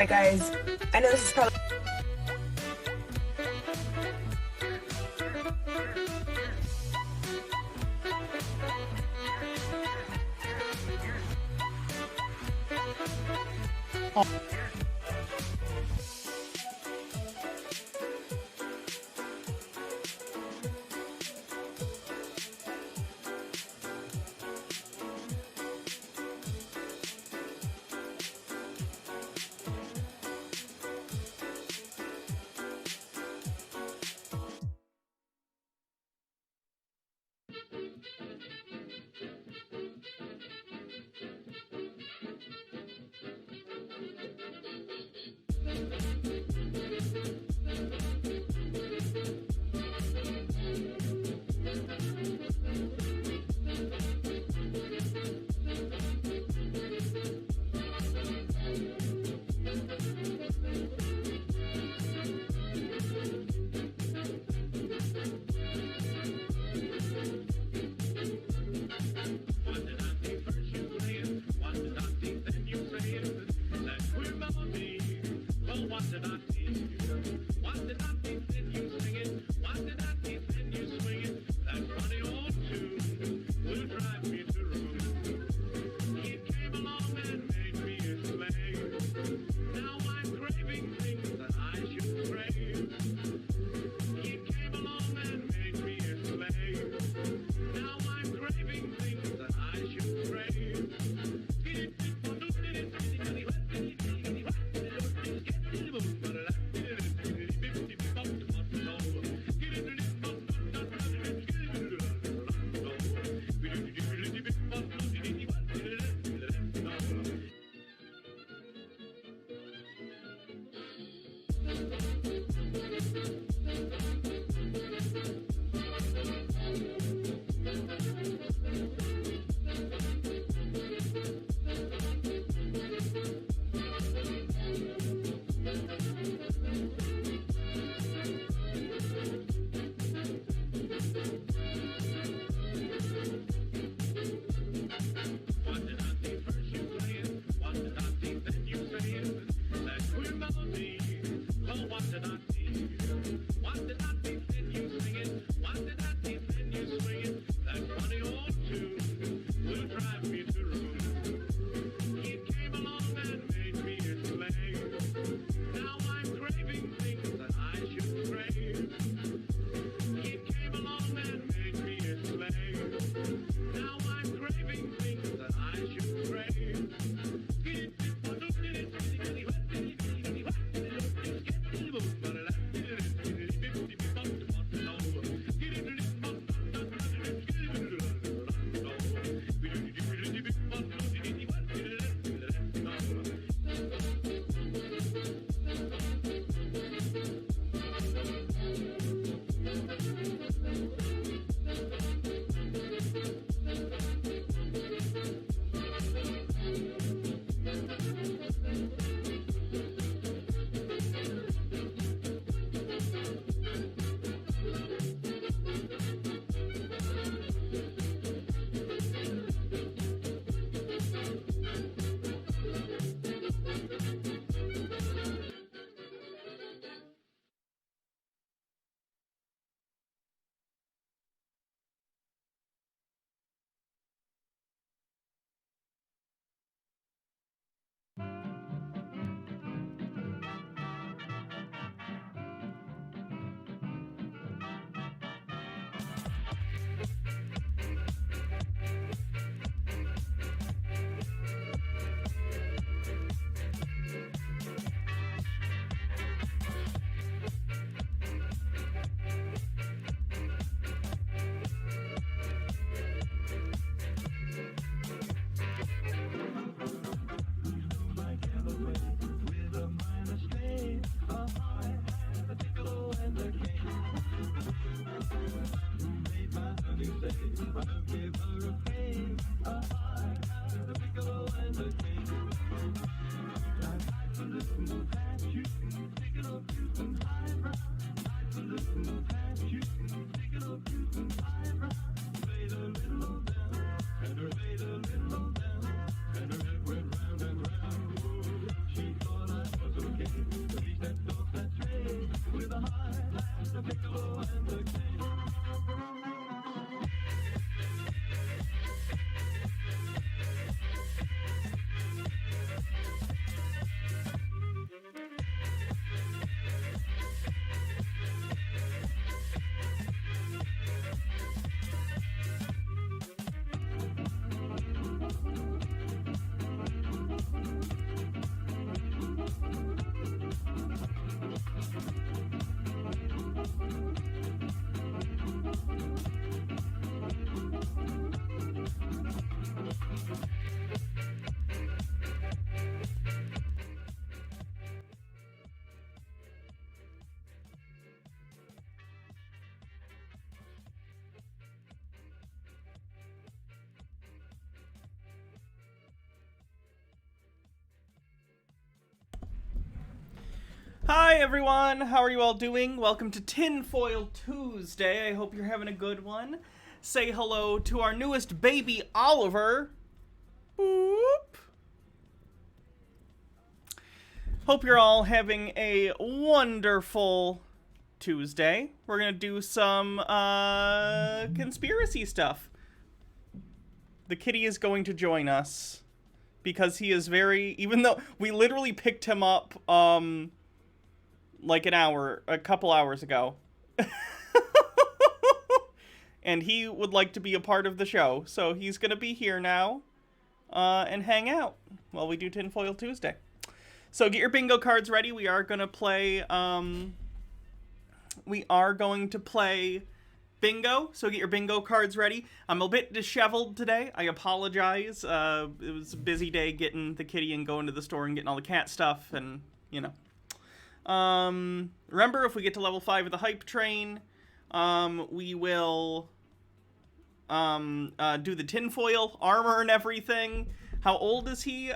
Alright guys, I know this is probably Hi everyone, how are you all doing? Welcome to Tinfoil Tuesday. I hope you're having a good one. Say hello to our newest baby, Oliver. Boop. Hope you're all having a wonderful Tuesday. We're gonna do some conspiracy stuff. The kitty is going to join us because he is very, even though we literally picked him up like a couple hours ago. And he would like to be a part of the show, so he's gonna be here now and hang out while we do Tinfoil Tuesday. So get your bingo cards ready. We are gonna play bingo, so get your bingo cards ready. I'm a bit disheveled today. I apologize. It was a busy day getting the kitty and going to the store and getting all the cat stuff, and you know. Remember, if we get to level 5 of the hype train, we will, do the tinfoil armor and everything. How old is he?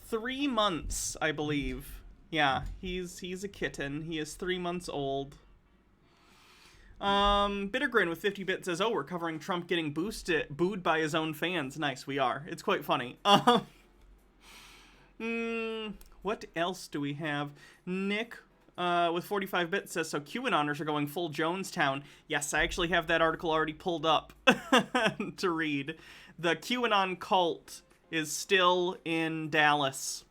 3 months, I believe. Yeah, he's a kitten. He is 3 months old. Bittergrin with 50 bits says, oh, we're covering Trump getting booed by his own fans. Nice, we are. It's quite funny. What else do we have? Nick with 45 bits says, so QAnoners are going full Jonestown. Yes, I actually have that article already pulled up to read. The QAnon cult is still in Dallas,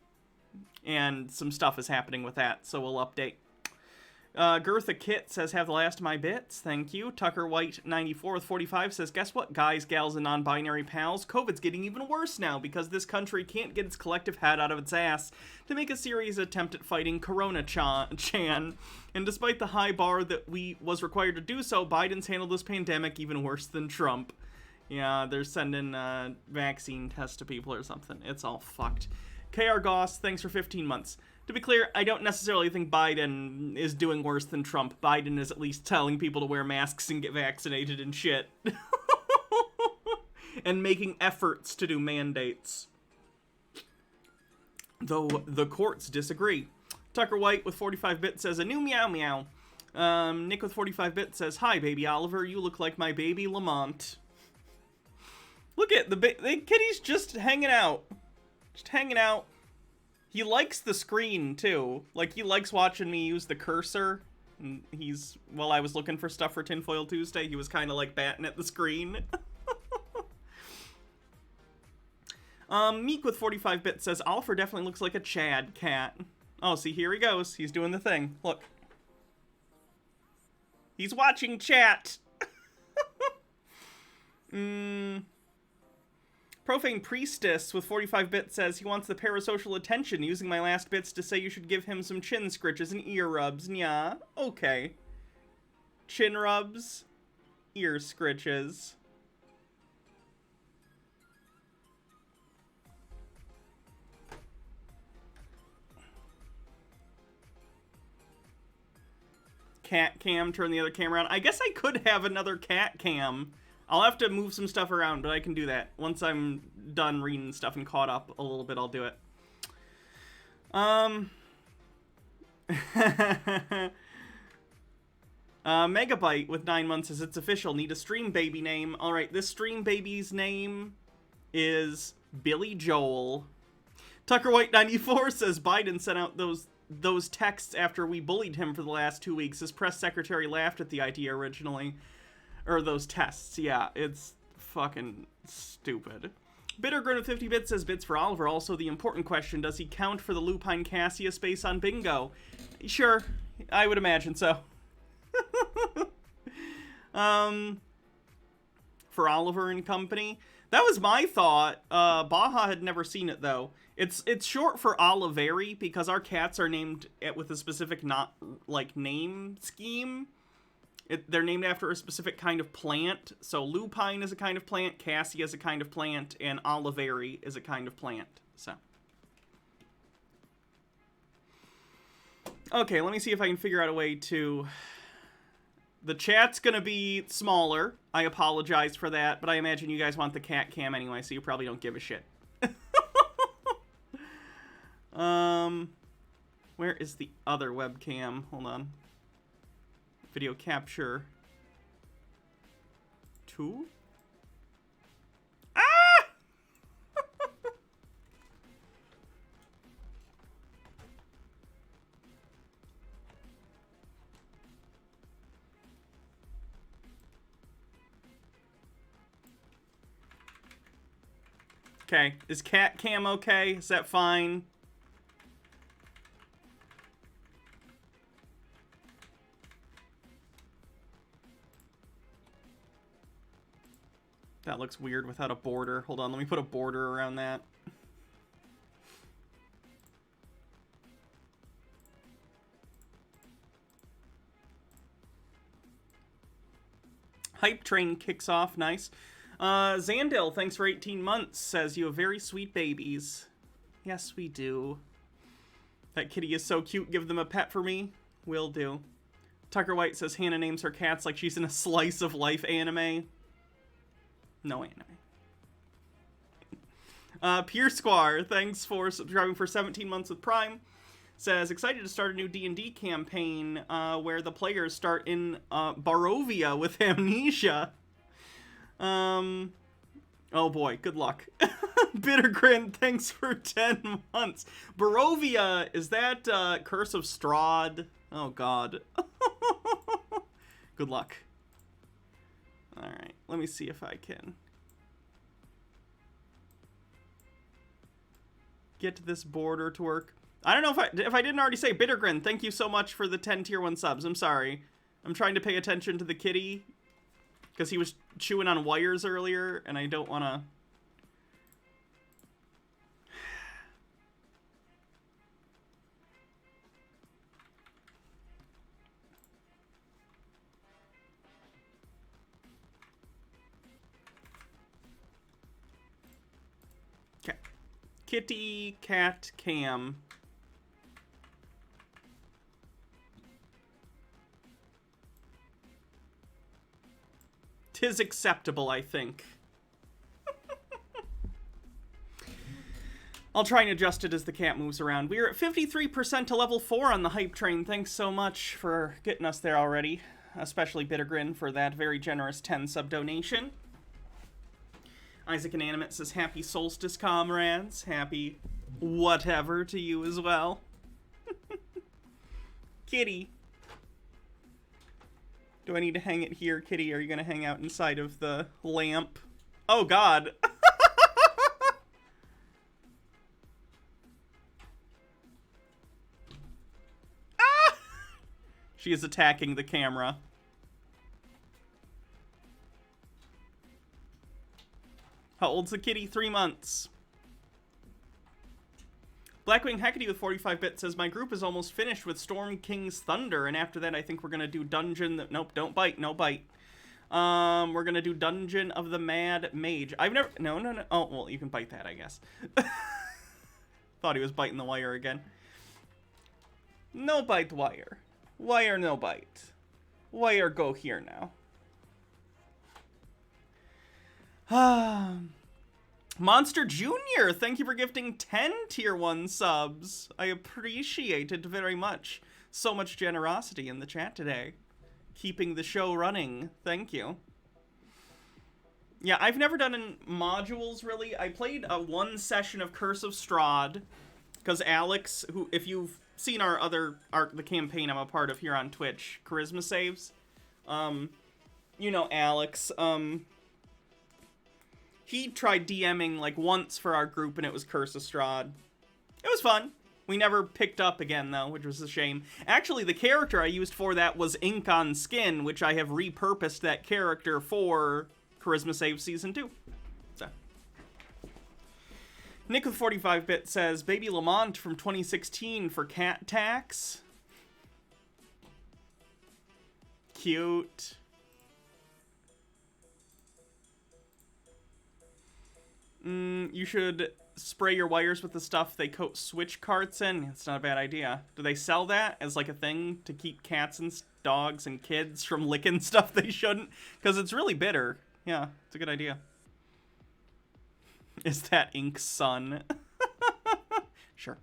and some stuff is happening with that, so we'll update. Gertha Kit says, have the last of my bits. Thank you. Tucker White 94 with 45 says, guess what, guys, gals, and non-binary pals? COVID's getting even worse now because this country can't get its collective head out of its ass to make a serious attempt at fighting Corona-chan. And despite the high bar that was required to do so, Biden's handled this pandemic even worse than Trump. Yeah, they're sending vaccine tests to people or something. It's all fucked. KR Goss, thanks for 15 months. To be clear, I don't necessarily think Biden is doing worse than Trump. Biden is at least telling people to wear masks and get vaccinated and shit. And making efforts to do mandates. Though the courts disagree. Tucker White with 45 bits says, a new meow meow. Nick with 45 bits says, hi, baby Oliver, you look like my baby Lamont. Look at the kitty's just hanging out. Just hanging out. He likes the screen, too. Like, he likes watching me use the cursor. And while I was looking for stuff for Tinfoil Tuesday, he was kind of, like, batting at the screen. Meek with 45 bits says, Oliver definitely looks like a Chad cat. Oh, see, here he goes. He's doing the thing. Look. He's watching chat. Profane Priestess with 45 bits says he wants the parasocial attention, using my last bits to say you should give him some chin scritches and ear rubs. Yeah, okay. Chin rubs, ear scritches. Cat cam, turn the other camera on. I guess I could have another cat cam. I'll have to move some stuff around, but I can do that. Once I'm done reading stuff and caught up a little bit, I'll do it. Megabyte with 9 months says, it's official, need a stream baby name. Alright, this stream baby's name is Billy Joel. Tucker White 94 says, Biden sent out those texts after we bullied him for the last 2 weeks. His press secretary laughed at the idea originally. Or those tests, yeah, it's fucking stupid. Bittergrin with 50 bits says, bits for Oliver. Also, the important question, does he count for the Lupine Cassius base on bingo? Sure, I would imagine so. For Oliver and company. That was my thought. Baja had never seen it, though. It's short for Oliveri because our cats are named with a specific name scheme. They're named after a specific kind of plant. So lupine is a kind of plant, cassia is a kind of plant, and oliveri is a kind of plant. So. Okay, let me see if I can figure out a way to... The chat's gonna be smaller. I apologize for that, but I imagine you guys want the cat cam anyway, so you probably don't give a shit. Where is the other webcam? Hold on. Video capture 2. Ah! Okay, is cat cam okay? Is that fine? That looks weird without a border. Hold on, let me put a border around that. Hype train kicks off, nice. Zandil, thanks for 18 months, says you have very sweet babies. Yes, we do. That kitty is so cute, give them a pet for me. Will do. Tucker White says Hannah names her cats like she's in a slice of life anime. No anime. Pierce Squire, thanks for subscribing for 17 months with Prime. Says, excited to start a new D&D campaign where the players start in Barovia with amnesia. Oh boy, good luck. Bittergrin, thanks for 10 months. Barovia, is that Curse of Strahd? Oh god. Good luck. Alright, let me see if I can get this border to work. I don't know if I didn't already say, Bittergrin, thank you so much for the 10 tier 1 subs. I'm sorry. I'm trying to pay attention to the kitty because he was chewing on wires earlier and I don't want to... Okay. Kitty, cat, cam. Tis acceptable, I think. I'll try and adjust it as the cat moves around. We are at 53% to level 4 on the hype train. Thanks so much for getting us there already. Especially Bittergrin for that very generous 10 sub donation. Isaac Inanimate says, happy solstice, comrades. Happy whatever to you as well. Kitty. Do I need to hang it here, Kitty? Are you going to hang out inside of the lamp? Oh, God. Ah! She is attacking the camera. How old's the kitty? 3 months. Blackwing Hecate with 45 bits says, my group is almost finished with Storm King's Thunder, and after that I think we're going to do Dungeon... Nope, don't bite, no bite. We're going to do Dungeon of the Mad Mage. I've never... No. Oh, well, you can bite that, I guess. Thought he was biting the wire again. No bite wire. Wire, no bite. Wire, go here now. Monster Jr., thank you for gifting 10 tier 1 subs. I appreciate it very much. So much generosity in the chat today. Keeping the show running. Thank you. Yeah, I've never done in modules, really. I played one session of Curse of Strahd, because Alex, who, if you've seen the campaign I'm a part of here on Twitch, Charisma Saves. You know Alex. He tried DMing like once for our group, and it was Curse of Strahd. It was fun. We never picked up again, though, which was a shame. Actually, the character I used for that was Ink on Skin, which I have repurposed that character for Charisma Save Season 2. So. Nick with 45-bit says, Baby Lamont from 2016 for cat tax. Cute. You should spray your wires with the stuff they coat switch carts in. It's not a bad idea. Do they sell that as like a thing to keep cats and dogs and kids from licking stuff they shouldn't? Because it's really bitter. Yeah, it's a good idea. Is that Ink's son? Sure.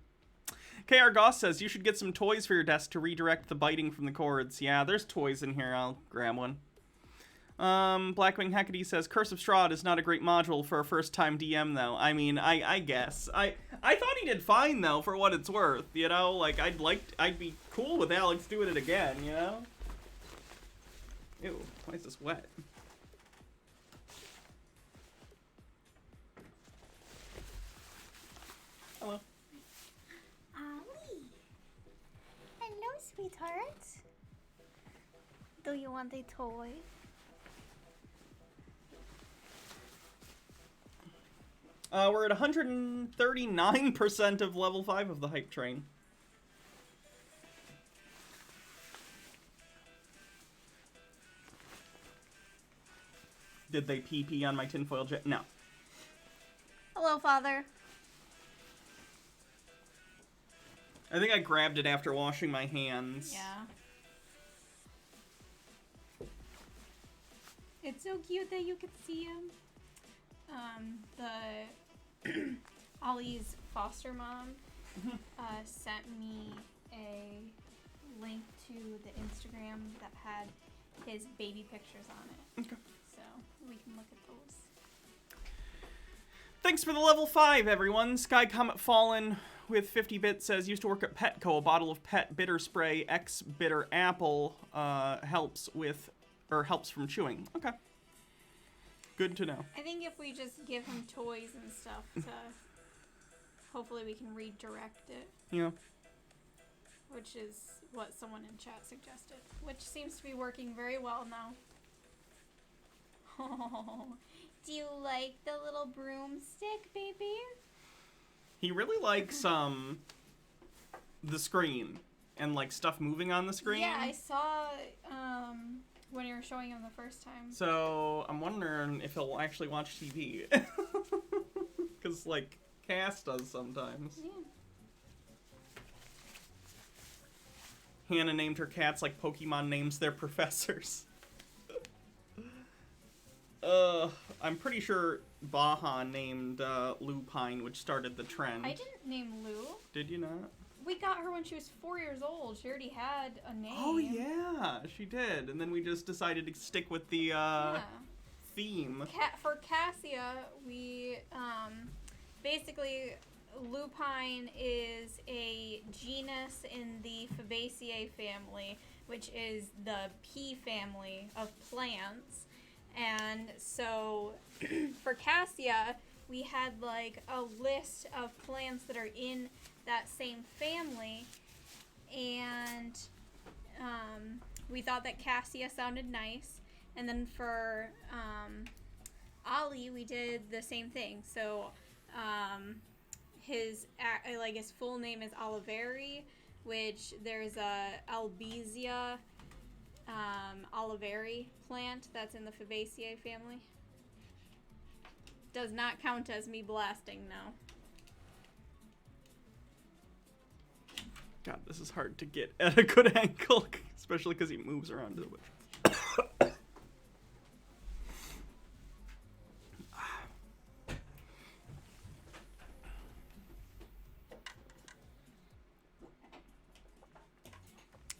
KR Goss says, you should get some toys for your desk to redirect the biting from the cords. Yeah, there's toys in here. I'll grab one. Blackwing Hecate says, Curse of Strahd is not a great module for a first-time DM, though. I mean, I guess. I thought he did fine, though, for what it's worth, you know? Like, I'd be cool with Alex doing it again, you know? Ew, why is this wet? Hello. Ollie. Hello, sweetheart. Do you want a toy? We're at 139% of level 5 of the hype train. Did they pee on my tinfoil jet? No. Hello, Father. I think I grabbed it after washing my hands. Yeah. It's so cute that you could see him. Ollie's foster mom sent me a link to the Instagram that had his baby pictures on it. Okay. So we can look at those. Thanks for the level 5, everyone. Sky Comet Fallen with 50 bits says, used to work at Petco. A bottle of Pet Bitter Spray X Bitter Apple helps from chewing. Okay. Good to know. I think if we just give him toys and stuff to, hopefully we can redirect it. Yeah. Which is what someone in chat suggested. Which seems to be working very well now. Oh, do you like the little broomstick, baby? He really likes the screen and like stuff moving on the screen. Yeah, I saw when you were showing him the first time. So I'm wondering if he'll actually watch TV. Because like Cass does sometimes. Yeah. Hannah named her cats like Pokemon names their professors. I'm pretty sure Baja named Lupine, which started the trend. I didn't name Lou. Did you not? We got her when she was 4 years old. She already had a name. Oh yeah, she did. And then we just decided to stick with the theme. For Cassia, we basically Lupine is a genus in the Fabaceae family, which is the pea family of plants. And so for Cassia, we had like a list of plants that are in that same family, and we thought that Cassia sounded nice. And then for Ollie, we did the same thing. So his full name is Oliveri, which there's a Albizia oliveri plant that's in the Fabaceae family. Does not count as me blasting, no. God, this is hard to get at a good angle, especially because he moves around so much.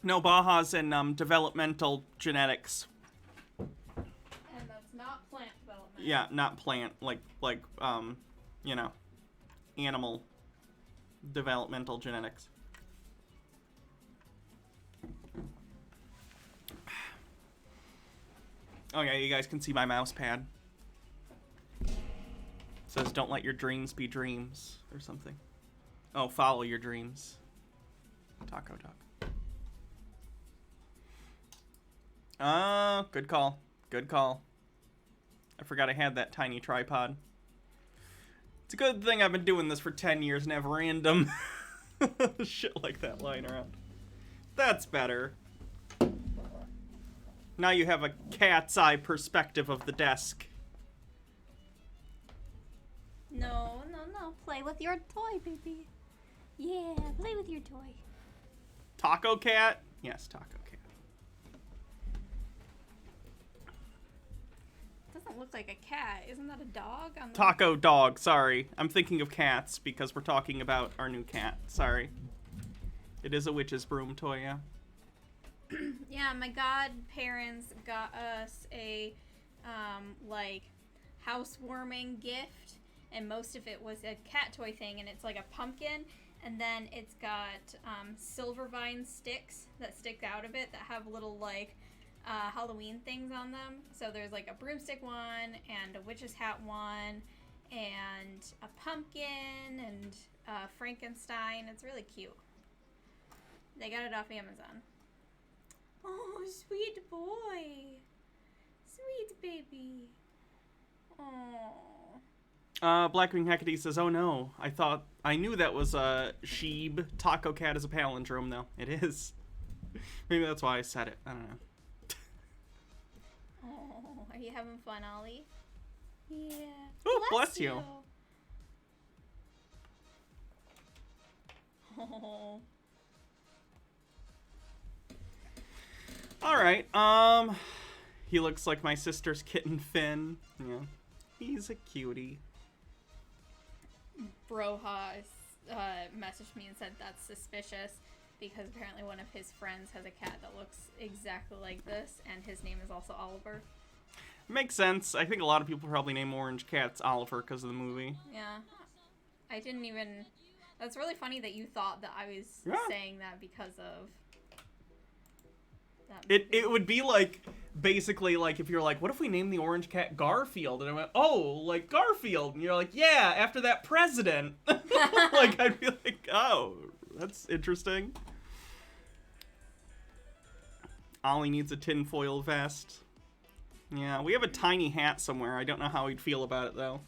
No, Baja's in developmental genetics. And that's not plant development. Yeah, not plant, like you know, animal developmental genetics. Oh yeah, you guys can see my mouse pad. It says don't let your dreams be dreams or something. Oh, follow your dreams. Taco Talk. Good call. Good call. I forgot I had that tiny tripod. It's a good thing I've been doing this for 10 years and have random shit like that lying around. That's better. Now you have a cat's eye perspective of the desk. No, no, no. Play with your toy, baby. Yeah, play with your toy. Taco Cat? Yes, Taco Cat. Doesn't look like a cat. Isn't that a dog? Taco Dog, sorry. I'm thinking of cats because we're talking about our new cat. Sorry. It is a witch's broom toy, yeah. Yeah, my godparents got us a, like, housewarming gift, and most of it was a cat toy thing, and it's like a pumpkin, and then it's got silver vine sticks that stick out of it that have little, like, Halloween things on them. So there's, like, a broomstick one, and a witch's hat one, and a pumpkin, and Frankenstein. It's really cute. They got it off Amazon. Oh, sweet boy. Sweet baby. Oh. Blackwing Hecate says, oh no, I knew that was a sheep. Taco Cat is a palindrome, though. It is. Maybe that's why I said it. I don't know. Oh, are you having fun, Ollie? Yeah. Oh, bless you. Oh. Alright, he looks like my sister's kitten Finn. Yeah. He's a cutie. Broha messaged me and said that's suspicious because apparently one of his friends has a cat that looks exactly like this, and his name is also Oliver. Makes sense. I think a lot of people probably name orange cats Oliver because of the movie. Yeah. I didn't even... That's really funny that you thought that I was saying that because of... It would be like, basically, like, if you're like, what if we name the orange cat Garfield? And I went, oh, like Garfield. And you're like, yeah, after that president. Like, I'd be like, oh, that's interesting. Ollie needs a tinfoil vest. Yeah, we have a tiny hat somewhere. I don't know how he'd feel about it, though.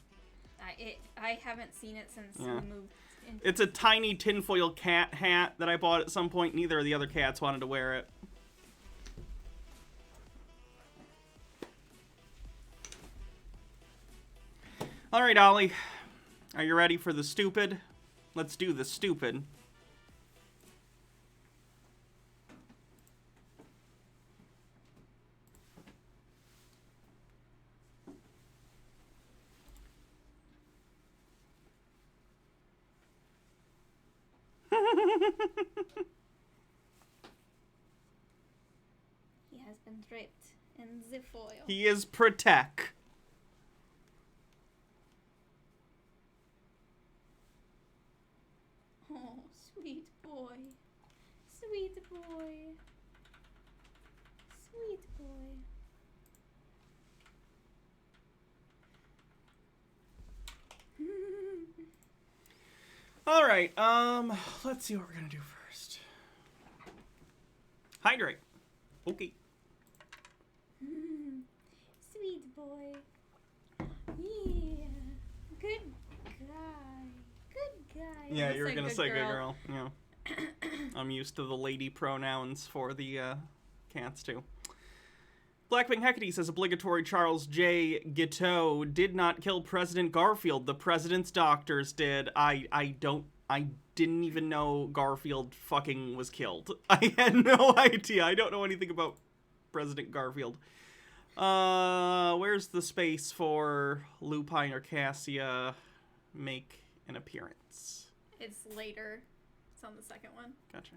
I haven't seen it since we moved in. It's a tiny tinfoil cat hat that I bought at some point. Neither of the other cats wanted to wear it. Alright, Ollie. Are you ready for the stupid? Let's do the stupid. He has been draped in the foil. He is Protect. Oh, sweet boy. Sweet boy. Sweet boy. All right, let's see what we're gonna do first. Hydrate. Okay. Sweet boy. Yeah. Good guy. Good guy. Yeah, you were gonna say good girl. Yeah. I'm used to the lady pronouns for the cats too. Blackwing Hecate says obligatory Charles J. Guiteau did not kill President Garfield. The president's doctors did. I didn't even know Garfield fucking was killed. I had no idea. I don't know anything about President Garfield. Where's the space for Lupine or Cassia make an appearance? It's later. It's on the second one. Gotcha.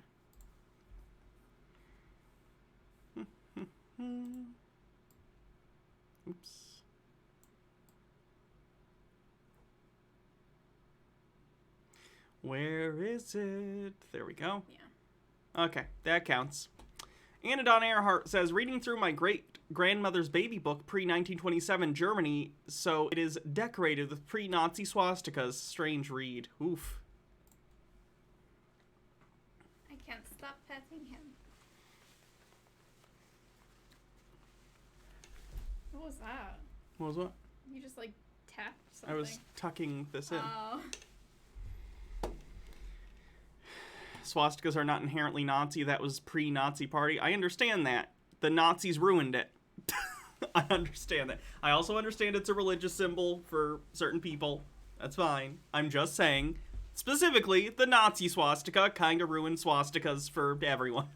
Oops. Where is it? There we go. Yeah. Okay, that counts. Anadon Earhart says, reading through my great-grandmother's baby book, pre-1927 Germany, so it is decorated with pre-Nazi swastikas. Strange read. Oof. I can't stop petting him. What was that? What was what? You just, like, tapped something. I was tucking this in. Oh. Swastikas are not inherently Nazi. That was pre-Nazi party. I understand that. The Nazis ruined it. I understand that. I also understand it's a religious symbol for certain people. That's fine. I'm just saying, specifically, the Nazi swastika kind of ruined swastikas for everyone.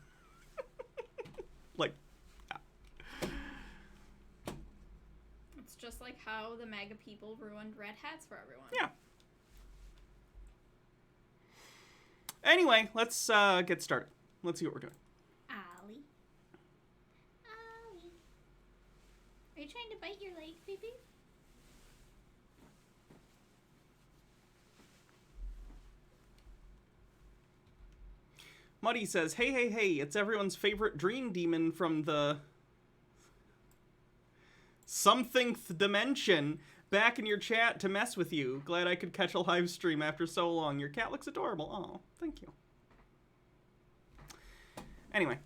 Like, yeah. It's just like how the MAGA people ruined red hats for everyone. Yeah. Anyway, let's get started. Let's see what we're doing. Ollie. Ollie. Are you trying to bite your leg, baby? Muddy says, hey, hey, hey, it's everyone's favorite dream demon from the somethingth dimension. Back in your chat to mess with you. Glad I could catch a live stream after so long. Your cat looks adorable. Oh, thank you. Anyway.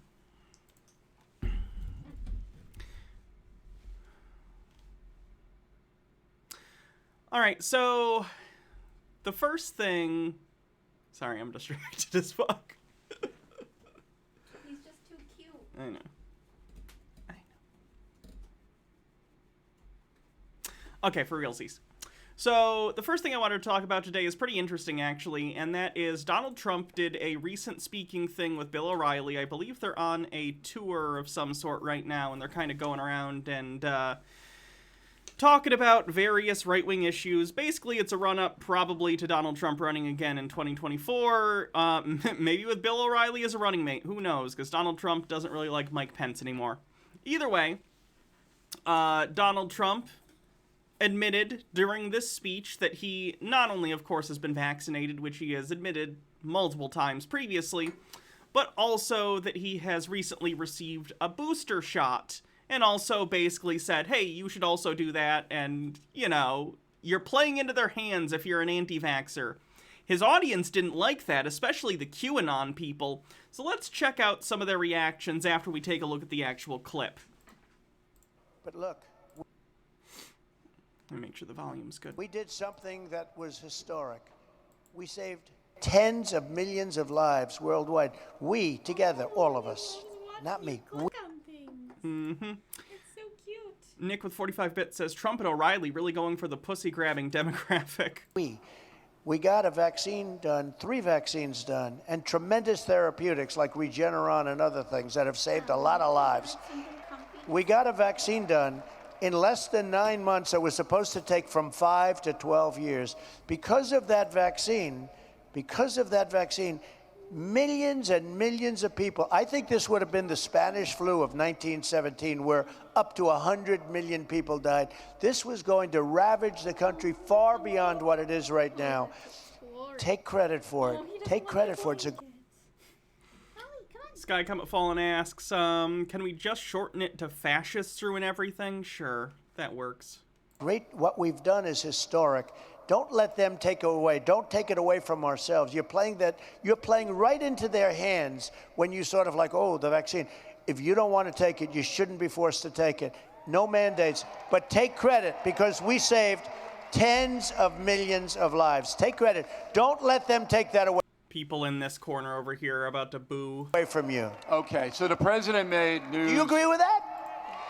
Alright, so the first thing... Sorry, I'm distracted as fuck. He's just too cute. I know. Okay, for realsies. So, the first thing I wanted to talk about today is pretty interesting, actually, and that is Donald Trump did a recent speaking thing with Bill O'Reilly. I believe they're on a tour of some sort right now, and they're kind of going around and talking about various right-wing issues. Basically, it's a run-up probably to Donald Trump running again in 2024, maybe with Bill O'Reilly as a running mate. Who knows, because Donald Trump doesn't really like Mike Pence anymore. Either way, Donald Trump admitted during this speech that he not only, of course, has been vaccinated, which he has admitted multiple times previously, but also that he has recently received a booster shot, and also basically said, hey, you should also do that, and, you know, you're playing into their hands if you're an anti-vaxxer. His audience didn't like that, especially the QAnon people, so let's check out some of their reactions after we take a look at the actual clip. But look, Let me make sure the volume's good. we did something that was historic. We saved tens of millions of lives worldwide. We, together, all of us. Not me. Click on things. Mm-hmm. It's so cute. Nick with 45-bit says, Trump and O'Reilly really going for the pussy-grabbing demographic. We got a vaccine done, 3 vaccines done, and tremendous therapeutics like Regeneron and other things that have saved a lot of lives. We got a vaccine done in less than 9 months. It was supposed to take from 5 to 12 years. Because of that vaccine, millions and millions of people, I think this would have been the Spanish flu of 1917, where up to 100 million people died. This was going to ravage the country far beyond what it is right now. Take credit for it. Take credit for it. It's a Sky Comet Fallen asks, can we just shorten it to fascists ruin everything? Sure, that works. great. What we've done is historic. Don't let them take it away. Don't take it away from ourselves. You're playing right into their hands when you sort of like, oh, the vaccine. If you don't want to take it, you shouldn't be forced to take it. No mandates, but take credit because we saved tens of millions of lives. Take credit. Don't let them take that away. People in this corner over here are about to boo. Away from you. Okay, so the president made news. Do you agree with that?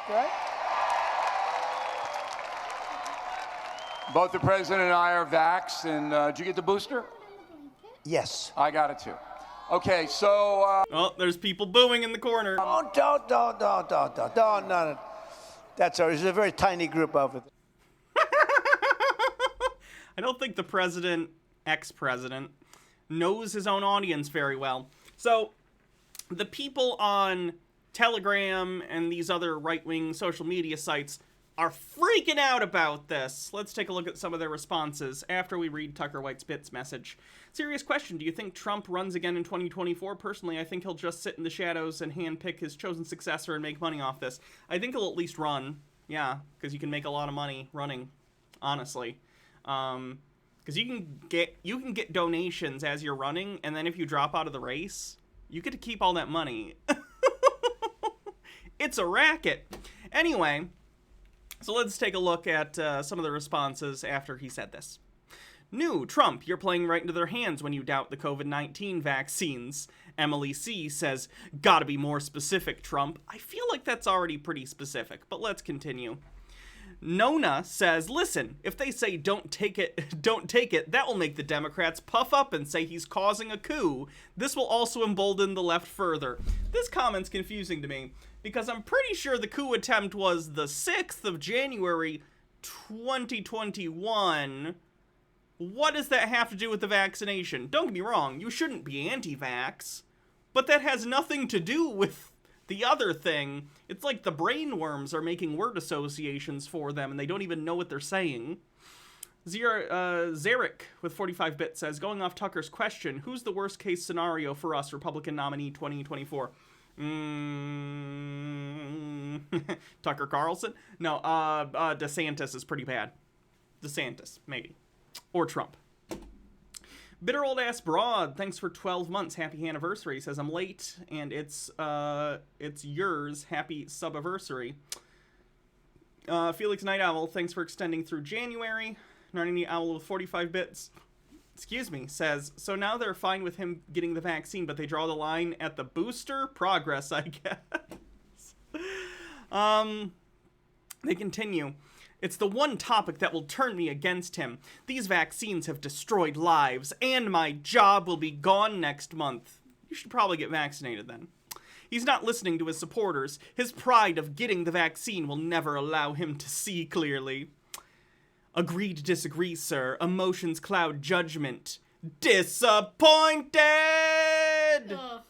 Right? Both the president and I are vaxxed, and did you get the booster? Yes. I got it too. Okay, so Oh, there's people booing in the corner. Oh, don't. No. That's all. There's a very tiny group of it. I don't think the president, ex-president, knows his own audience very well. So, the people on Telegram and these other right-wing social media sites are freaking out about this. Let's take a look at some of their responses after we read Tucker Whitespit's message. Serious question. Do you think Trump runs again in 2024? Personally, I think he'll just sit in the shadows and handpick his chosen successor and make money off this. I think he'll at least run. Yeah, because you can make a lot of money running, honestly. Because you can get donations as you're running, and then if you drop out of the race, you get to keep all that money. It's a racket. Anyway, so let's take a look at some of the responses after he said this. New, Trump, you're playing right into their hands when you doubt the COVID-19 vaccines. Emily C. says, gotta be more specific, Trump. I feel like that's already pretty specific, but let's continue. Nona says, listen, if they say don't take it, that will make the Democrats puff up and say he's causing a coup. This will also embolden the left further. This comment's confusing to me, because I'm pretty sure the coup attempt was the 6th of January, 2021. What does that have to do with the vaccination? Don't get me wrong, you shouldn't be anti-vax, but that has nothing to do with the other thing. It's like the brainworms are making word associations for them, and they don't even know what they're saying. Zarek with 45 bits says, going off Tucker's question, who's the worst case scenario for us, Republican nominee 2024? Tucker Carlson? No, DeSantis is pretty bad. DeSantis, maybe. Or Trump. Bitter old ass broad, thanks for 12 months. Happy anniversary. Says I'm late and it's yours. Happy subiversary. Felix Night Owl, thanks for extending through January. Narnini Owl with 45 bits. Excuse me, says, so now they're fine with him getting the vaccine, but they draw the line at the booster? Progress, I guess. They continue. It's the one topic that will turn me against him. These vaccines have destroyed lives, and my job will be gone next month. You should probably get vaccinated then. He's not listening to his supporters. His pride of getting the vaccine will never allow him to see clearly. Agree to disagree, sir. Emotions cloud judgment. Disappointed! Ugh.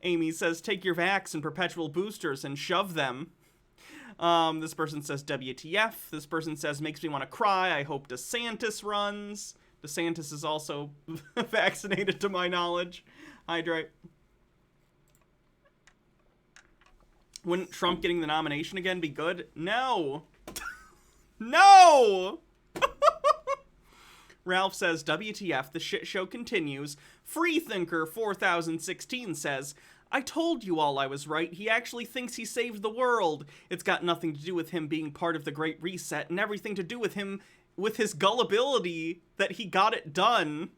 Amy says, take your vax and perpetual boosters and shove them. This person says WTF. This person says makes me want to cry. I hope DeSantis runs. DeSantis is also vaccinated to my knowledge. Hydrate. Wouldn't Trump getting the nomination again be good? No. No! Ralph says WTF. The shit show continues. Freethinker 4016 says, I told you all I was right. He actually thinks he saved the world. It's got nothing to do with him being part of the Great Reset and everything to do with him, with his gullibility that he got it done.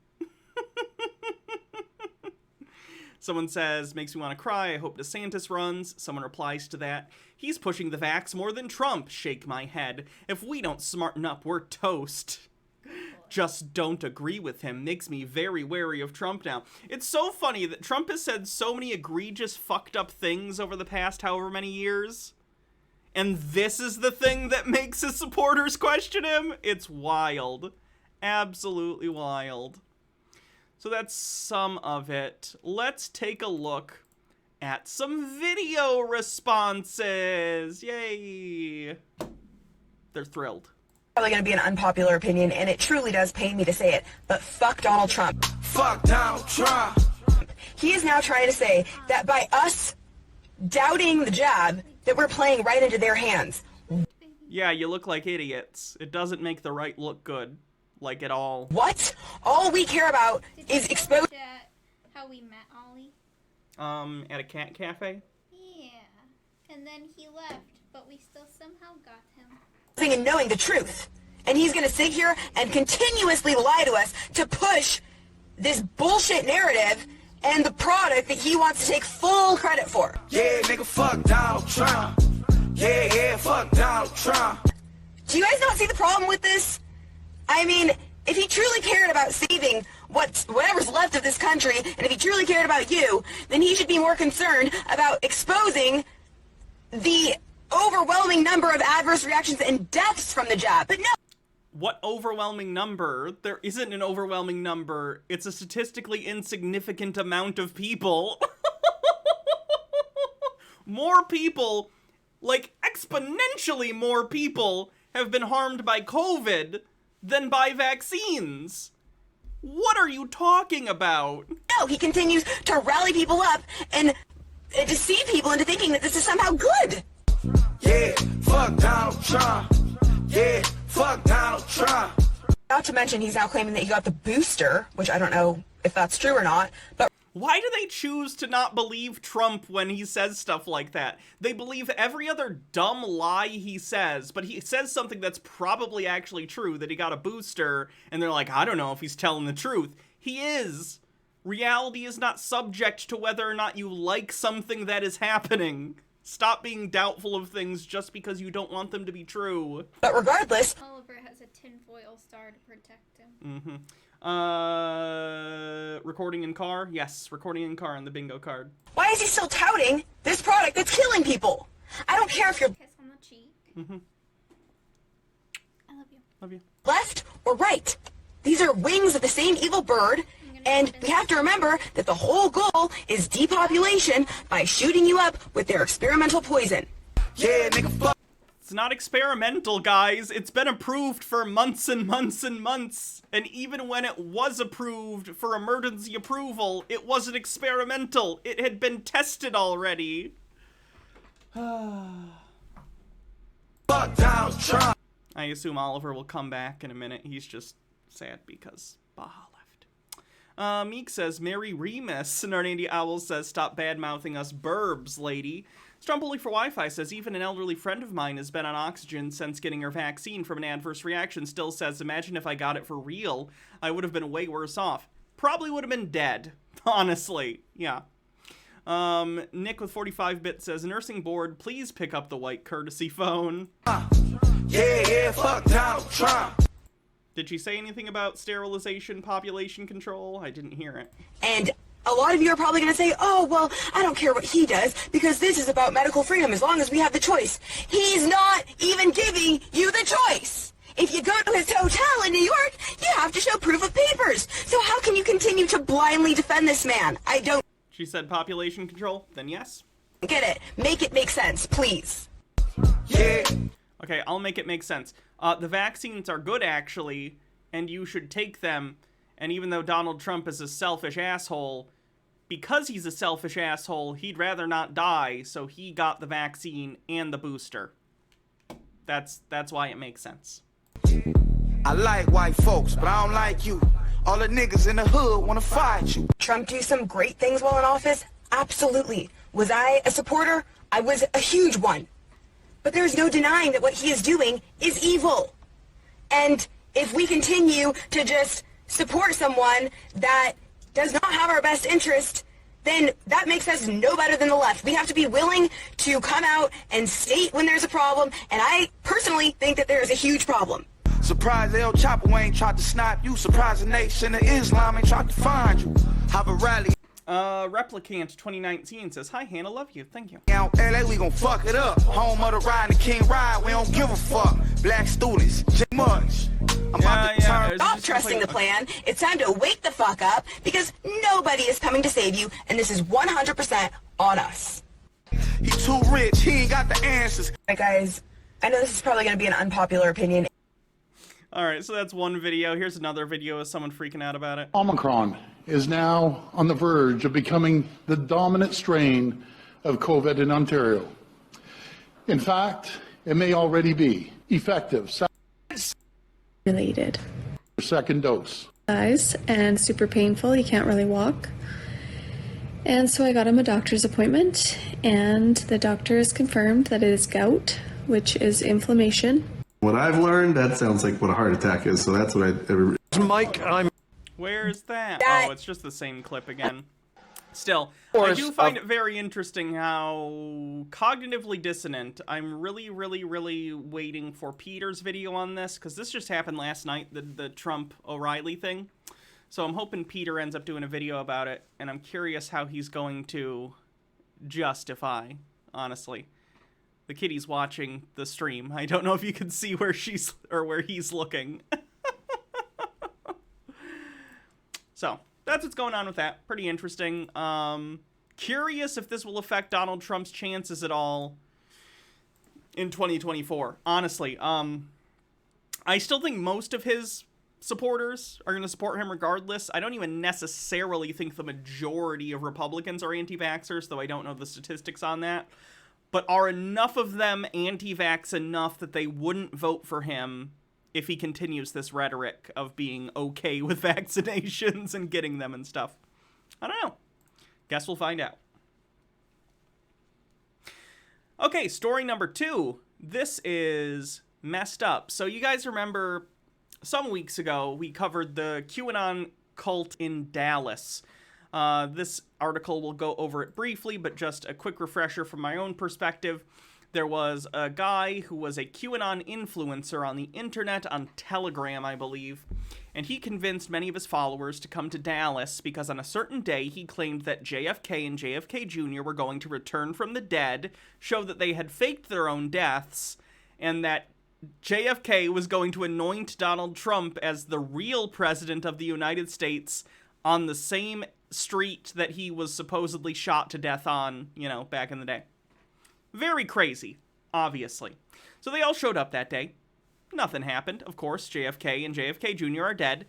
Someone says, makes me want to cry. I hope DeSantis runs. Someone replies to that. He's pushing the vax more than Trump. Shake my head. If we don't smarten up, we're toast. Just don't agree with him. Makes me very wary of Trump now. It's so funny that Trump has said so many egregious, fucked up things over the past however many years. And this is the thing that makes his supporters question him? It's wild. Absolutely wild. So that's some of it. Let's take a look at some video responses. Yay. They're thrilled. Probably going to be an unpopular opinion, and it truly does pain me to say it, but fuck Donald Trump. Fuck Donald Trump. He is now trying to say that by us doubting the jab, that we're playing right into their hands. Yeah, you look like idiots. It doesn't make the right look good, like at all. What? All we care about is exposing How we met Ollie? At a cat cafe? Yeah. And then he left, but we still somehow got him. and knowing the truth. And he's going to sit here and continuously lie to us to push this bullshit narrative and the product that he wants to take full credit for. Yeah, nigga, fuck Donald Trump. Yeah, fuck Donald Trump. Do you guys not see the problem with this? I mean, if he truly cared about saving whatever's left of this country, and if he truly cared about you, then he should be more concerned about exposing the overwhelming number of adverse reactions and deaths from the jab. But no. What overwhelming number? There isn't an overwhelming number. It's a statistically insignificant amount of people. More people, like, exponentially more people have been harmed by COVID than by vaccines. What are you talking about? No, he continues to rally people up and deceive people into thinking that this is somehow good. Yeah, fuck Donald Trump. Yeah, fuck Donald Trump. Not to mention he's now claiming that he got the booster, which I don't know if that's true or not, but Why do they choose to not believe Trump when he says stuff like that? They believe every other dumb lie he says, but he says something that's probably actually true, that he got a booster, and they're like, I don't know if he's telling the truth. He is. Reality is not subject to whether or not you like something that is happening. Stop being doubtful of things just because you don't want them to be true. But regardless, Oliver has a tinfoil star to protect him. Mm-hmm. Recording in car? Yes, recording in car on the bingo card. why is he still touting this product that's killing people? I don't care if you're Kiss on the cheek. Mm-hmm. I love you. Love you. left or right. These are wings of the same evil bird, and we have to remember that the whole goal is depopulation by shooting you up with their experimental poison. Yeah, nigga, fuck. It's not experimental, guys. It's been approved for months and months and months. And even when it was approved for emergency approval, it wasn't experimental. It had been tested already. Fuck Donald Trump. I assume Oliver will come back in a minute. He's just sad because Baja left. Meek says, Merry Remus. And Arnandy Owl says, stop bad-mouthing us burbs, lady. Stromboli for Wi-Fi says, even an elderly friend of mine has been on oxygen since getting her vaccine from an adverse reaction. Still says, imagine if I got it for real. I would have been way worse off. Probably would have been dead. Honestly. Yeah. Nick with 45-bit says, nursing board, please pick up the white courtesy phone. Yeah, fuck Donald Trump. Did she say anything about sterilization, population control? I didn't hear it. And a lot of you are probably going to say, oh, well, I don't care what he does because this is about medical freedom as long as we have the choice. He's not even giving you the choice. If you go to his hotel in New York, you have to show proof of papers. So how can you continue to blindly defend this man? I don't She said population control? Then yes. get it. Make it make sense, please. Yeah. Okay, I'll make it make sense. The vaccines are good, actually, and you should take them. And even though Donald Trump is a selfish asshole, because he's a selfish asshole, he'd rather not die, so he got the vaccine and the booster. That's why it makes sense. I like white folks, but I don't like you. All the niggas in the hood wanna fight you. Trump do some great things while in office? Absolutely. Was I a supporter? I was a huge one. But there's no denying that what he is doing is evil. And if we continue to just support someone that does not have our best interest, then that makes us no better than the left. We have to be willing to come out and state when there's a problem, and I personally think that there is a huge problem. Surprise El Chapo ain't tried to snipe you. Surprise the nation of Islam ain't tried to find you. Have a rally. Replicant 2019 says, hi, Hannah, love you. Thank you. Out LA, we gon' fuck it up. Home of the ride and the King ride. We don't give a fuck. Black students, J much. I'm about to turn. Stop trusting the plan. It's time to wake the fuck up because nobody is coming to save you, and this is 100% on us. He too rich. He ain't got the answers. Alright, guys, I know this is probably going to be an unpopular opinion. Alright, so that's one video. Here's another video of someone freaking out about it. Omicron is now on the verge of becoming the dominant strain of COVID in Ontario. In fact, it may already be effective. Related. Second dose. Size and super painful. He can't really walk. And so I got him a doctor's appointment, and the doctor has confirmed that it is gout, which is inflammation. What I've learned, that sounds like what a heart attack is, so that's what Mike, Where's that? Oh, it's just the same clip again. Still, I do find it very interesting how cognitively dissonant. I'm really, really, really waiting for Peter's video on this, because this just happened last night, the Trump-O'Reilly thing. So I'm hoping Peter ends up doing a video about it, and I'm curious how he's going to justify, honestly. The kitty's watching the stream. I don't know if you can see where she's, or where he's looking. So, that's what's going on with that. Pretty interesting. Curious if this will affect Donald Trump's chances at all. in 2024. Honestly, I still think most of his supporters are going to support him regardless. I don't even necessarily think the majority of Republicans are anti-vaxxers, though I don't know the statistics on that. But are enough of them anti-vax enough that they wouldn't vote for him if he continues this rhetoric of being okay with vaccinations and getting them and stuff? I don't know. Guess we'll find out. Okay, story number 2. This is messed up. So you guys remember some weeks ago we covered the QAnon cult in Dallas. This article will go over it briefly, but just a quick refresher from my own perspective. There was a guy who was a QAnon influencer on the internet, on Telegram, I believe, and he convinced many of his followers to come to Dallas because on a certain day he claimed that JFK and JFK Jr. were going to return from the dead, show that they had faked their own deaths, and that JFK was going to anoint Donald Trump as the real president of the United States on the same street that he was supposedly shot to death on, back in the day. Very crazy, obviously. So they all showed up that day. Nothing happened. Of course, JFK and JFK Jr. are dead.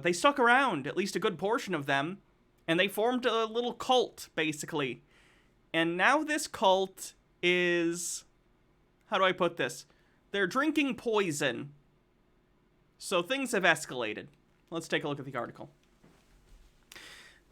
They stuck around, at least a good portion of them, and they formed a little cult, basically. And now this cult is... How do I put this? They're drinking poison. So things have escalated. Let's take a look at the article.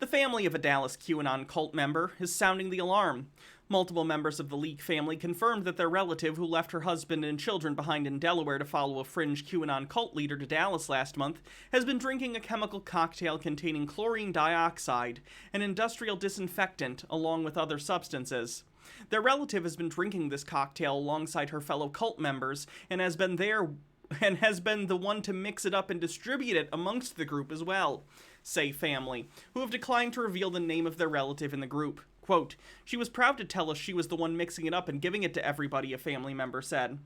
The family of a Dallas QAnon cult member is sounding the alarm. Multiple members of the Leak family confirmed that their relative, who left her husband and children behind in Delaware to follow a fringe QAnon cult leader to Dallas last month, has been drinking a chemical cocktail containing chlorine dioxide, an industrial disinfectant, along with other substances. Their relative has been drinking this cocktail alongside her fellow cult members and has been the one to mix it up and distribute it amongst the group as well, say family, who have declined to reveal the name of their relative in the group. Quote, "She was proud to tell us she was the one mixing it up and giving it to everybody," a family member said.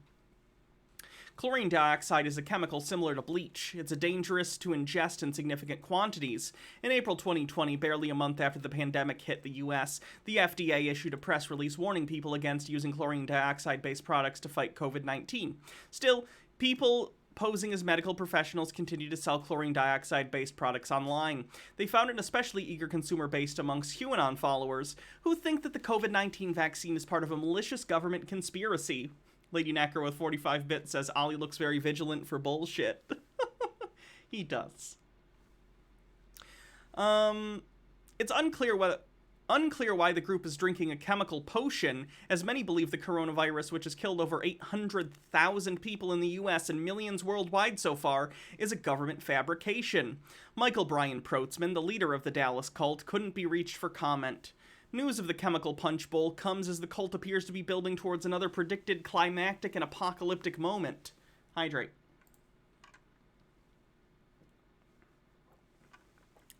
Chlorine dioxide is a chemical similar to bleach. It's dangerous to ingest in significant quantities. In April 2020, barely a month after the pandemic hit the U.S., the FDA issued a press release warning people against using chlorine dioxide-based products to fight COVID-19. Still, people posing as medical professionals continue to sell chlorine dioxide-based products online. They found an especially eager consumer base amongst QAnon followers who think that the COVID-19 vaccine is part of a malicious government conspiracy. Lady Necker with 45-bit says Ollie looks very vigilant for bullshit. He does. It's unclear why the group is drinking a chemical potion, as many believe the coronavirus, which has killed over 800,000 people in the U.S. and millions worldwide so far, is a government fabrication. Michael Brian Protzman, the leader of the Dallas cult, couldn't be reached for comment. News of the chemical punch bowl comes as the cult appears to be building towards another predicted climactic and apocalyptic moment. Hydrate.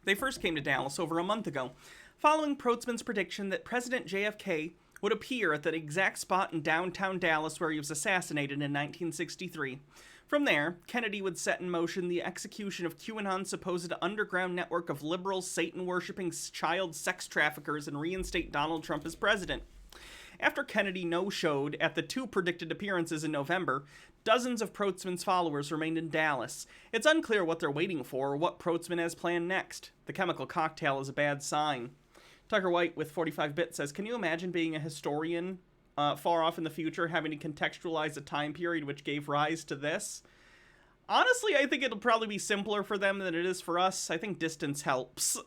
They first came to Dallas over a month ago, following Protzman's prediction that President JFK would appear at the exact spot in downtown Dallas where he was assassinated in 1963. From there, Kennedy would set in motion the execution of QAnon's supposed underground network of liberal, Satan-worshipping child sex traffickers and reinstate Donald Trump as president. After Kennedy no-showed at the 2 predicted appearances in November, dozens of Protzman's followers remained in Dallas. It's unclear what they're waiting for or what Protzman has planned next. The chemical cocktail is a bad sign. Tucker White with 45-bit says, "Can you imagine being a historian far off in the future, having to contextualize a time period which gave rise to this?" Honestly, I think it'll probably be simpler for them than it is for us. I think distance helps.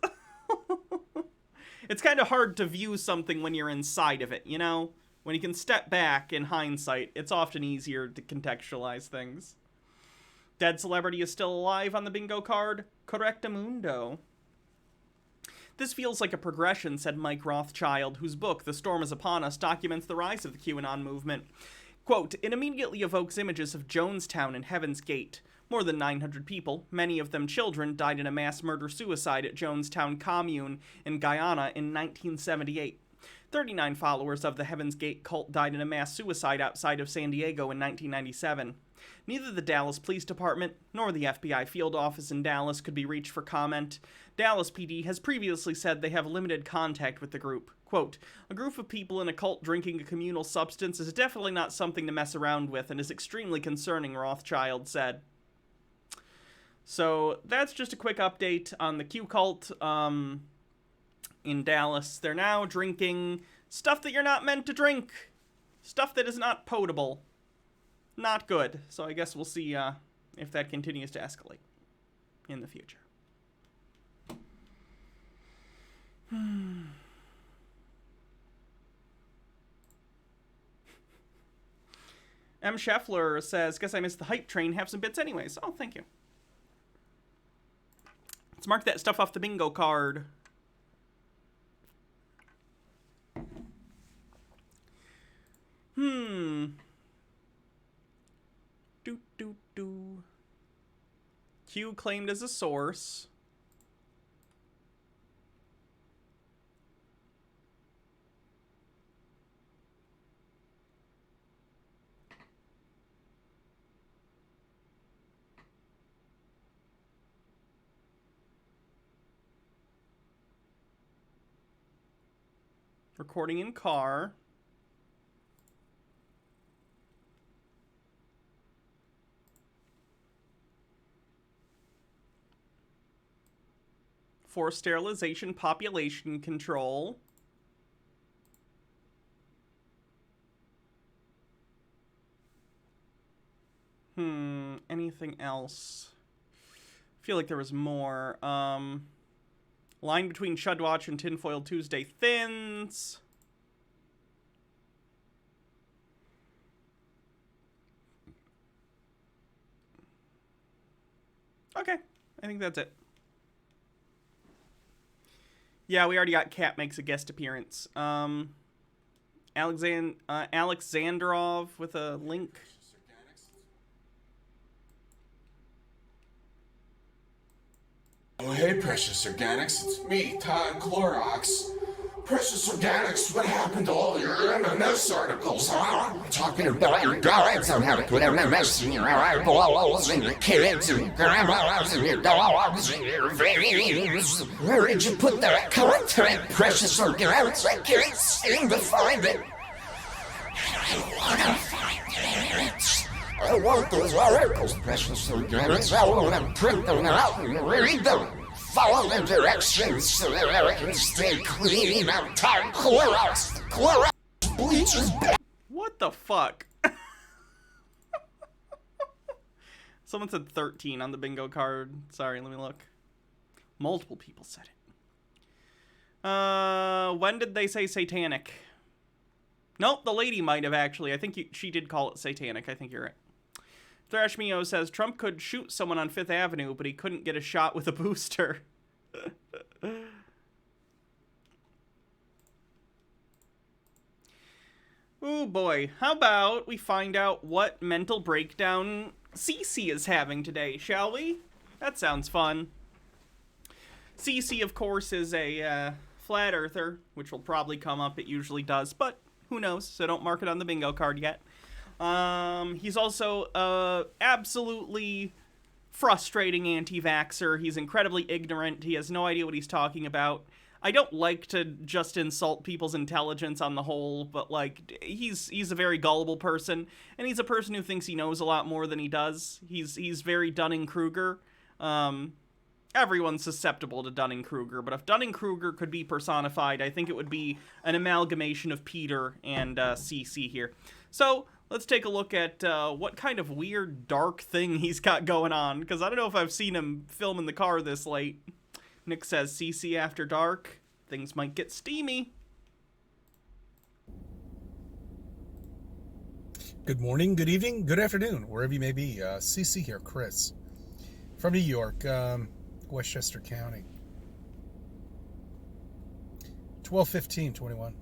It's kind of hard to view something when you're inside of it, you know? When you can step back in hindsight, it's often easier to contextualize things. Dead celebrity is still alive on the bingo card? Correctamundo. "This feels like a progression," said Mike Rothschild, whose book, The Storm is Upon Us, documents the rise of the QAnon movement. Quote, "It immediately evokes images of Jonestown and Heaven's Gate. More than 900 people, many of them children, died in a mass murder-suicide at Jonestown Commune in Guyana in 1978. 39 followers of the Heaven's Gate cult died in a mass suicide outside of San Diego in 1997. Neither the Dallas Police Department nor the FBI field office in Dallas could be reached for comment. Dallas PD has previously said they have limited contact with the group. Quote, a group of people in a cult drinking a communal substance is definitely not something to mess around with and is extremely concerning, Rothschild said. So that's just a quick update on the Q cult in Dallas. They're now drinking stuff that you're not meant to drink. Stuff that is not potable. Not good. So I guess we'll see if that continues to escalate in the future. M. Scheffler says, guess I missed the hype train. Have some bits anyways. Oh, thank you. Let's mark that stuff off the bingo card. Q claimed as a source. Recording in car. Forced sterilization, population control. Anything else? I feel like there was more. Line between Shudwatch and Tinfoil Tuesday thins. Okay, I think that's it. Yeah, we already got Cat makes a guest appearance. Alexandrov with a link. Oh, hey, Precious Organics, it's me, Todd Clorox. Precious Organics, what happened to all your MMS articles, huh? Talking about your diets on how to put MMS in your eyeballs and your kids and your grandmas and your dogs and your babies. Where did you put that content, Precious Organics? I can't seem to find it. I want to find it. I want those articles, Precious Organics. I want to print them out and read them. Follow the directions so that I can stay clean. I'm Todd Clorox. Clorox bleaches. What the fuck? Someone said 13 on the bingo card. Sorry, let me look. Multiple people said it. When did they say satanic? Nope, the lady might have actually. I think she did call it satanic. I think you're right. Thrash Mio says Trump could shoot someone on Fifth Avenue, but he couldn't get a shot with a booster. Oh boy. How about we find out what mental breakdown Cece is having today, shall we? That sounds fun. Cece, of course, is a flat earther, which will probably come up. It usually does, but who knows? So don't mark it on the bingo card yet. He's also absolutely frustrating anti-vaxxer. He's incredibly ignorant. He has no idea what he's talking about. I don't like to just insult people's intelligence on the whole, but like he's a very gullible person, and he's a person who thinks he knows a lot more than he does. He's very Dunning-Kruger. Everyone's susceptible to Dunning-Kruger, but if Dunning-Kruger could be personified, I think it would be an amalgamation of Peter and Cece here. So let's take a look at what kind of weird, dark thing he's got going on, because I don't know if I've seen him film in the car this late. Nick says, Cece after dark, things might get steamy. Good morning, good evening, good afternoon, wherever you may be. Cece here, Chris, from New York, Westchester County. 12/15/21.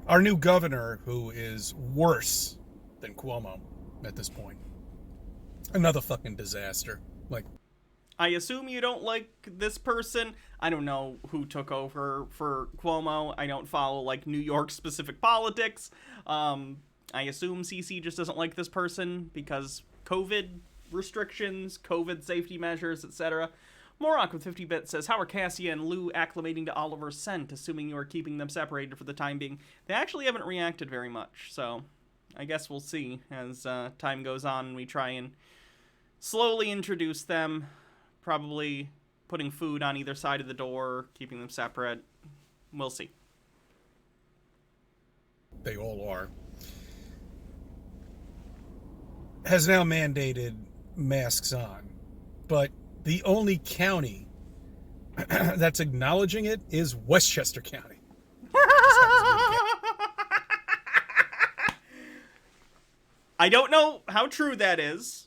Our new governor, who is worse than Cuomo at this point. Another fucking disaster. Like, I assume you don't like this person. I don't know who took over for Cuomo. I don't follow, like, New York-specific politics. I assume Cece just doesn't like this person because COVID restrictions, COVID safety measures, etc. Morok with 50 bits says, how are Cassia and Lou acclimating to Oliver's scent, assuming you are keeping them separated for the time being? They actually haven't reacted very much, so I guess we'll see as time goes on and we try and slowly introduce them, probably putting food on either side of the door, keeping them separate. We'll see. They all are. Has now mandated masks on, but the only county that's acknowledging it is Westchester County. I don't know how true that is.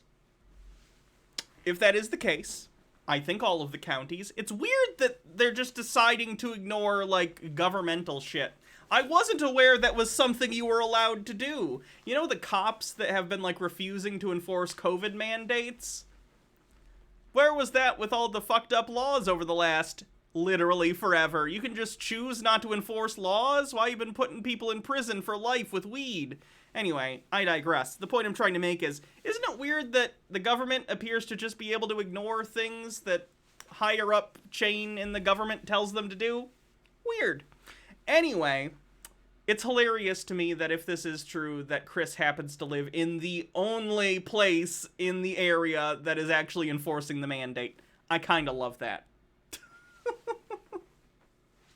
If that is the case, I think all of the counties. It's weird that they're just deciding to ignore, like, governmental shit. I wasn't aware that was something you were allowed to do. You know the cops that have been, like, refusing to enforce COVID mandates? Where was that with all the fucked up laws over the last, literally, forever? You can just choose not to enforce laws? Why you been putting people in prison for life with weed? Anyway, I digress. The point I'm trying to make is, isn't it weird that the government appears to just be able to ignore things that higher up chain in the government tells them to do? Weird. Anyway, it's hilarious to me that if this is true, that Chris happens to live in the only place in the area that is actually enforcing the mandate. I kind of love that.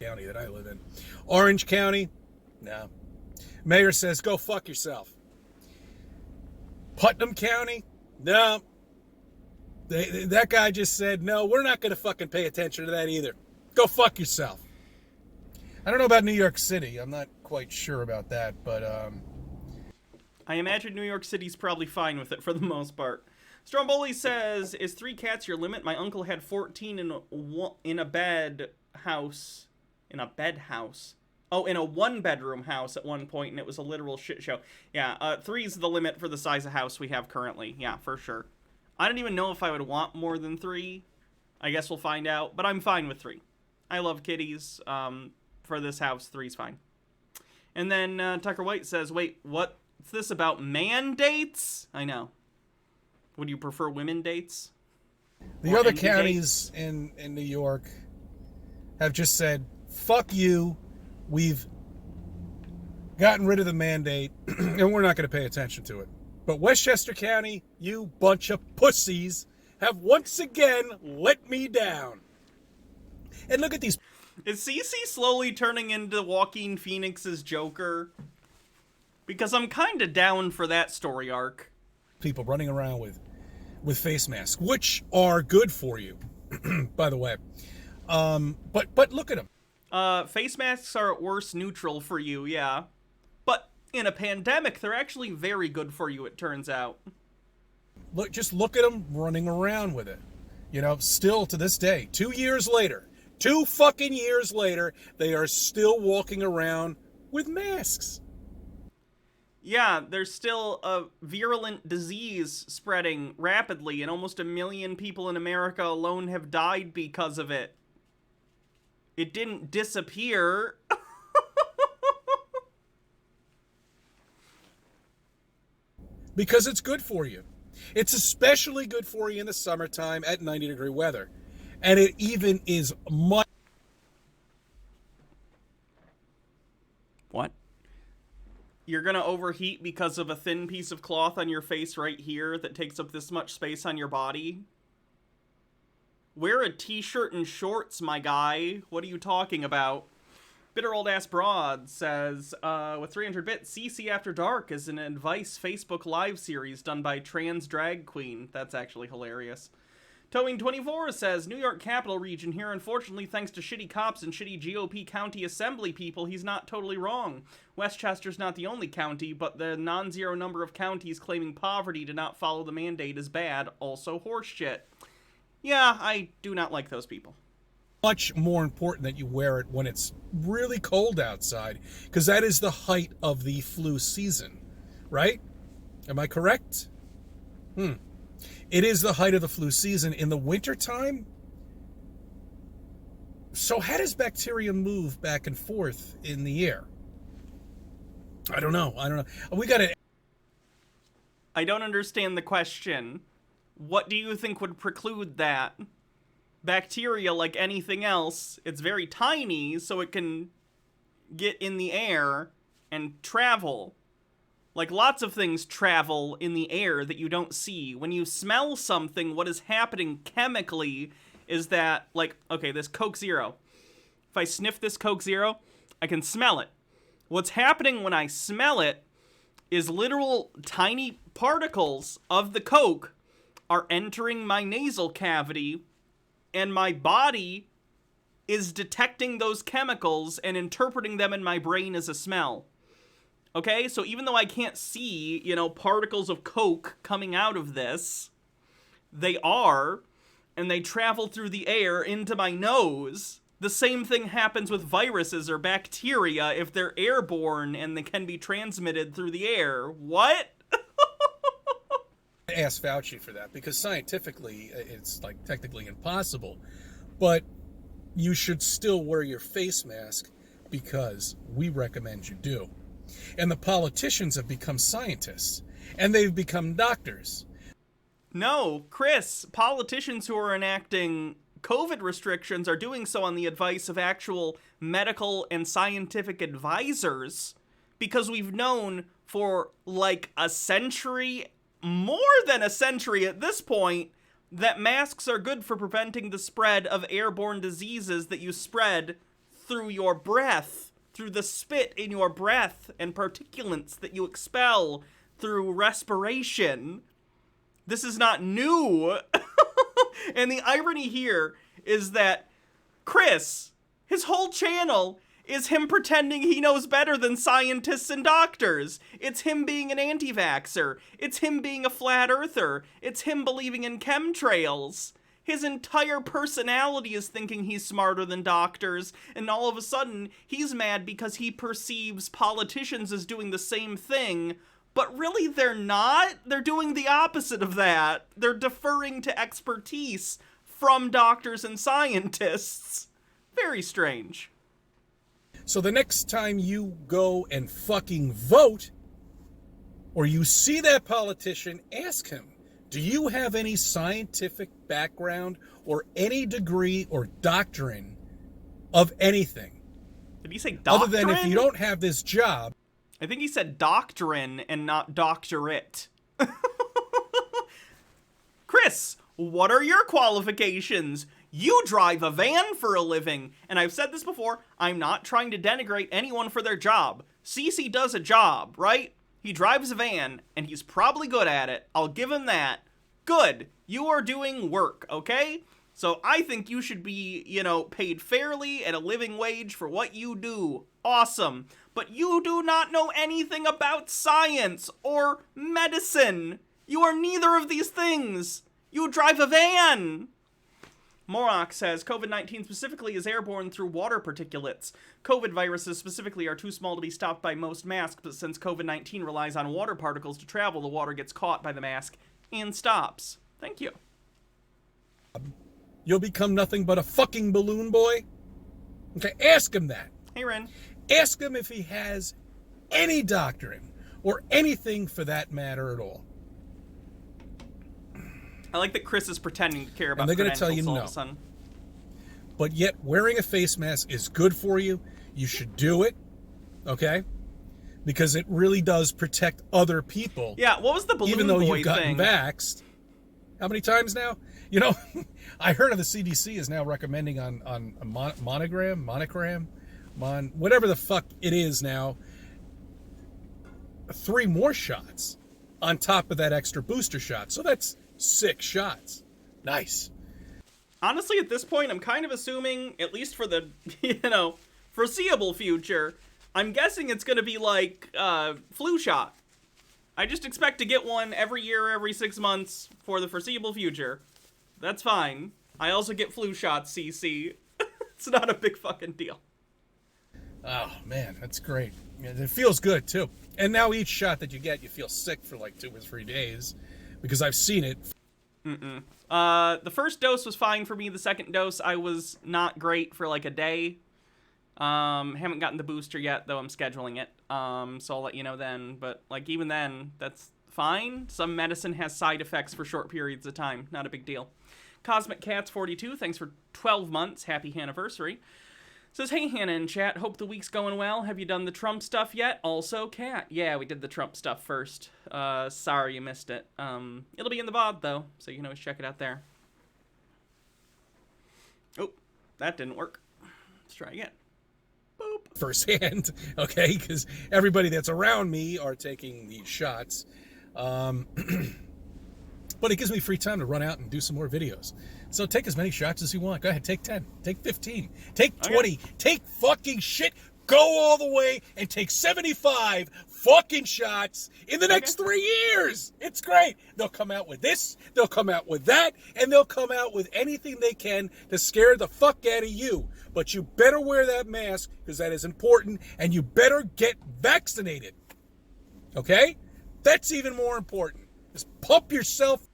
County that I live in. Orange County? No. Mayor says, go fuck yourself. Putnam County? No. That guy just said, no, we're not going to fucking pay attention to that either. Go fuck yourself. I don't know about New York City. I'm not quite sure about that, but I imagine New York City's probably fine with it for the most part. Stromboli says, is 3 cats your limit? My uncle had 14 in a bed house. In a bed house? Oh, in a 1-bedroom house at one point, and it was a literal shit show. Yeah, 3's the limit for the size of house we have currently. Yeah, for sure. I don't even know if I would want more than 3. I guess we'll find out, but I'm fine with 3. I love kitties. For this house, 3's fine. And then Tucker White says, wait, what's this about mandates? I know. Would you prefer women dates? The other counties in New York have just said, fuck you, we've gotten rid of the mandate, and we're not going to pay attention to it. But Westchester County, you bunch of pussies, have once again let me down. And look at these. Is Cece slowly turning into Joaquin Phoenix's Joker? Because I'm kind of down for that story arc. People running around with face masks, which are good for you, by the way. But look at them. Face masks are at worst neutral for you, yeah. But in a pandemic, they're actually very good for you, it turns out. Just look at them running around with it. You know, still to this day, 2 years later. 2 fucking years later, they are still walking around with masks. Yeah, there's still a virulent disease spreading rapidly, and almost 1 million people in America alone have died because of it. It didn't disappear. Because it's good for you. It's especially good for you in the summertime at 90-degree weather. And it even is much. What? You're gonna overheat because of a thin piece of cloth on your face right here that takes up this much space on your body? Wear a t-shirt and shorts, my guy. What are you talking about? Bitter Old Ass Broad says, with 300 bits, Cece After Dark is an advice Facebook live series done by trans drag queen. That's actually hilarious. Towing24 says, New York Capital Region here, unfortunately, thanks to shitty cops and shitty GOP county assembly people, he's not totally wrong. Westchester's not the only county, but the non-zero number of counties claiming poverty to not follow the mandate is bad. Also horseshit. Yeah, I do not like those people. Much more important that you wear it when it's really cold outside, because that is the height of the flu season, right? Am I correct? It is the height of the flu season in the wintertime. So how does bacteria move back and forth in the air? I don't know. We got to... I don't understand the question. what do you think would preclude that? Bacteria, like anything else, it's very tiny, so it can get in the air and travel. Like, lots of things travel in the air that you don't see. When you smell something, what is happening chemically is that, like, okay, this Coke Zero. If I sniff this Coke Zero, I can smell it. What's happening when I smell it is literal tiny particles of the Coke are entering my nasal cavity, and my body is detecting those chemicals and interpreting them in my brain as a smell. Okay, so even though I can't see, particles of Coke coming out of this, they are, and they travel through the air into my nose. The same thing happens with viruses or bacteria if they're airborne and they can be transmitted through the air. What? Ask Fauci for that, because scientifically it's like technically impossible, but you should still wear your face mask because we recommend you do. And the politicians have become scientists, and they've become doctors. No, Chris, politicians who are enacting COVID restrictions are doing so on the advice of actual medical and scientific advisors, because we've known for like a century, more than a century at this point, that masks are good for preventing the spread of airborne diseases that you spread through your breath, through the spit in your breath and particulates that you expel through respiration. This is not new. And the irony here is that Chris, his whole channel is him pretending he knows better than scientists and doctors. It's him being an anti-vaxxer. It's him being a flat earther. It's him believing in chemtrails. His entire personality is thinking he's smarter than doctors, and all of a sudden, he's mad because he perceives politicians as doing the same thing, but really they're not. They're doing the opposite of that. They're deferring to expertise from doctors and scientists. Very strange. So the next time you go and fucking vote, or you see that politician, ask him, do you have any scientific background or any degree or doctrine of anything? Did he say doctrine? Other than if you don't have this job. I think he said doctrine and not doctorate. Chris, what are your qualifications? You drive a van for a living. And I've said this before, I'm not trying to denigrate anyone for their job. Cece does a job, right? He drives a van, and he's probably good at it. I'll give him that. Good. You are doing work, okay? So I think you should be, paid fairly at a living wage for what you do. Awesome. But you do not know anything about science or medicine. You are neither of these things. You drive a van. Morok says, COVID-19 specifically is airborne through water particulates. COVID viruses specifically are too small to be stopped by most masks, but since COVID-19 relies on water particles to travel, the water gets caught by the mask and stops. Thank you. You'll become nothing but a fucking balloon boy? Okay, ask him that. Hey, Ren. Ask him if he has any doctrine, or anything for that matter at all. I like that Chris is pretending to care about and they're going to tell you no. But yet, wearing a face mask is good for you. You should do it, okay? Because it really does protect other people. Yeah, what was the balloon even though boy you've gotten thing? Vaxxed. How many times now? I heard of the CDC is now recommending on a monogram, whatever the fuck it is now, 3 more shots on top of that extra booster shot. So that's 6 shots. Nice. Honestly, at this point, I'm kind of assuming, at least for the, foreseeable future, I'm guessing it's going to be like flu shot. I just expect to get one every year, every 6 months for the foreseeable future. That's fine. I also get flu shots, Cece. It's not a big fucking deal. Oh, man, that's great. It feels good, too. And now each shot that you get, you feel sick for like 2 or 3 days. Because I've seen it. The first dose was fine for me. The second dose, I was not great for like a day. Haven't gotten the booster yet, though I'm scheduling it. So I'll let you know then. But like even then, that's fine. Some medicine has side effects for short periods of time. Not a big deal. Cosmic Cats 42, thanks for 12 months. Happy anniversary. Says, hey, Hannah in chat, hope the week's going well. Have you done the Trump stuff yet? Also, Cat. Yeah, we did the Trump stuff first. Sorry you missed it. It'll be in the VOD, though, so you can always check it out there. Oh, that didn't work. Let's try again. Boop. Firsthand, okay, because everybody that's around me are taking these shots. But it gives me free time to run out and do some more videos. So take as many shots as you want. Go ahead, take 10, take 15, take 20, take fucking shit, go all the way and take 75 fucking shots in the next 3 years. It's great. They'll come out with this, they'll come out with that, and they'll come out with anything they can to scare the fuck out of you. But you better wear that mask because that is important, and you better get vaccinated. Okay? That's even more important. Just pump yourself.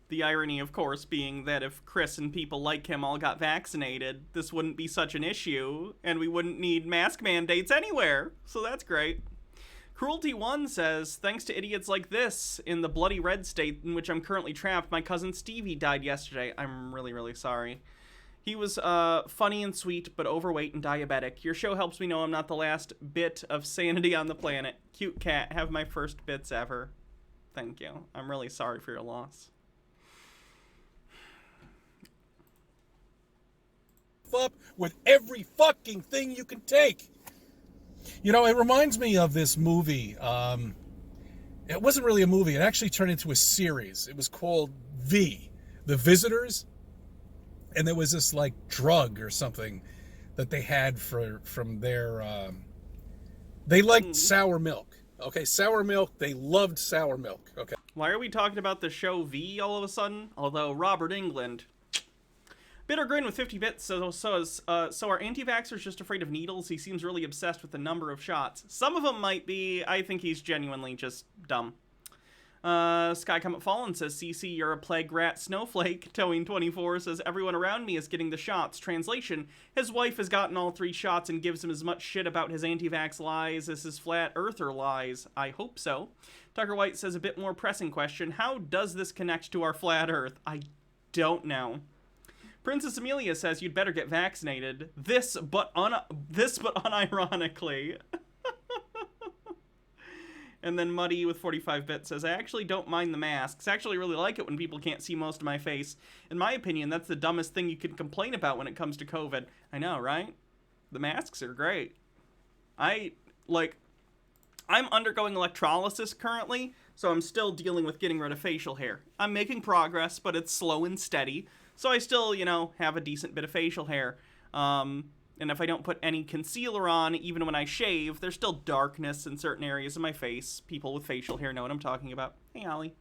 The irony, of course, being that if Chris and people like him all got vaccinated, this wouldn't be such an issue, and we wouldn't need mask mandates anywhere. So that's great. Cruelty1 says, thanks to idiots like this, in the bloody red state in which I'm currently trapped, my cousin Stevie died yesterday. I'm really, really sorry. He was funny and sweet, but overweight and diabetic. Your show helps me know I'm not the last bit of sanity on the planet. Cute cat, have my first bits ever. Thank you. I'm really sorry for your loss. Up with every fucking thing you can take. You know, it reminds me of this movie. It wasn't really a movie. It actually turned into a series. It was called The Visitors. And there was this, like, drug or something that they had from their... they liked sour milk. Okay, sour milk. They loved sour milk. Okay. Why are we talking about the show V all of a sudden? Although Robert Englund... Bitter Grin with 50 bits so are anti-vaxxers just afraid of needles? He seems really obsessed with the number of shots. Some of them might be. I think he's genuinely just dumb. Sky Comet Fallen says, Cece, you're a plague rat snowflake. Towing24 says, everyone around me is getting the shots. Translation, his wife has gotten all 3 shots and gives him as much shit about his anti-vax lies as his flat earther lies. I hope so. Tucker White says, a bit more pressing question. How does this connect to our flat earth? I don't know. Princess Amelia says you'd better get vaccinated. This but unironically. And then Muddy with 45 bits says, I actually don't mind the masks. I actually really like it when people can't see most of my face. In my opinion, that's the dumbest thing you can complain about when it comes to COVID. I know, right? The masks are great. I'm undergoing electrolysis currently, so I'm still dealing with getting rid of facial hair. I'm making progress, but it's slow and steady. So I still, have a decent bit of facial hair. And if I don't put any concealer on, even when I shave, there's still darkness in certain areas of my face. People with facial hair know what I'm talking about. Hey, Ollie.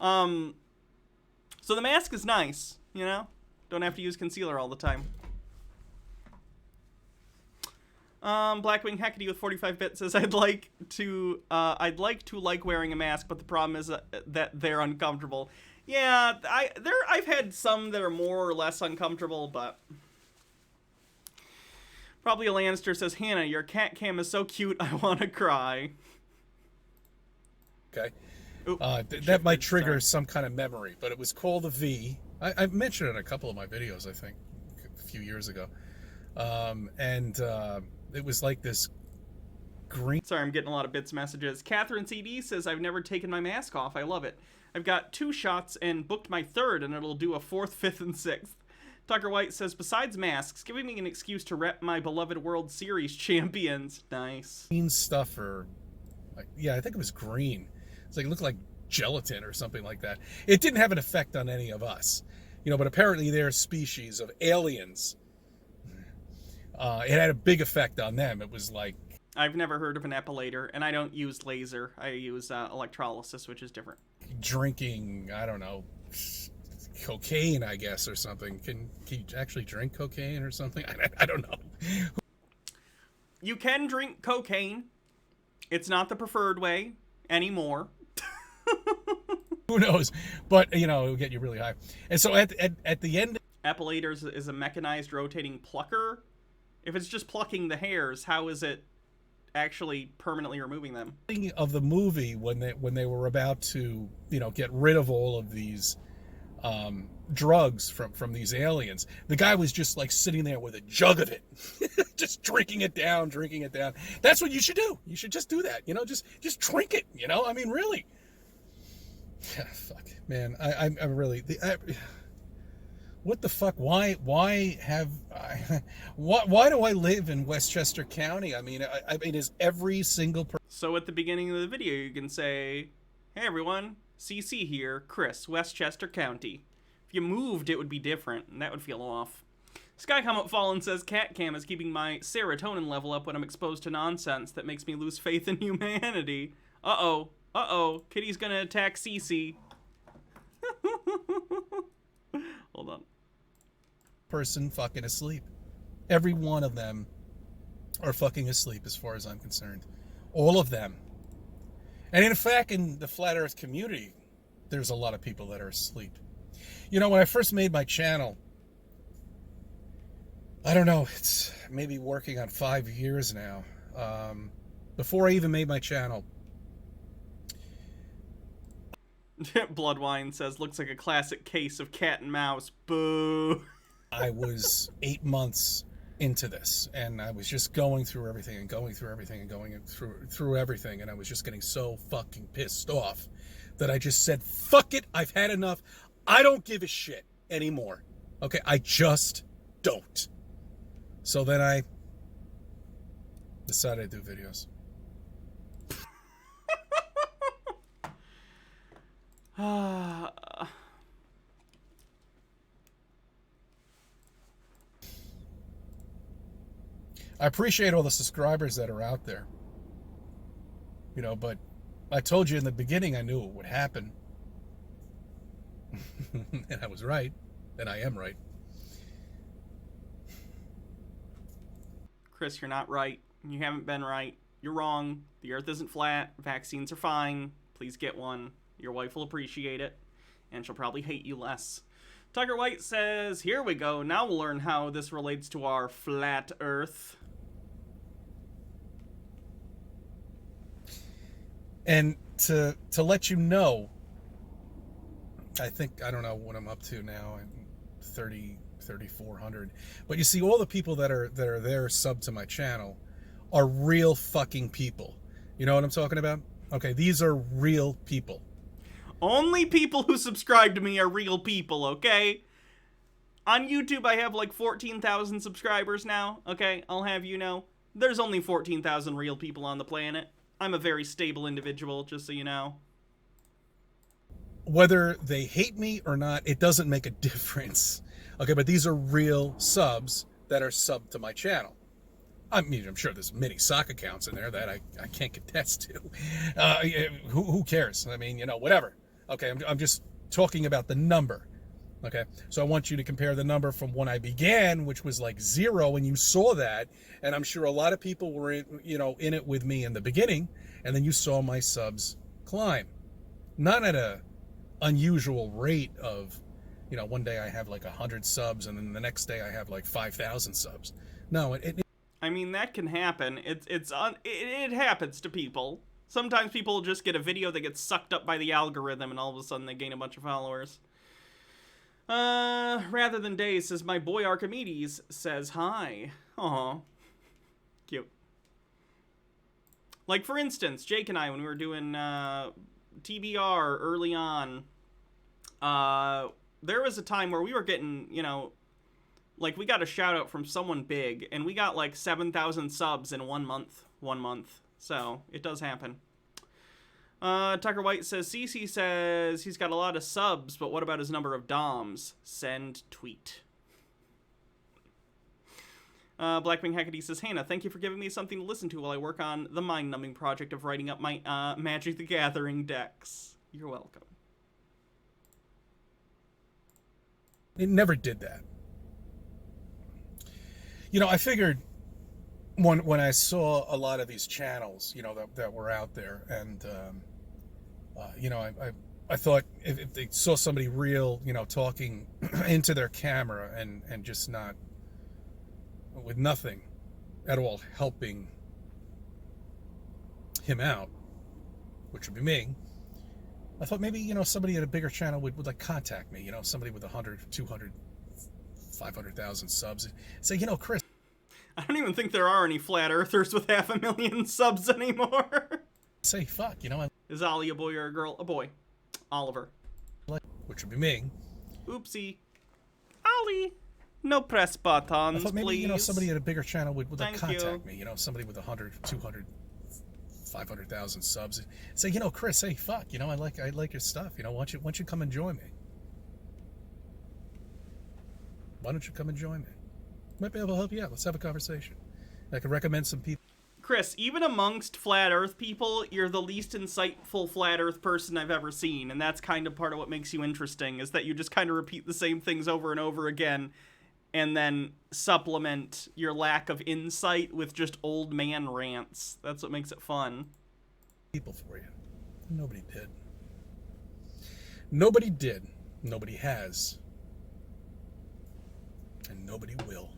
So the mask is nice, Don't have to use concealer all the time. Blackwing Hecate with 45 bits says, I'd like to like wearing a mask, but the problem is that they're uncomfortable. Yeah, I've had some that are more or less uncomfortable, but probably a Lannister says, Hannah, your cat cam is so cute, I want to cry. Okay. That might trigger some kind of memory, but it was called the V. I've mentioned it in a couple of my videos, I think, a few years ago. It was like this green... Sorry, I'm getting a lot of bits messages. Catherine CD says, I've never taken my mask off. I love it. I've got 2 shots and booked my 3rd, and it'll do a 4th, 5th, and 6th. Tucker White says, besides masks, giving me an excuse to rep my beloved World Series champions. Nice. Green stuff or... Yeah, I think it was green. It's like, it looked like gelatin or something like that. It didn't have an effect on any of us. But apparently they're a species of aliens. It had a big effect on them. It was like... I've never heard of an epilator, and I don't use laser. I use electrolysis, which is different. Drinking, I don't know, cocaine, I guess, or something. Can you actually drink cocaine or something? I don't know. You can drink cocaine. It's not the preferred way anymore. Who knows? But, it'll get you really high. And so at the end... Epilators is a mechanized rotating plucker. If it's just plucking the hairs, how is it actually permanently removing them. Of the movie when they were about to, get rid of all of these drugs from these aliens, the guy was just like sitting there with a jug of it, just drinking it down. That's what you should do. You should just do that, just drink it, I mean, really. Fuck, man, I'm really what the fuck? Why do I live in Westchester County? I mean, is every single person. So at the beginning of the video, you can say, "Hey everyone, Cece here, Chris, Westchester County." If you moved, it would be different, and that would feel off. Sky Comet Fallen says, "Cat Cam is keeping my serotonin level up when I'm exposed to nonsense that makes me lose faith in humanity." Uh-oh, Kitty's gonna attack Cece. Hold on. Person fucking asleep. Every one of them are fucking asleep as far as I'm concerned. All of them. And in fact, in the flat earth community, there's a lot of people that are asleep. When I first made my channel, I don't know, it's maybe working on 5 years now. Before I even made my channel. Bloodwine says, "Looks like a classic case of cat and mouse." Boo. I was 8 months into this, and I was just going through everything, and going through everything, and I was just getting so fucking pissed off that I just said, fuck it, I've had enough. I don't give a shit anymore. Okay, I just don't. So then I decided to do videos. I appreciate all the subscribers that are out there. But I told you in the beginning I knew it would happen. And I was right. And I am right. Chris, you're not right. You haven't been right. You're wrong. The earth isn't flat. Vaccines are fine. Please get one. Your wife will appreciate it. And she'll probably hate you less. Tucker White says, "Here we go. Now we'll learn how this relates to our flat earth." And to let you know, I don't know what I'm up to now. I'm 3,400. But you see, all the people that are there sub to my channel are real fucking people. You know what I'm talking about? Okay, these are real people. Only people who subscribe to me are real people, okay? On YouTube, I have like 14,000 subscribers now, okay? I'll have you know. There's only 14,000 real people on the planet. I'm a very stable individual, just so you know. Whether they hate me or not, it doesn't make a difference. Okay, but these are real subs that are subbed to my channel. I mean, I'm sure there's many sock accounts in there that I can't contest to. Who cares? I mean, whatever. Okay, I'm just talking about the number. Okay, so I want you to compare the number from when I began, which was like 0, and you saw that, and I'm sure a lot of people were in it with me in the beginning, and then you saw my subs climb. Not at a unusual rate of, one day I have like 100 subs, and then the next day I have like 5,000 subs. No, I mean, that can happen. It happens to people. Sometimes people just get a video that gets sucked up by the algorithm, and all of a sudden they gain a bunch of followers. Rather than days says, "My boy Archimedes says hi." Aw. Cute. Like, for instance, Jake and I, when we were doing TBR early on, there was a time where we were getting, like, we got a shout out from someone big, and we got like 7,000 subs in 1 month. So, it does happen. Tucker White says, "Cece says he's got a lot of subs, but what about his number of DOMs? Send tweet." Blackwing Hecate says, "Hannah, thank you for giving me something to listen to while I work on the mind-numbing project of writing up my Magic the Gathering decks." You're welcome. It never did that. I figured when I saw a lot of these channels, that were out there, and I thought if they saw somebody real, talking into their camera and just not with nothing at all helping him out, which would be me, I thought maybe, you know, somebody at a bigger channel would like contact me, you know, somebody with 100, 200, 500,000 subs, and say, you know, Chris. I don't even think there are any flat earthers with 500,000 subs anymore. Say, fuck, you know. Is Ollie a boy or a girl? A boy. Oliver. Which would be me. Oopsie. Ollie. No press buttons, I thought maybe, please. you know, somebody at a bigger channel would like contact you. me, you know, somebody with 100, 200, 500,000 subs, and say, you know, Chris, hey, fuck, you know, I like your stuff, you know, why don't you come and join me? Why don't you come and join me? Might be able to help you out. Let's have a conversation. I could recommend some people. Chris, even amongst flat earth people, you're the least insightful flat earth person I've ever seen, and that's kind of part of what makes you interesting, is that you just kind of repeat the same things over and over again, and then supplement your lack of insight with just old man rants. That's what makes it fun. People for you. Nobody did. Nobody did. Nobody has. And nobody will.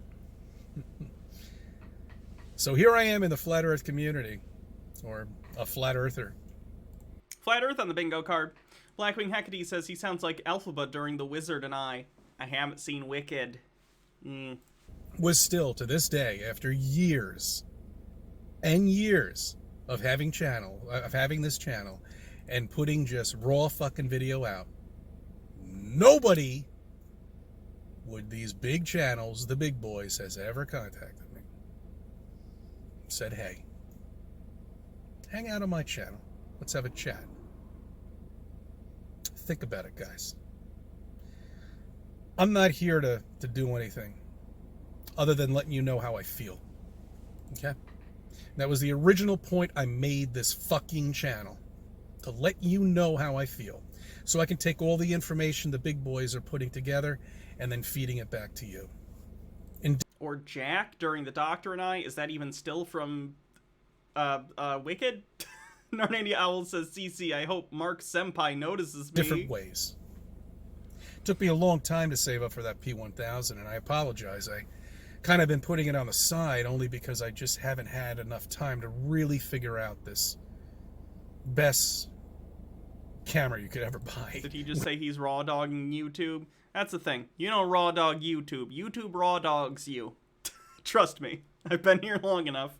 So here I am in the flat earth community, or a flat earther. Flat earth on the bingo card. Blackwing Hecate says he sounds like Elphaba during The Wizard and I haven't seen Wicked. Was still, to this day, after years and years of having this channel and putting just raw fucking video out, nobody with these big channels, the big boys, has ever contacted me. Said, hey, hang out on my channel. Let's have a chat. Think about it, guys. I'm not here to do anything other than letting you know how I feel. Okay? That was the original point I made this fucking channel. To let you know how I feel. So I can take all the information the big boys are putting together and then feeding it back to you. Or Jack during The Doctor and I. Is that even still from Wicked? Narnania Owl says, Cece, I hope Mark Senpai notices me. Different ways. Took me a long time to save up for that P1000, and I apologize. I kind of been putting it on the side only because I just haven't had enough time to really figure out this best camera you could ever buy. Did he just say he's raw dogging YouTube? That's the thing. You don't raw dog YouTube. YouTube raw dogs you. Trust me. I've been here long enough.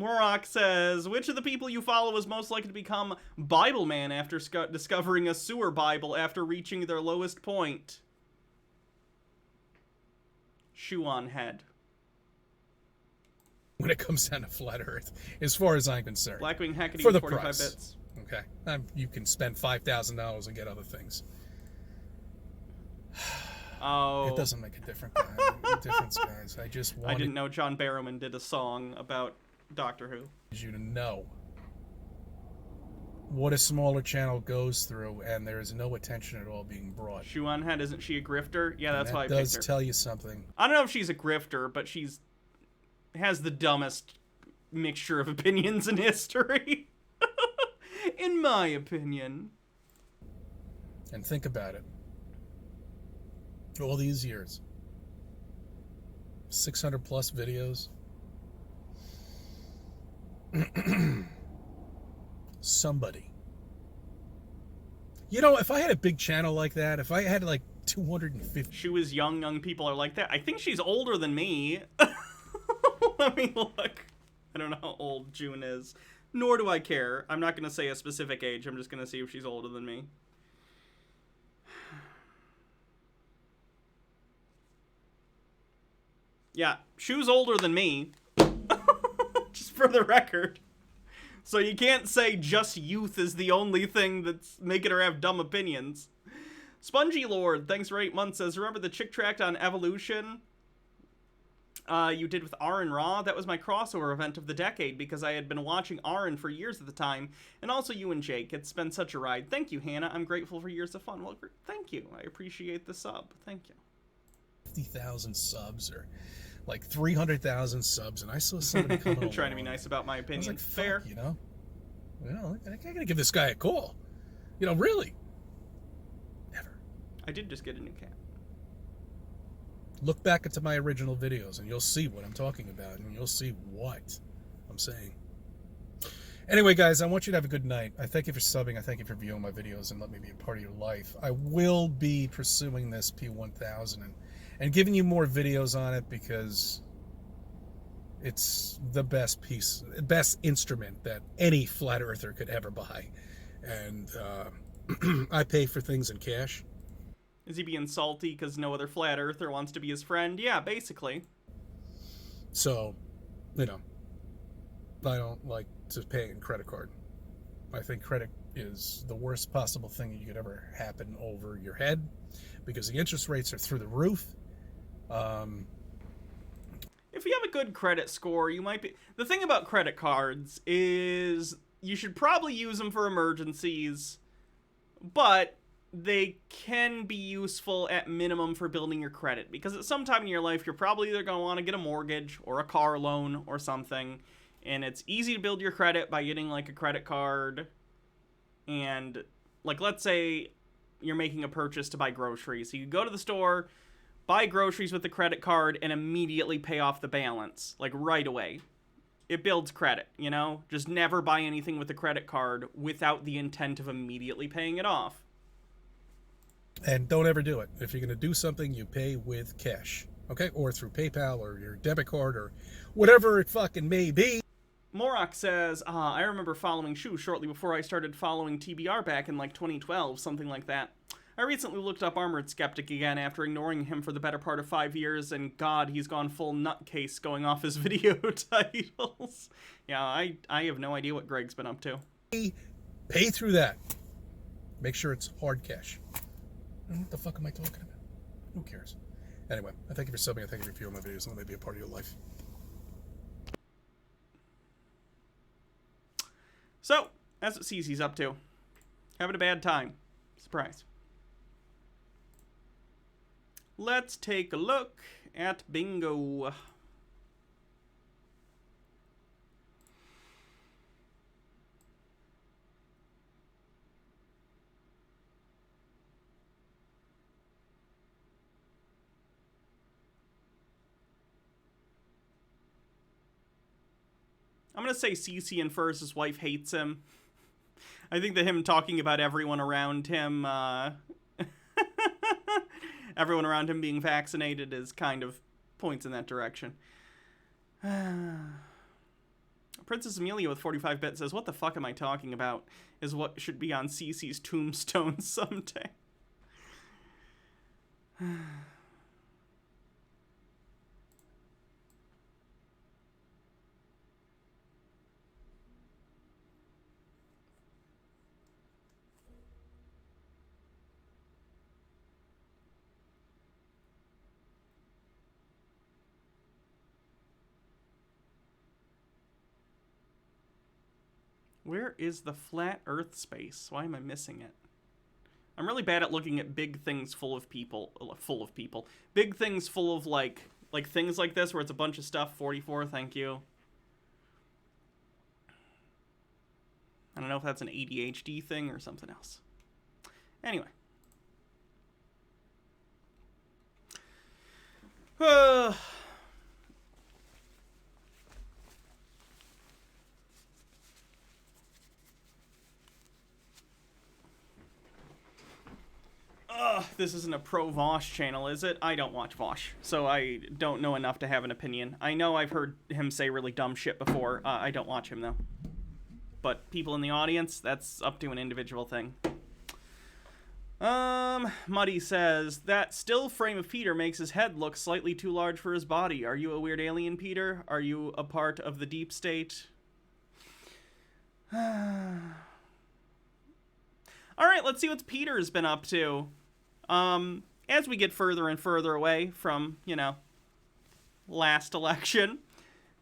Morok says, which of the people you follow is most likely to become Bible Man after discovering a sewer Bible after reaching their lowest point? Shoe on head. When it comes down to flat Earth, as far as I'm concerned. Blackwing Hecate for the 45 price. bits. Okay. You can spend $5,000 and get other things. Oh. It doesn't make a difference, guys. I didn't know John Barrowman did a song about Doctor Who. You to know what a smaller channel goes through, and there is no attention at all being brought. Shoe on head, isn't she a grifter? Yeah, that's why I picked her. That does tell you something. I don't know if she's a grifter, but has the dumbest mixture of opinions in history. In my opinion. And think about it. All these years. 600 plus videos. Somebody. You know, if I had a big channel like that, if I had like 250... She was young people are like that. I think she's older than me. Let me look. I don't know how old June is. Nor do I care. I'm not going to say a specific age. I'm just going to see if she's older than me. Yeah, Shu's older than me. Just for the record. So you can't say just youth is the only thing that's making her have dumb opinions. Spongy Lord, thanks for 8 months, says, remember the chick tract on Evolution you did with Aaron Raw? That was my crossover event of the decade because I had been watching Aaron for years at the time. And also you and Jake. It's been such a ride. Thank you, Hannah. I'm grateful for years of fun. Well, thank you. I appreciate the sub. Thank you. 50,000 subs or like 300,000 subs, and I saw somebody coming trying to be nice about my opinion. I was like, fair. You know, I gotta give this guy a call. You know, really. Never. I did just get a new cat. Look back into my original videos, and you'll see what I'm talking about, and you'll see what I'm saying. Anyway, guys, I want you to have a good night. I thank you for subbing. I thank you for viewing my videos and let me be a part of your life. I will be pursuing this P1000 and giving you more videos on it because it's the best instrument that any flat earther could ever buy. And I pay for things in cash. Is he being salty because no other flat earther wants to be his friend? Yeah, basically. So, you know, I don't like to pay in credit card. I think credit is the worst possible thing that you could ever happen over your head because the interest rates are through the roof. If you have a good credit score, you might be... The thing about credit cards is you should probably use them for emergencies, but they can be useful at minimum for building your credit, because at some time in your life, you're probably either going to want to get a mortgage or a car loan or something, and it's easy to build your credit by getting, like, a credit card, and, like, let's say you're making a purchase to buy groceries. So you go to the store, buy groceries with the credit card, and immediately pay off the balance, like, right away. It builds credit, you know? Just never buy anything with a credit card without the intent of immediately paying it off. And don't ever do it. If you're going to do something, you pay with cash, okay? Or through PayPal or your debit card or whatever it fucking may be. Morak says, I remember following Shu shortly before I started following TBR back in like 2012, something like that. I recently looked up Armored Skeptic again after ignoring him for the better part of 5 years, and God, he's gone full nutcase going off his video titles. Yeah, I have no idea what Greg's been up to. Pay through that. Make sure it's hard cash. What the fuck am I talking about? Who cares? Anyway, I thank you for subbing. I thank you for viewing my videos, and let me be a part of your life. So, that's what Cece's up to. Having a bad time. Surprise. Let's take a look at bingo. I'm going to say Cece infers his wife hates him. I think that him talking about everyone around him, everyone around him being vaccinated is kind of points in that direction. Princess Amelia with 45-bit says, what the fuck am I talking about? Is what should be on Cece's tombstone someday. Where is the flat earth space? Why am I missing it? I'm really bad at looking at big things full of people. Big things full of, like things like this where it's a bunch of stuff. 44, thank you. I don't know if that's an ADHD thing or something else. Anyway. This isn't a pro-Vosh channel, is it? I don't watch Vosh, so I don't know enough to have an opinion. I know I've heard him say really dumb shit before. I don't watch him, though. But people in the audience, that's up to an individual thing. Muddy says, that still frame of Peter makes his head look slightly too large for his body. Are you a weird alien, Peter? Are you a part of the deep state? Alright, let's see what Peter's been up to. As we get further and further away from, you know, last election,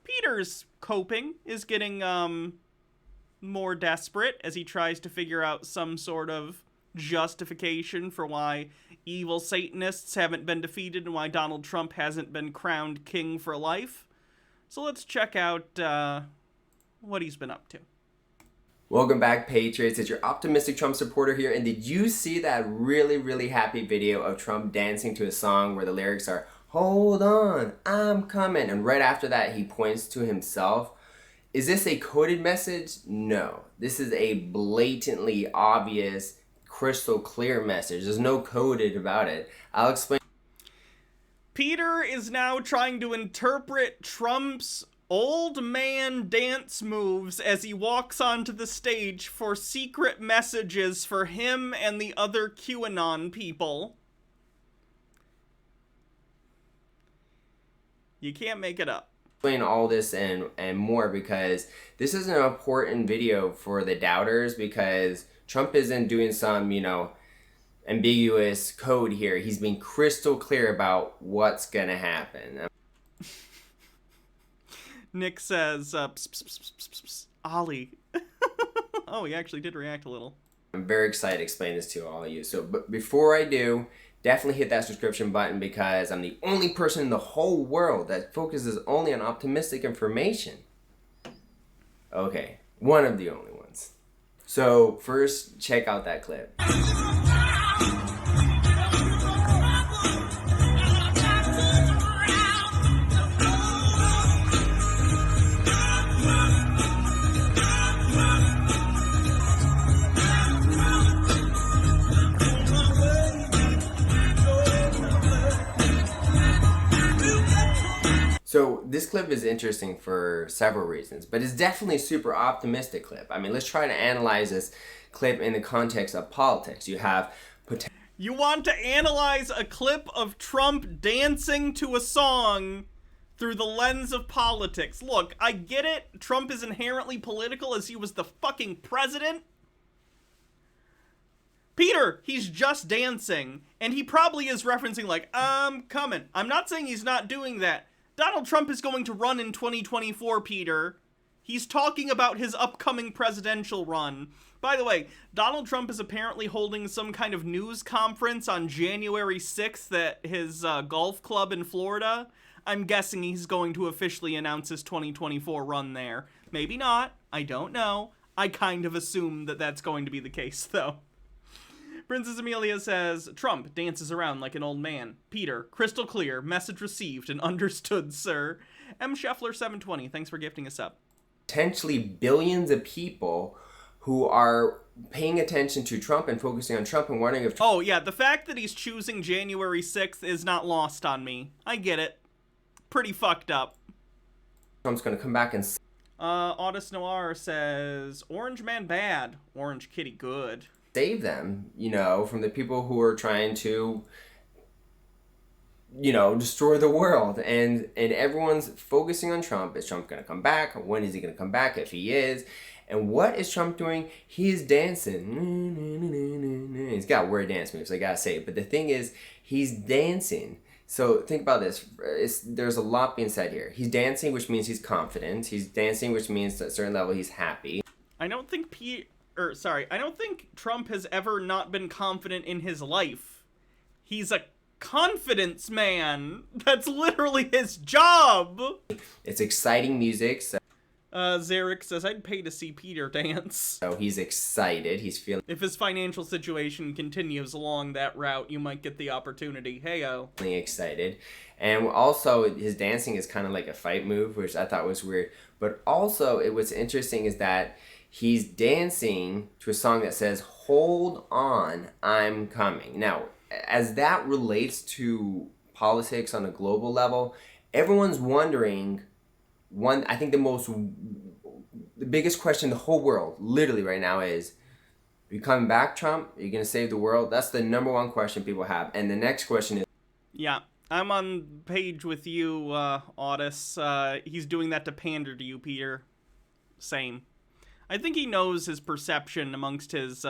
Peter's coping is getting, more desperate as he tries to figure out some sort of justification for why evil Satanists haven't been defeated and why Donald Trump hasn't been crowned king for life. So let's check out, what he's been up to. Welcome back, Patriots. It's your optimistic Trump supporter here. And did you see that really, really happy video of Trump dancing to a song where the lyrics are, hold on, I'm coming. And right after that, he points to himself. Is this a coded message? No. This is a blatantly obvious, crystal clear message. There's no coded about it. I'll explain. Peter is now trying to interpret Trump's old man dance moves as he walks onto the stage for secret messages for him and the other QAnon people. You can't make it up. Explain all this and more, because this is an important video for the doubters, because Trump isn't doing some, you know, ambiguous code here. He's being crystal clear about what's gonna happen. Nick says, pss, pss, pss, pss, pss, pss, Ollie. Oh, he actually did react a little. I'm very excited to explain this to all of you. So, but before I do, definitely hit that subscription button, because I'm the only person in the whole world that focuses only on optimistic information. Okay, one of the only ones. So first, check out that clip. So this clip is interesting for several reasons, but it's definitely a super optimistic clip. I mean, let's try to analyze this clip in the context of politics. You have You want to analyze a clip of Trump dancing to a song through the lens of politics. Look, I get it. Trump is inherently political as he was the fucking president. Peter, he's just dancing, and he probably is referencing like, I'm coming. I'm not saying he's not doing that. Donald Trump is going to run in 2024, Peter. He's talking about his upcoming presidential run. By the way, Donald Trump is apparently holding some kind of news conference on January 6th at his golf club in Florida. I'm guessing he's going to officially announce his 2024 run there. Maybe not. I don't know. I kind of assume that that's going to be the case, though. Princess Amelia says, Trump dances around like an old man. Peter, crystal clear, message received and understood, sir. M. Scheffler 720, thanks for gifting us up. Potentially billions of people who are paying attention to Trump and focusing on Trump and wondering if... Oh, yeah, the fact that he's choosing January 6th is not lost on me. I get it. Pretty fucked up. Trump's gonna come back and... Audis Noir says, Orange Man bad, Orange Kitty good. Save them, you know, from the people who are trying to, you know, destroy the world. And everyone's focusing on Trump. Is Trump going to come back? When is he going to come back, if he is? And what is Trump doing? He's dancing. He's got weird dance moves, I gotta say. But the thing is, he's dancing. So think about this. There's a lot being said here. He's dancing, which means he's confident. He's dancing, which means at a certain level he's happy. I don't think I don't think Trump has ever not been confident in his life. He's a confidence man. That's literally his job. It's exciting music. So Zarek says, I'd pay to see Peter dance. So he's excited. He's feeling... If his financial situation continues along that route, you might get the opportunity. Hey-o. Excited. And also, his dancing is kind of like a fight move, which I thought was weird. But also, what's interesting is that he's dancing to a song that says, hold on, I'm coming. Now, as that relates to politics on a global level, everyone's wondering, I think the biggest question in the whole world, literally right now, is, are you coming back, Trump? Are you going to save the world? That's the number one question people have. And the next question is... Yeah, I'm on page with you, Audis. He's doing that to pander to you, Peter. Same. I think he knows his perception amongst his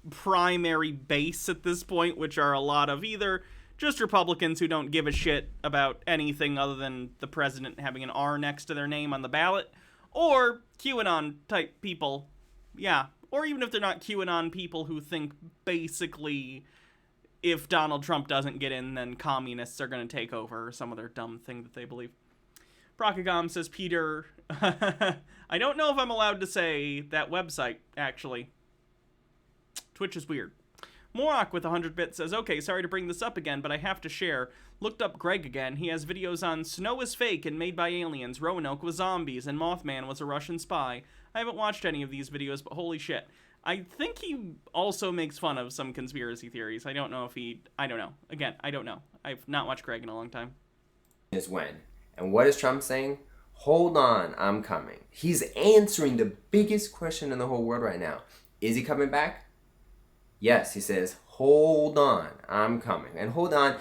primary base at this point, which are a lot of either just Republicans who don't give a shit about anything other than the president having an R next to their name on the ballot, or QAnon-type people. Yeah, or even if they're not QAnon people who think basically if Donald Trump doesn't get in, then communists are going to take over, or some other dumb thing that they believe. Procagom says, Peter, I don't know if I'm allowed to say that website, actually. Twitch is weird. Morak with 100 bits says, okay, sorry to bring this up again, but I have to share. Looked up Greg again. He has videos on Snow is Fake and Made by Aliens, Roanoke was zombies, and Mothman was a Russian spy. I haven't watched any of these videos, but holy shit. I think he also makes fun of some conspiracy theories. I don't know if I don't know. Again, I don't know. I've not watched Greg in a long time. Is when. And what is Trump saying? Hold on, I'm coming. He's answering the biggest question in the whole world right now. Is he coming back? Yes, he says, hold on, I'm coming. And hold on,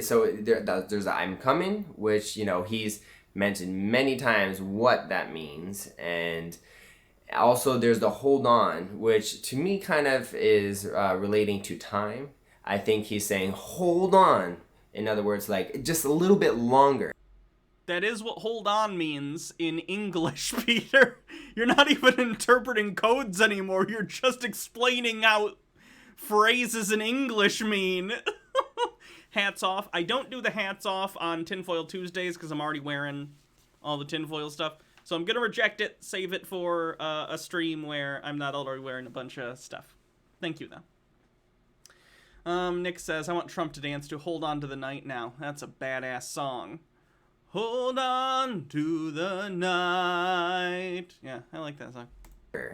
so there's a I'm coming, which, you know, he's mentioned many times what that means. And also there's the hold on, which to me kind of is relating to time. I think he's saying, hold on. In other words, like, just a little bit longer. That is what hold on means in English, Peter. You're not even interpreting codes anymore. You're just explaining how phrases in English mean. Hats off. I don't do the hats off on Tinfoil Tuesdays because I'm already wearing all the tinfoil stuff. So I'm going to reject it, save it for a stream where I'm not already wearing a bunch of stuff. Thank you, though. Nick says, I want Trump to dance to Hold On to the Night Now. That's a badass song. Hold on to the night. Yeah, I like that song.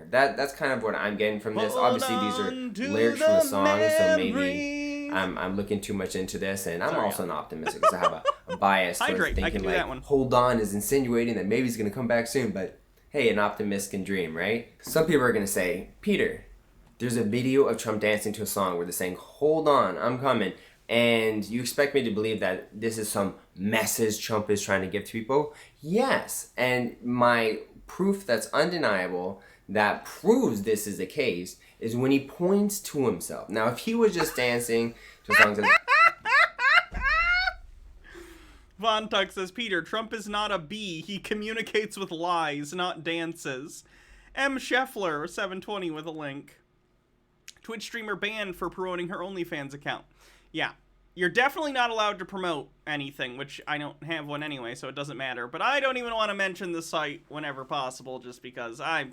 That's kind of what I'm getting from this. Obviously, these are lyrics from the song, so maybe I'm looking too much into this, and I'm also an optimist because I have a bias towards thinking like, hold on is insinuating that maybe he's going to come back soon, but hey, an optimist can dream, right? Some people are going to say, Peter, there's a video of Trump dancing to a song where they're saying, hold on, I'm coming, and you expect me to believe that this is some message Trump is trying to give to people? Yes, and my proof that's undeniable that proves this is the case is when he points to himself. Now, if he was just dancing to songs that... Von Tuck says, Peter, Trump is not a bee. He communicates with lies, not dances. M. Scheffler, 720 with a link. Twitch streamer banned for promoting her OnlyFans account. Yeah, you're definitely not allowed to promote anything, which I don't have one anyway, so it doesn't matter. But I don't even want to mention the site whenever possible, just because I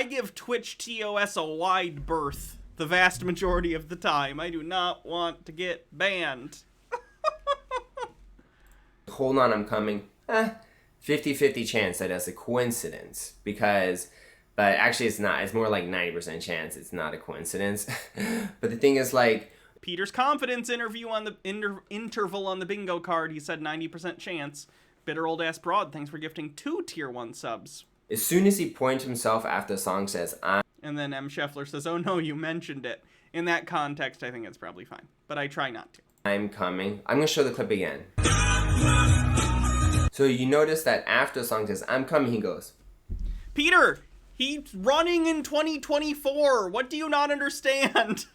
give Twitch TOS a wide berth the vast majority of the time. I do not want to get banned. Hold on, I'm coming. 50-50 chance that that's a coincidence, because... But actually, it's not. It's more like 90% chance it's not a coincidence. But the thing is, like... Peter's confidence interview on the interval on the bingo card, he said 90% chance. Bitter old ass broad, thanks for gifting 2 tier 1 subs. As soon as he points himself after the song says, I'm... And then M. Scheffler says, oh no, you mentioned it. In that context, I think it's probably fine. But I try not to. I'm coming. I'm going to show the clip again. So you notice that after the song says, I'm coming, he goes... Peter! He's running in 2024. What do you not understand?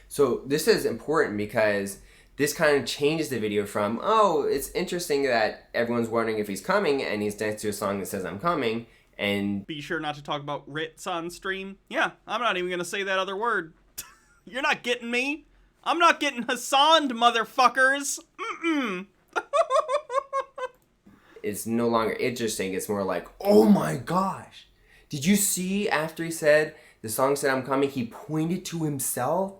So this is important because this kind of changes the video from, oh, it's interesting that everyone's wondering if he's coming and he's dancing to a song that says I'm coming, and... Be sure not to talk about Ritz on stream. Yeah, I'm not even going to say that other word. You're not getting me. I'm not getting Hassaned, motherfuckers. Mm-mm. It's no longer interesting. It's more like, oh my gosh. Did you see after he said, the song said I'm coming, he pointed to himself?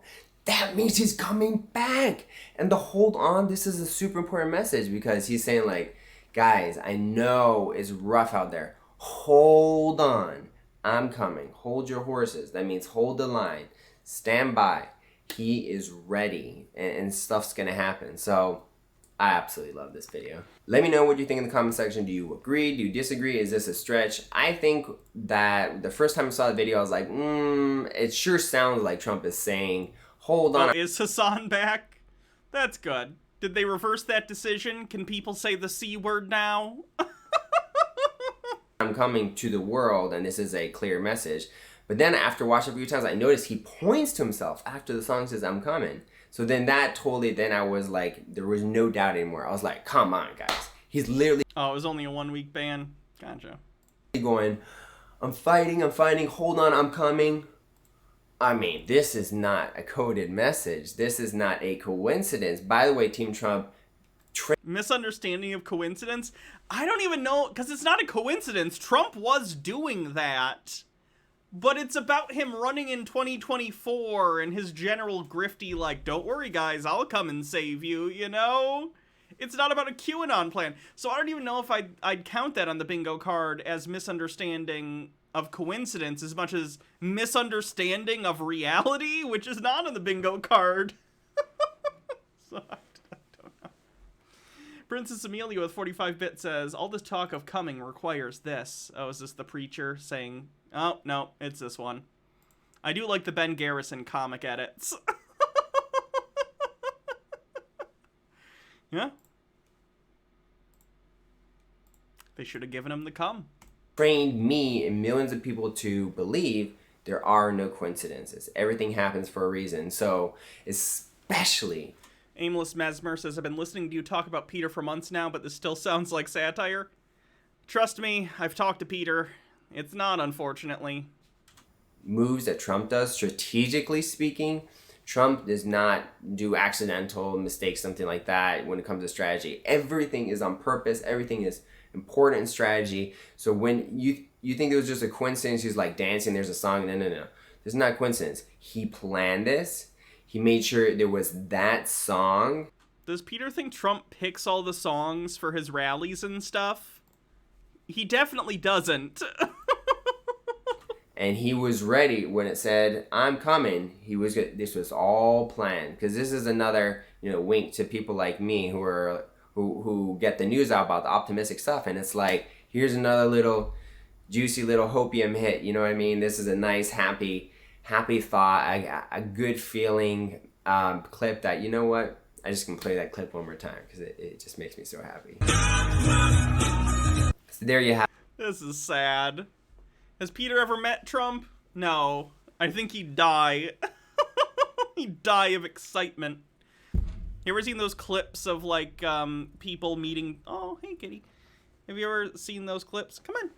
That means he's coming back. And the hold on, this is a super important message because he's saying like, guys, I know it's rough out there. Hold on, I'm coming. Hold your horses. That means hold the line. Stand by. He is ready and stuff's gonna happen. So I absolutely love this video. Let me know what you think in the comment section. Do you agree? Do you disagree? Is this a stretch? I think that the first time I saw the video, I was like, it sure sounds like Trump is saying, hold on. Oh, is Hassan back? That's good. Did they reverse that decision? Can people say the C word now? I'm coming to the world, and this is a clear message. But then after watching a few times, I noticed he points to himself after the song says, I'm coming. So then that totally, then I was like, there was no doubt anymore. I was like, come on, guys. He's literally... Oh, it was only a 1-week ban? Gotcha. Going, I'm fighting, hold on, I'm coming. I mean, this is not a coded message. This is not a coincidence. By the way, Team Trump... Misunderstanding of coincidence? I don't even know, because it's not a coincidence. Trump was doing that but it's about him running in 2024 and his general grifty, like, don't worry, guys, I'll come and save you, you know? It's not about a QAnon plan. So I don't even know if I'd count that on the bingo card as misunderstanding of coincidence as much as misunderstanding of reality, which is not on the bingo card. So I don't know. Princess Amelia with 45-bit says, all this talk of coming requires this. Oh, is this the preacher saying, oh, no, it's this one. I do like the Ben Garrison comic edits. Yeah. They should have given him the come. Trained me and millions of people to believe there are no coincidences. Everything happens for a reason. So, especially... Aimless Mesmer says, I've been listening to you talk about Peter for months now, but this still sounds like satire. Trust me, I've talked to Peter. It's not, unfortunately. Moves that Trump does, strategically speaking, Trump does not do accidental mistakes, something like that, when it comes to strategy. Everything is on purpose. Everything is important in strategy. So when you think it was just a coincidence, he's like dancing, there's a song, no. This is not a coincidence. He planned this. He made sure there was that song. Does Peter think Trump picks all the songs for his rallies and stuff? He definitely doesn't. And he was ready when it said, I'm coming. This was all planned. Because this is another, wink to people like me who get the news out about the optimistic stuff. And it's like, here's another little juicy little hopium hit. You know what I mean? This is a nice, happy thought, a good feeling clip that, you know what? I just can play that clip one more time because it just makes me so happy. So there you have it. This is sad. Has Peter ever met Trump? No. I think he'd die. He'd die of excitement. You ever seen those clips of, like, people meeting... Oh, hey, kitty. Have you ever seen those clips? Come on.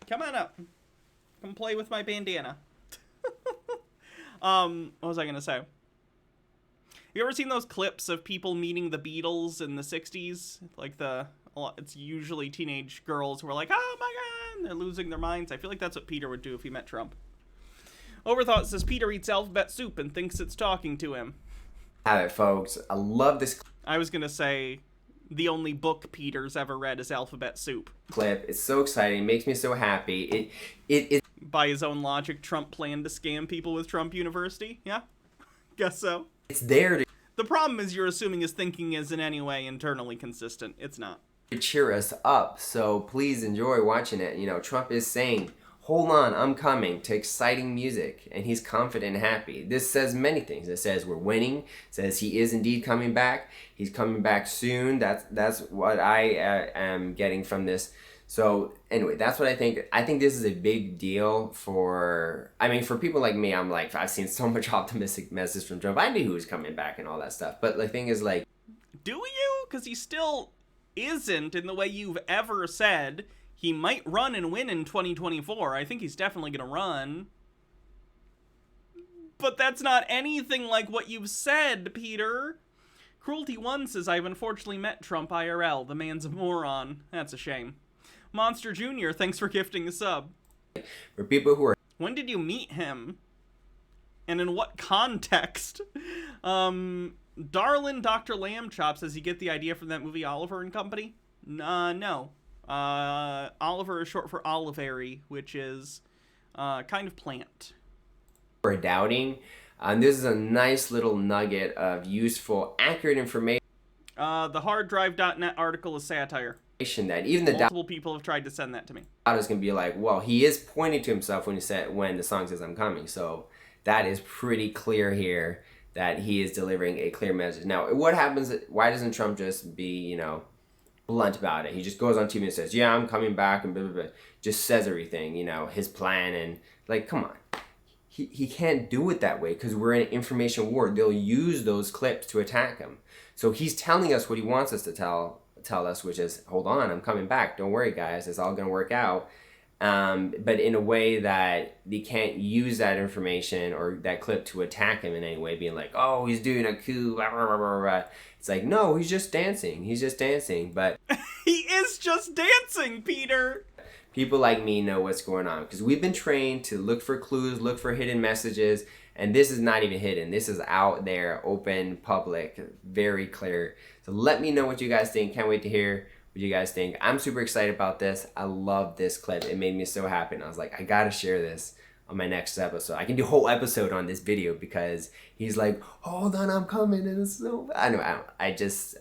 Come on up. Come play with my bandana. What was I gonna say? You ever seen those clips of people meeting the Beatles in the 60s? Like it's usually teenage girls who are like, oh my god, they're losing their minds. I feel like that's what Peter would do if he met Trump. Overthought says Peter eats alphabet soup and thinks it's talking to him. Have it, folks. I love this. I was gonna say the only book Peter's ever read is Alphabet Soup. Clip. It's so exciting. It makes me so happy. It By his own logic, Trump planned to scam people with Trump University. Yeah, guess so. It's there to... The problem is you're assuming his thinking is in any way internally consistent. It's not. To cheer us up. So please enjoy watching it. Trump is saying, hold on, I'm coming, to exciting music. And he's confident and happy. This says many things. It says we're winning. It says he is indeed coming back. He's coming back soon. That's what I am getting from this. So anyway, that's what I think. I think this is a big deal for people like me. I'm like, I've seen so much optimistic messages from Trump. I knew he was coming back and all that stuff. But the thing is, like... Do you? Because he still isn't in the way you've ever said. He might run and win in 2024. I think he's definitely going to run. But that's not anything like what you've said, Peter. Cruelty 1 says, I've unfortunately met Trump IRL. The man's a moron. That's a shame. Monster Jr., thanks for gifting a sub. For people who are... When did you meet him? And in what context? Darlin Dr. Lamb Chop says, you get the idea from that movie Oliver and Company? No. Oliver is short for olivary, which is kind of plant. Or doubting. This is a nice little nugget of useful, accurate information. The harddrive.net article is satire. That even the multiple people have tried to send that to me. Doubters can be like, well, he is pointing to himself when the song says I'm coming. So that is pretty clear here that he is delivering a clear message. Now, what happens? Why doesn't Trump just be, blunt about it? He just goes on TV and says, yeah, I'm coming back, and blah, blah, blah. Just says everything, his plan, and like, come on. He can't do it that way because we're in an information war. They'll use those clips to attack him. So he's telling us what he wants us to tell us, which is, hold on, I'm coming back. Don't worry, guys. It's all going to work out. But in a way that they can't use that information or that clip to attack him in any way, being like, oh, he's doing a coup, blah, blah, blah, blah, blah. It's like, no, he's just dancing. He's just dancing. But he is just dancing, Peter. people like me know what's going on, because we've been trained to look for clues, look for hidden messages, and this is not even hidden. This is out there, open, public, very clear. So let me know what you guys think. Can't wait to hear what you guys think. I'm super excited about this. I love this clip. It made me so happy, and I was like, I gotta share this on my next episode. I can do a whole episode on this video, because he's like, hold on, I'm coming, and it's so, I just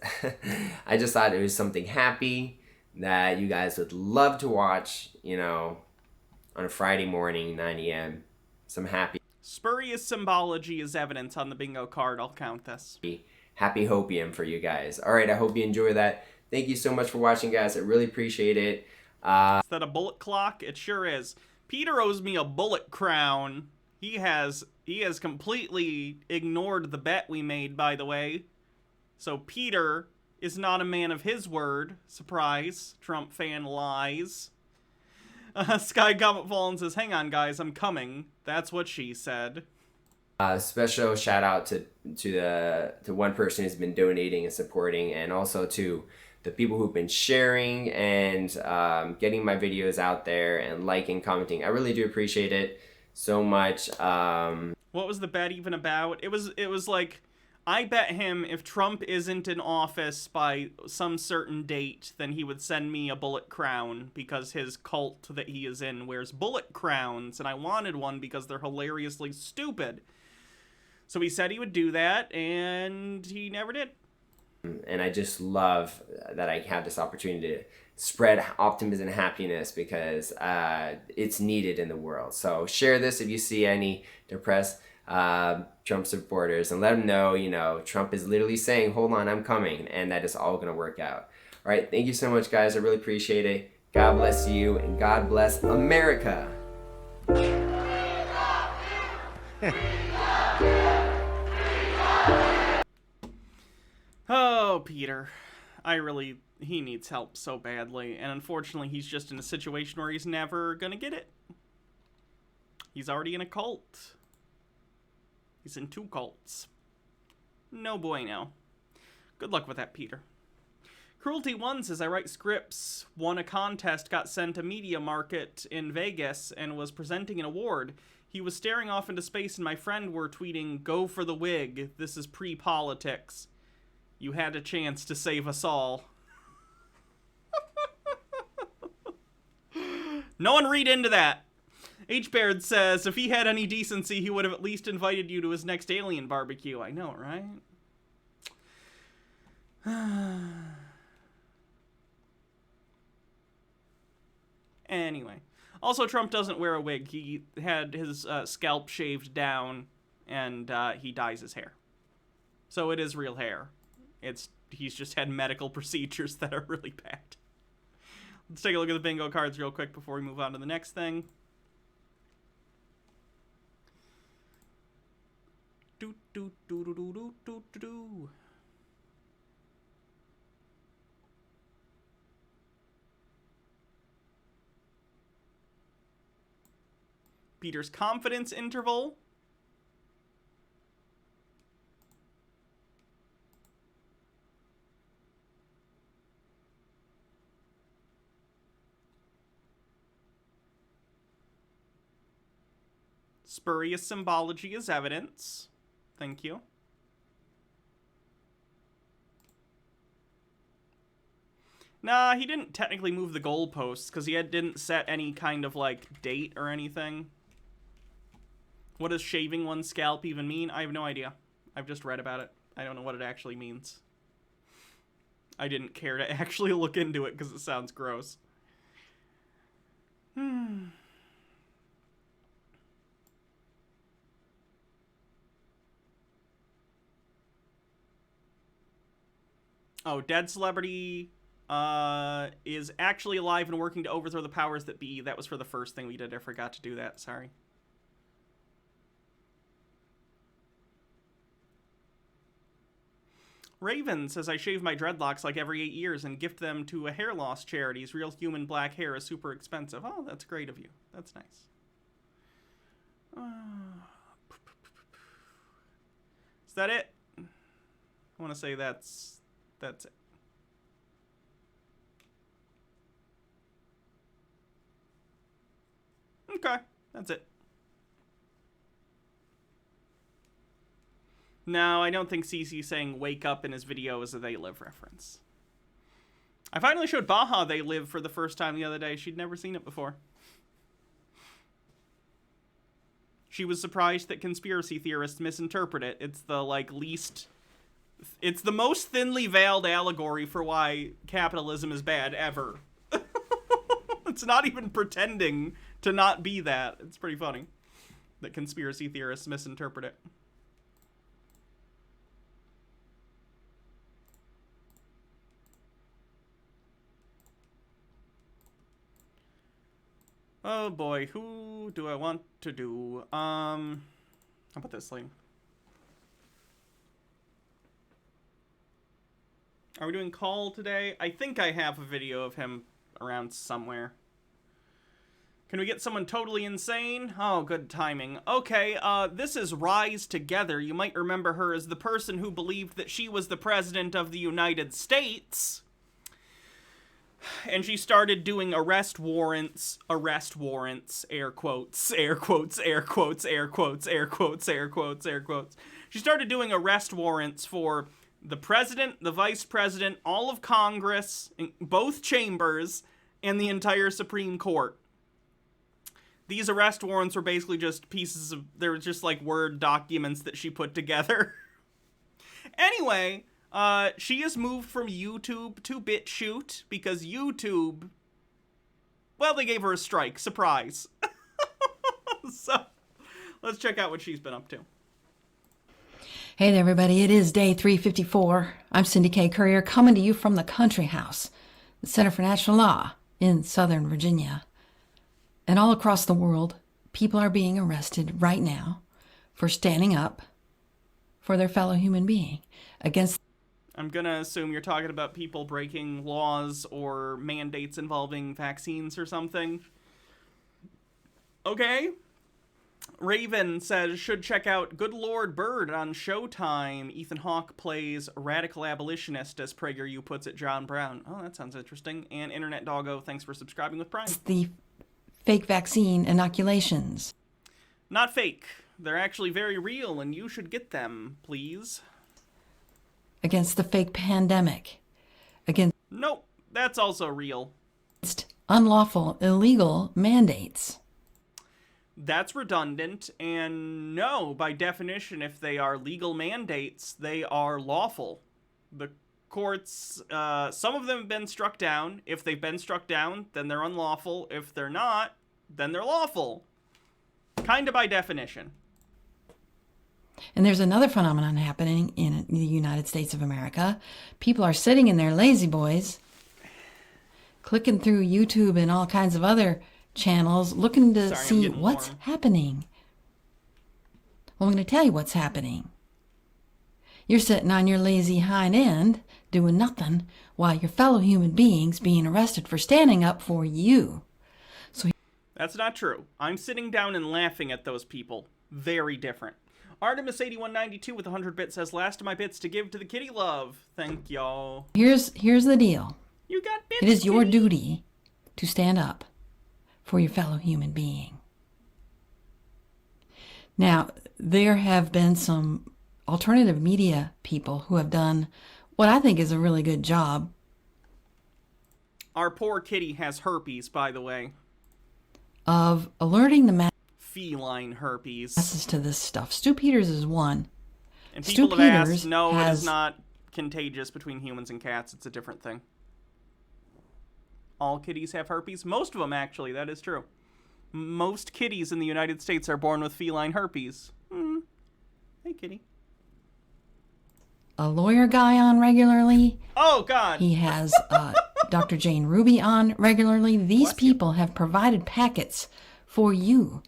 I just thought it was something happy that you guys would love to watch, you know, on a Friday morning, 9 a.m. Some happy. Spurious symbology is evidence on the bingo card. I'll count this. Happy hopium for you guys. All right, I hope you enjoy that. Thank you so much for watching, guys. I really appreciate it. Is that a bullet clock? It sure is. Peter owes me a bullet crown. He has completely ignored the bet we made, by the way. So Peter is not a man of his word. Surprise. Trump fan lies. Sky Comet Fallen says, hang on, guys, I'm coming. That's what she said. Special shout out to one person who's been donating and supporting, and also to the people who've been sharing and getting my videos out there and liking, commenting. I really do appreciate it so much. What was the bet even about? It was like, I bet him if Trump isn't in office by some certain date, then he would send me a bullet crown, because his cult that he is in wears bullet crowns, and I wanted one because they're hilariously stupid. So he said he would do that, and he never did. And I just love that I have this opportunity to spread optimism and happiness, because it's needed in the world. So share this if you see any depressed Trump supporters, and let them know, you know, Trump is literally saying, hold on, I'm coming, and that is all going to work out. All right, thank you so much, guys. I really appreciate it. God bless you, and God bless America. Oh, Peter. He needs help so badly, and unfortunately he's just in a situation where he's never gonna get it. He's already in a cult. He's in 2 cults. No bueno. Good luck with that, Peter. Cruelty1 says, I write scripts, won a contest, got sent a media market in Vegas, and was presenting an award. He was staring off into space, and my friend were tweeting, go for the wig, this is pre-politics. You had a chance to save us all. No one read into that. H. Baird says, if he had any decency, he would have at least invited you to his next alien barbecue. I know, right? Anyway. Also, Trump doesn't wear a wig. He had his scalp shaved down, and he dyes his hair. So it is real hair. He's just had medical procedures that are really bad. Let's take a look at the bingo cards real quick before we move on to the next thing. Peter's confidence interval. Spurious symbology is evidence. Thank you. Nah, he didn't technically move the goalposts because he didn't set any kind of, like, date or anything. What does shaving one's scalp even mean? I have no idea. I've just read about it. I don't know what it actually means. I didn't care to actually look into it because it sounds gross. Oh, dead celebrity is actually alive and working to overthrow the powers that be. That was for the first thing we did. I forgot to do that. Sorry. Raven says, I shave my dreadlocks like every 8 years and gift them to a hair loss charities. Real human black hair is super expensive. Oh, that's great of you. That's nice. Is that it? I want to say that's it. Okay, that's it. No, I don't think Cece saying wake up in his video is a They Live reference. I finally showed Baha They Live for the first time the other day. She'd never seen it before. She was surprised that conspiracy theorists misinterpret it. It's the, it's the most thinly veiled allegory for why capitalism is bad ever. It's not even pretending to not be that. It's pretty funny that conspiracy theorists misinterpret it. Oh boy, who do I want to do? How about this thing? Are we doing Call today? I think I have a video of him around somewhere. Can we get someone totally insane? Oh, good timing. Okay, this is Rise Together. You might remember her as the person who believed that she was the president of the United States. And she started doing arrest warrants, air quotes, air quotes, air quotes, air quotes, air quotes, air quotes, air quotes. She started doing arrest warrants for the president, the vice president, all of Congress, both chambers, and the entire Supreme Court. These arrest warrants were basically just pieces of, they were just like Word documents that she put together. Anyway, she has moved from YouTube to BitChute because YouTube, well, they gave her a strike. Surprise. So, let's check out what she's been up to. Hey there, everybody. It is day 354. I'm Cindy K. Courier coming to you from the Country House, the Center for National Law in Southern Virginia. And all across the world, people are being arrested right now for standing up for their fellow human being against... I'm gonna assume you're talking about people breaking laws or mandates involving vaccines or something. Okay. Raven says, should check out Good Lord Bird on Showtime. Ethan Hawke plays radical abolitionist, as PragerU puts it, John Brown. Oh, that sounds interesting. And Internet Doggo, thanks for subscribing with Prime. The fake vaccine inoculations. Not fake. They're actually very real, and you should get them, please. Against the fake pandemic. Against... Nope, that's also real. Unlawful, illegal mandates. That's redundant, and no, by definition, if they are legal mandates, they are lawful. The courts, some of them have been struck down. If they've been struck down, then they're unlawful. If they're not, then they're lawful. Kinda by definition. And there's another phenomenon happening in the United States of America. People are sitting in their lazy boys, clicking through YouTube and all kinds of other channels, looking to see what's happening. Well, I'm going to tell you what's happening. You're sitting on your lazy hind end, doing nothing, while your fellow human beings being arrested for standing up for you. So that's not true. I'm sitting down and laughing at those people. Very different. Artemis8192 with 100 bits says, last of my bits to give to the kitty love. Thank y'all. Here's the deal. You got bits, it is your kitty. duty to stand up for your fellow human being. Now, there have been some alternative media people who have done what I think is a really good job. Our poor kitty has herpes, by the way. Of alerting the feline herpes. Masses to this stuff. Stu Peters is one. And people have asked, no, it is not contagious between humans and cats. It's a different thing. All kitties have herpes. Most of them, actually. That is true. Most kitties in the United States are born with feline herpes. Hey, kitty. A lawyer guy on regularly. Oh, God. He has Dr. Jane Ruby on regularly. These people have provided packets for you,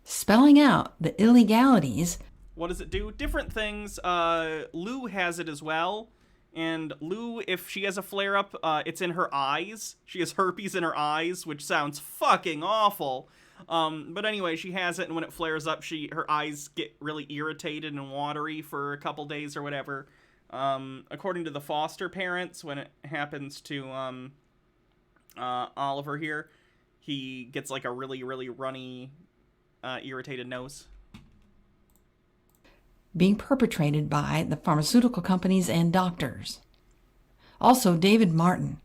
spelling out the illegalities. What does it do? Different things. Lou has it as well. And Lou, if she has a flare-up, it's in her eyes. She has herpes in her eyes, which sounds fucking awful. But anyway, she has it, and when it flares up, her eyes get really irritated and watery for a couple days or whatever. According to the foster parents, when it happens to Oliver here, he gets like a really, really runny, irritated nose. Being perpetrated by the pharmaceutical companies and doctors. Also, David Martin.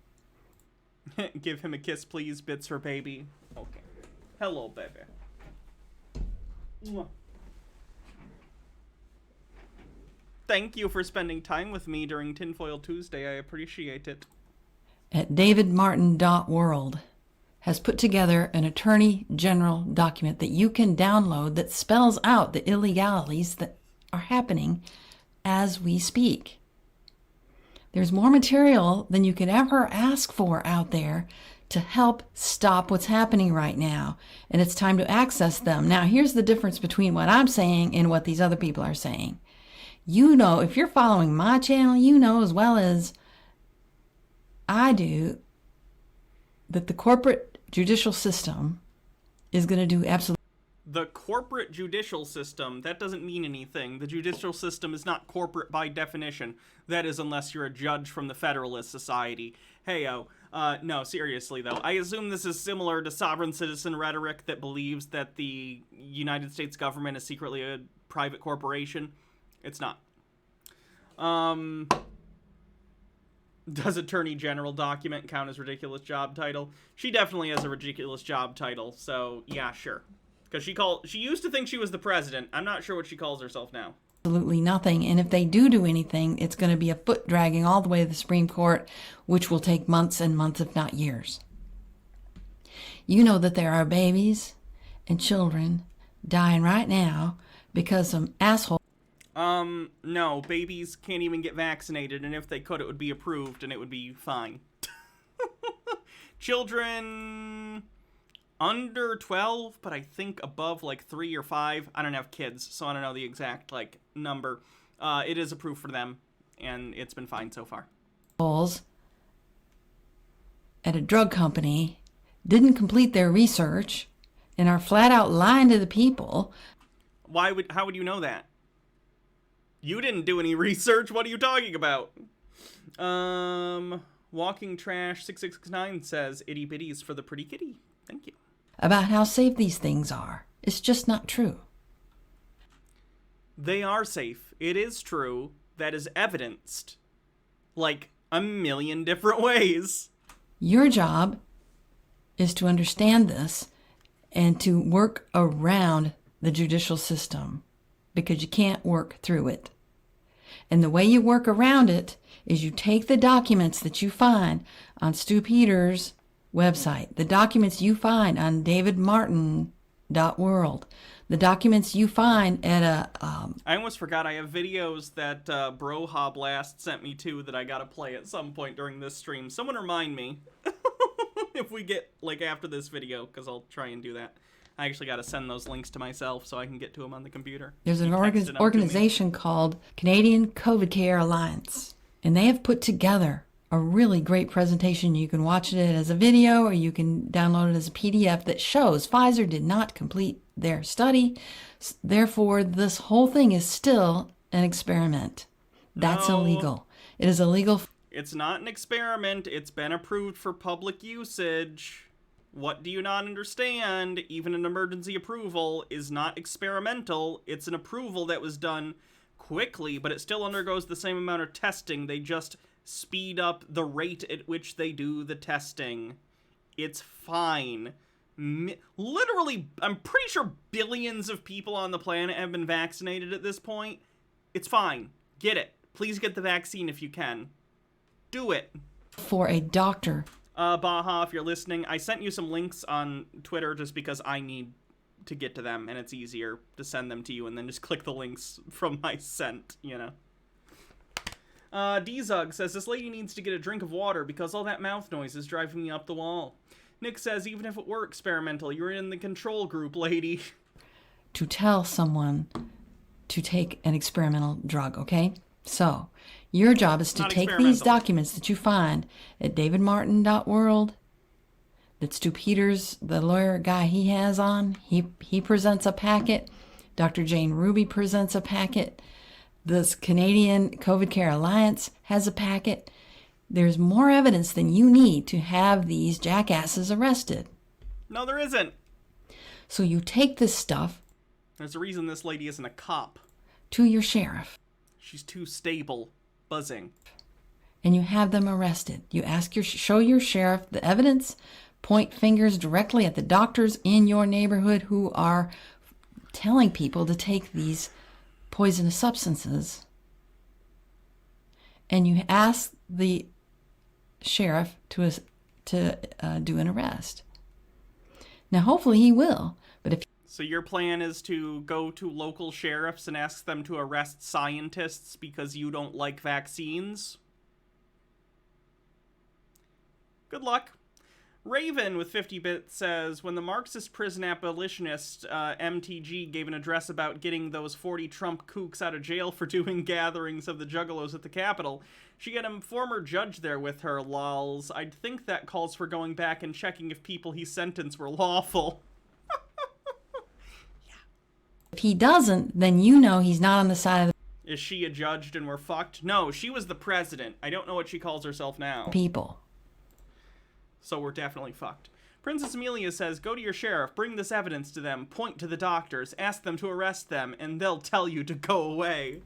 Give him a kiss, please, bits for baby. Okay. Hello, baby. Mwah. Thank you for spending time with me during Tinfoil Tuesday. I appreciate it. At davidmartin.world has put together an Attorney General document that you can download that spells out the illegalities that are happening as we speak. There's more material than you could ever ask for out there to help stop what's happening right now, and it's time to access them. Now, here's the difference between what I'm saying and what these other people are saying. You know, if you're following my channel, you know as well as I do that the corporate judicial system is going to do absolutely. The corporate judicial system, that doesn't mean anything. The judicial system is not corporate by definition. That is, unless you're a judge from the Federalist Society. Heyo. No, seriously, though. I assume this is similar to sovereign citizen rhetoric that believes that the United States government is secretly a private corporation. It's not. Does Attorney General document count as ridiculous job title? She definitely has a ridiculous job title, so yeah, sure. Because she used to think she was the president. I'm not sure what she calls herself now. Absolutely nothing. And if they do anything, it's going to be a foot dragging all the way to the Supreme Court, which will take months and months, if not years. You know that there are babies and children dying right now because some asshole. No, babies can't even get vaccinated, and if they could, it would be approved, and it would be fine. Children under 12, but I think above, like, 3 or 5. I don't have kids, so I don't know the exact, like, number. It is approved for them, and it's been fine so far. At a drug company didn't complete their research and are flat out lying to the people. How would you know that? You didn't do any research. What are you talking about? Walking Trash 6669 says itty bitties for the pretty kitty. Thank you. About how safe these things are. It's just not true. They are safe. It is true. That is evidenced like a million different ways. Your job is to understand this and to work around the judicial system because you can't work through it. And the way you work around it is you take the documents that you find on Stu Peters' website, the documents you find on davidmartin.world, the documents you find at a... I almost forgot I have videos that Broha Blast sent me to that I gotta play at some point during this stream. Someone remind me if we get, like, after this video, because I'll try and do that. I actually got to send those links to myself so I can get to them on the computer. There's an organization called Canadian COVID Care Alliance, and they have put together a really great presentation. You can watch it as a video or you can download it as a PDF that shows Pfizer did not complete their study. Therefore, this whole thing is still an experiment. That's illegal. It is illegal. It's not an experiment. It's been approved for public usage. What do you not understand? Even an emergency approval is not experimental. It's an approval that was done quickly, but it still undergoes the same amount of testing. They just speed up the rate at which they do the testing. It's fine. Literally, I'm pretty sure billions of people on the planet have been vaccinated at this point. It's fine. Get it. Please get the vaccine if you can. Do it. For a doctor. Baha, if you're listening, I sent you some links on Twitter just because I need to get to them, and it's easier to send them to you and then just click the links from my sent, you know. D-Zug says, this lady needs to get a drink of water because all that mouth noise is driving me up the wall. Nick says, even if it were experimental, you're in the control group, lady. To tell someone to take an experimental drug, okay? So, your job is to take these documents that you find at davidmartin.world, that Stu Peters, the lawyer guy he has on, he presents a packet. Dr. Jane Ruby presents a packet. This Canadian COVID Care Alliance has a packet. There's more evidence than you need to have these jackasses arrested. No, there isn't. So you take this stuff. There's a reason this lady isn't a cop. To your sheriff. She's too stable. Buzzing. And you have them arrested. You show your sheriff the evidence, point fingers directly at the doctors in your neighborhood who are telling people to take these poisonous substances. And you ask the sheriff to do an arrest. Now, hopefully he will. But if So your plan is to go to local sheriffs and ask them to arrest scientists because you don't like vaccines? Good luck. Raven with 50 bits says, when the Marxist prison abolitionist MTG gave an address about getting those 40 Trump kooks out of jail for doing gatherings of the juggalos at the Capitol, she had a former judge there with her, lols. I'd think that calls for going back and checking if people he sentenced were lawful. If he doesn't, then you know he's not on the side of Is she a judge and we're fucked? No, she was the president. I don't know what she calls herself now. the people. So we're definitely fucked. Princess Amelia says, go to your sheriff, bring this evidence to them, point to the doctors, ask them to arrest them, and they'll tell you to go away.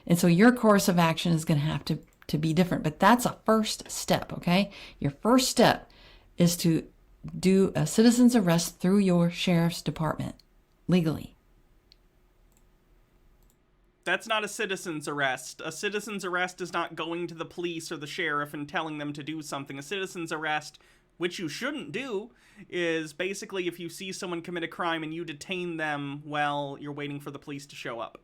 And so your course of action is going to have to be different. But that's a first step, okay? Your first step is to do a citizen's arrest through your sheriff's department, legally. That's not a citizen's arrest. A citizen's arrest is not going to the police or the sheriff and telling them to do something. A citizen's arrest, which you shouldn't do, is basically if you see someone commit a crime and you detain them while you're waiting for the police to show up.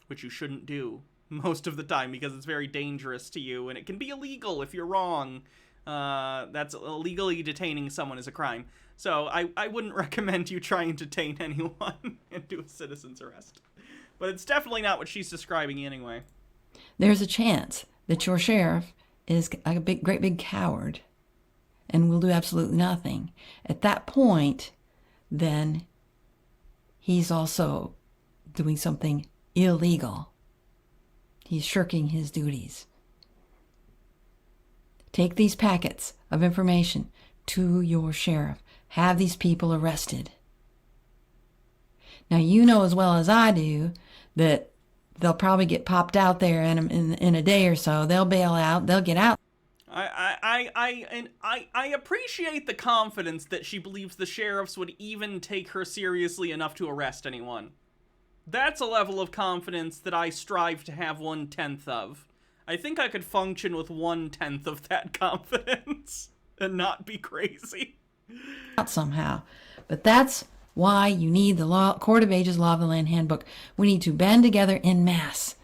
Which you shouldn't do most of the time because it's very dangerous to you and it can be illegal if you're wrong. That's illegally detaining someone is a crime. So I wouldn't recommend you try and detain anyone and do a citizen's arrest. But it's definitely not what she's describing anyway. There's a chance that your sheriff is a great big coward and will do absolutely nothing. At that point, then he's also doing something illegal. He's shirking his duties. Take these packets of information to your sheriff. Have these people arrested. Now, you know as well as I do that they'll probably get popped out there in a day or so. They'll bail out. They'll get out. I appreciate the confidence that she believes the sheriffs would even take her seriously enough to arrest anyone. That's a level of confidence that I strive to have 1/10 of. I think I could function with 1/10 of that confidence and not be crazy. Out somehow. But that's why you need the Court of Ages Law of the Land Handbook. We need to band together en masse.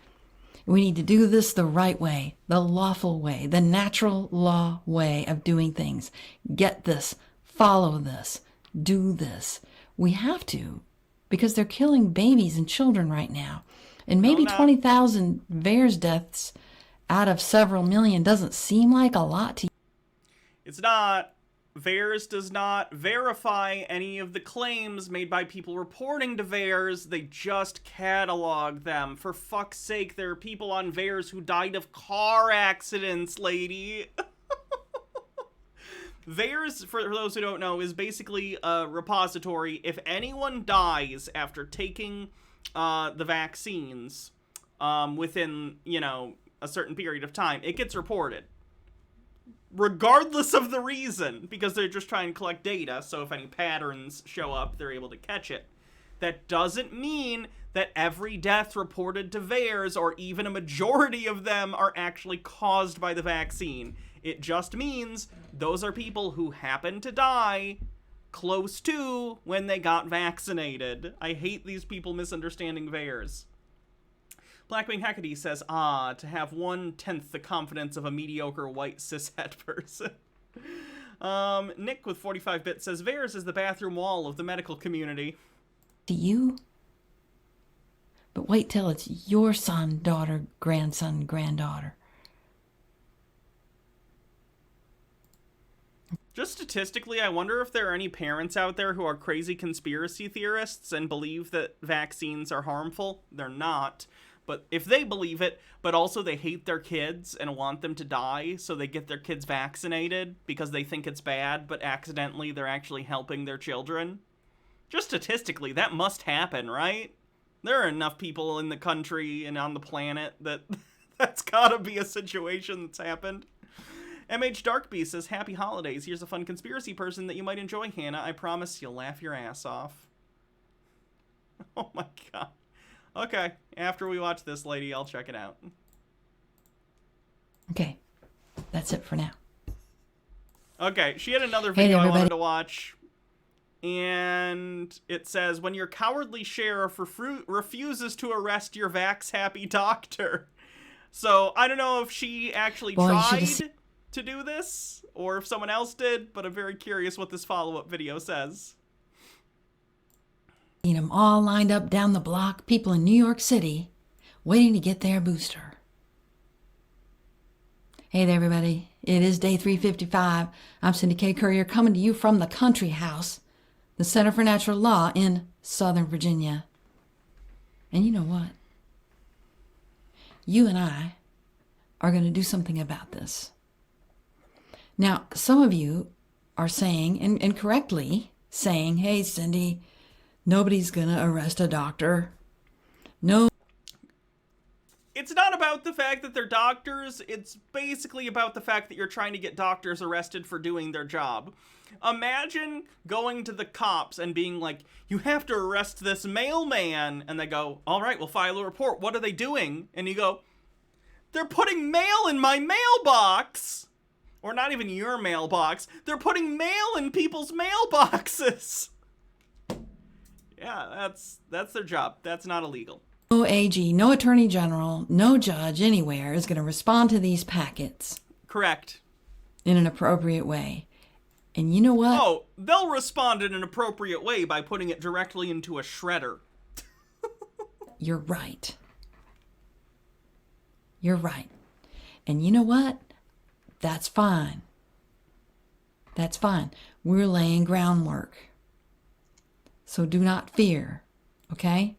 We need to do this the right way, the lawful way, the natural law way of doing things. Get this, follow this, do this. We have to, because they're killing babies and children right now. And maybe 20,000 VAERS deaths out of several million doesn't seem like a lot to you. It's not. VAERS does not verify any of the claims made by people reporting to VAERS. They just catalog them. For fuck's sake, there are people on VAERS who died of car accidents, lady. VAERS, for those who don't know, is basically a repository. If anyone dies after taking the vaccines within, a certain period of time, it gets reported. Regardless of the reason, because they're just trying to collect data, so if any patterns show up, they're able to catch it. That doesn't mean that every death reported to VAERS, or even a majority of them, are actually caused by the vaccine. It just means those are people who happen to die close to when they got vaccinated. I hate these people misunderstanding VAERS. Blackwing Hecate says, to have 1/10 the confidence of a mediocre white cishet person. Nick with 45 bits says, VAERS is the bathroom wall of the medical community. To you? But wait till it's your son, daughter, grandson, granddaughter. Just statistically, I wonder if there are any parents out there who are crazy conspiracy theorists and believe that vaccines are harmful. They're not. but if they believe it, but also they hate their kids and want them to die, so they get their kids vaccinated because they think it's bad, but accidentally they're actually helping their children. Just statistically, that must happen, right? There are enough people in the country and on the planet that that's gotta be a situation that's happened. MH Darkbeast says, happy holidays. Here's a fun conspiracy person that you might enjoy, Hannah. I promise you'll laugh your ass off. Oh my god. Okay, after we watch this, lady, I'll check it out. Okay, that's it for now. Okay, she had another video I wanted to watch. And it says, when your cowardly sheriff refuses to arrest your vax-happy doctor. So, I don't know if she actually tried to do this, or if someone else did, but I'm very curious what this follow-up video says. Seen them all lined up down the block, people in New York City, waiting to get their booster. Hey there, everybody. It is day 355. I'm Cindy K. Courier coming to you from the Country House, the Center for Natural Law in Southern Virginia. And you know what? You and I are going to do something about this. Now, some of you are saying, and correctly saying, hey, Cindy, nobody's going to arrest a doctor. No. It's not about the fact that they're doctors. It's basically about the fact that you're trying to get doctors arrested for doing their job. Imagine going to the cops and being like, you have to arrest this mailman. And they go, all right, we'll file a report. What are they doing? And you go, they're putting mail in my mailbox. Or not even your mailbox. They're putting mail in people's mailboxes. Yeah, that's their job. That's not illegal. No AG, no attorney general, no judge anywhere is going to respond to these packets. Correct. In an appropriate way. And you know what? Oh, they'll respond in an appropriate way by putting it directly into a shredder. You're right. You're right. And you know what? That's fine. That's fine. We're laying groundwork. So do not fear, okay?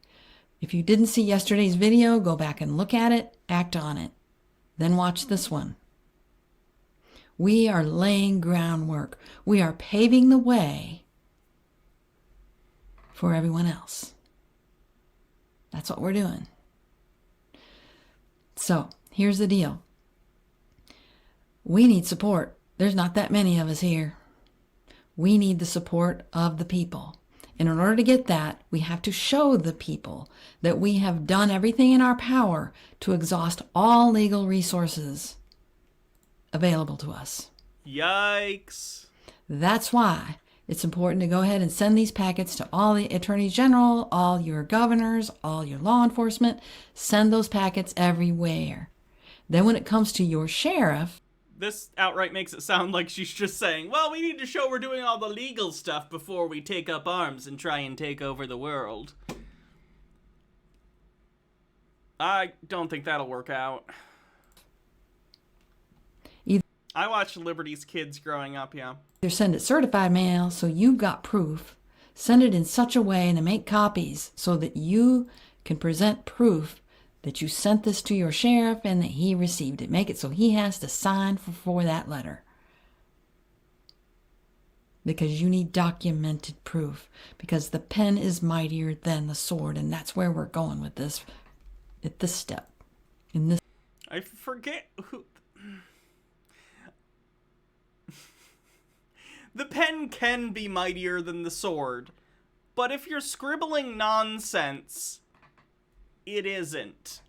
If you didn't see yesterday's video, go back and look at it, act on it. Then watch this one. We are laying groundwork. We are paving the way for everyone else. That's what we're doing. So, here's the deal. We need support. There's not that many of us here. We need the support of the people. And in order to get that, we have to show the people that we have done everything in our power to exhaust all legal resources available to us. Yikes. That's why it's important to go ahead and send these packets to all the attorneys general, all your governors, all your law enforcement. Send those packets everywhere. Then when it comes to your sheriff, this outright makes it sound like she's just saying, well, we need to show we're doing all the legal stuff before we take up arms and try and take over the world. I don't think that'll work out. I watched Liberty's kids growing up, yeah. Either send it certified mail so you've got proof. Send it in such a way and to make copies so that you can present proof that you sent this to your sheriff and that he received it. Make it so he has to sign for that letter. Because you need documented proof. Because the pen is mightier than the sword. And that's where we're going with this. At this step. In this. I forget who. The pen can be mightier than the sword. But if you're scribbling nonsense, it isn't.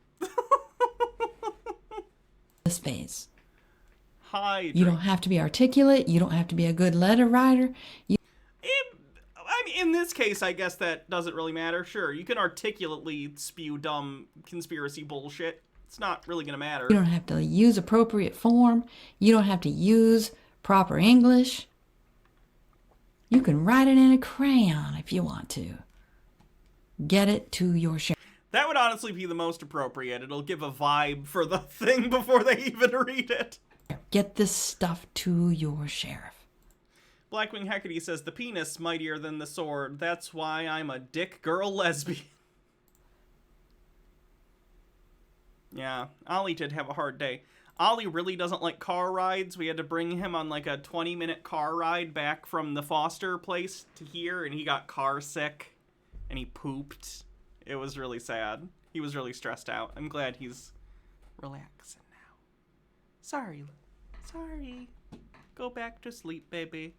This phase. Hydrate. You don't have to be articulate. You don't have to be a good letter writer. In this case, I guess that doesn't really matter. Sure, you can articulately spew dumb conspiracy bullshit. It's not really going to matter. You don't have to use appropriate form. You don't have to use proper English. You can write it in a crayon if you want to. Get it to your sheriff. That would honestly be the most appropriate. It'll give a vibe for the thing before they even read it. Get this stuff to your sheriff. Blackwing Hecate says, the penis mightier than the sword. That's why I'm a dick girl lesbian. Yeah, Ollie did have a hard day. Ollie really doesn't like car rides. We had to bring him on like a 20-minute car ride back from the foster place to here, and he got car sick, and he pooped. It was really sad. He was really stressed out. I'm glad he's relaxing now. Sorry. Go back to sleep, baby.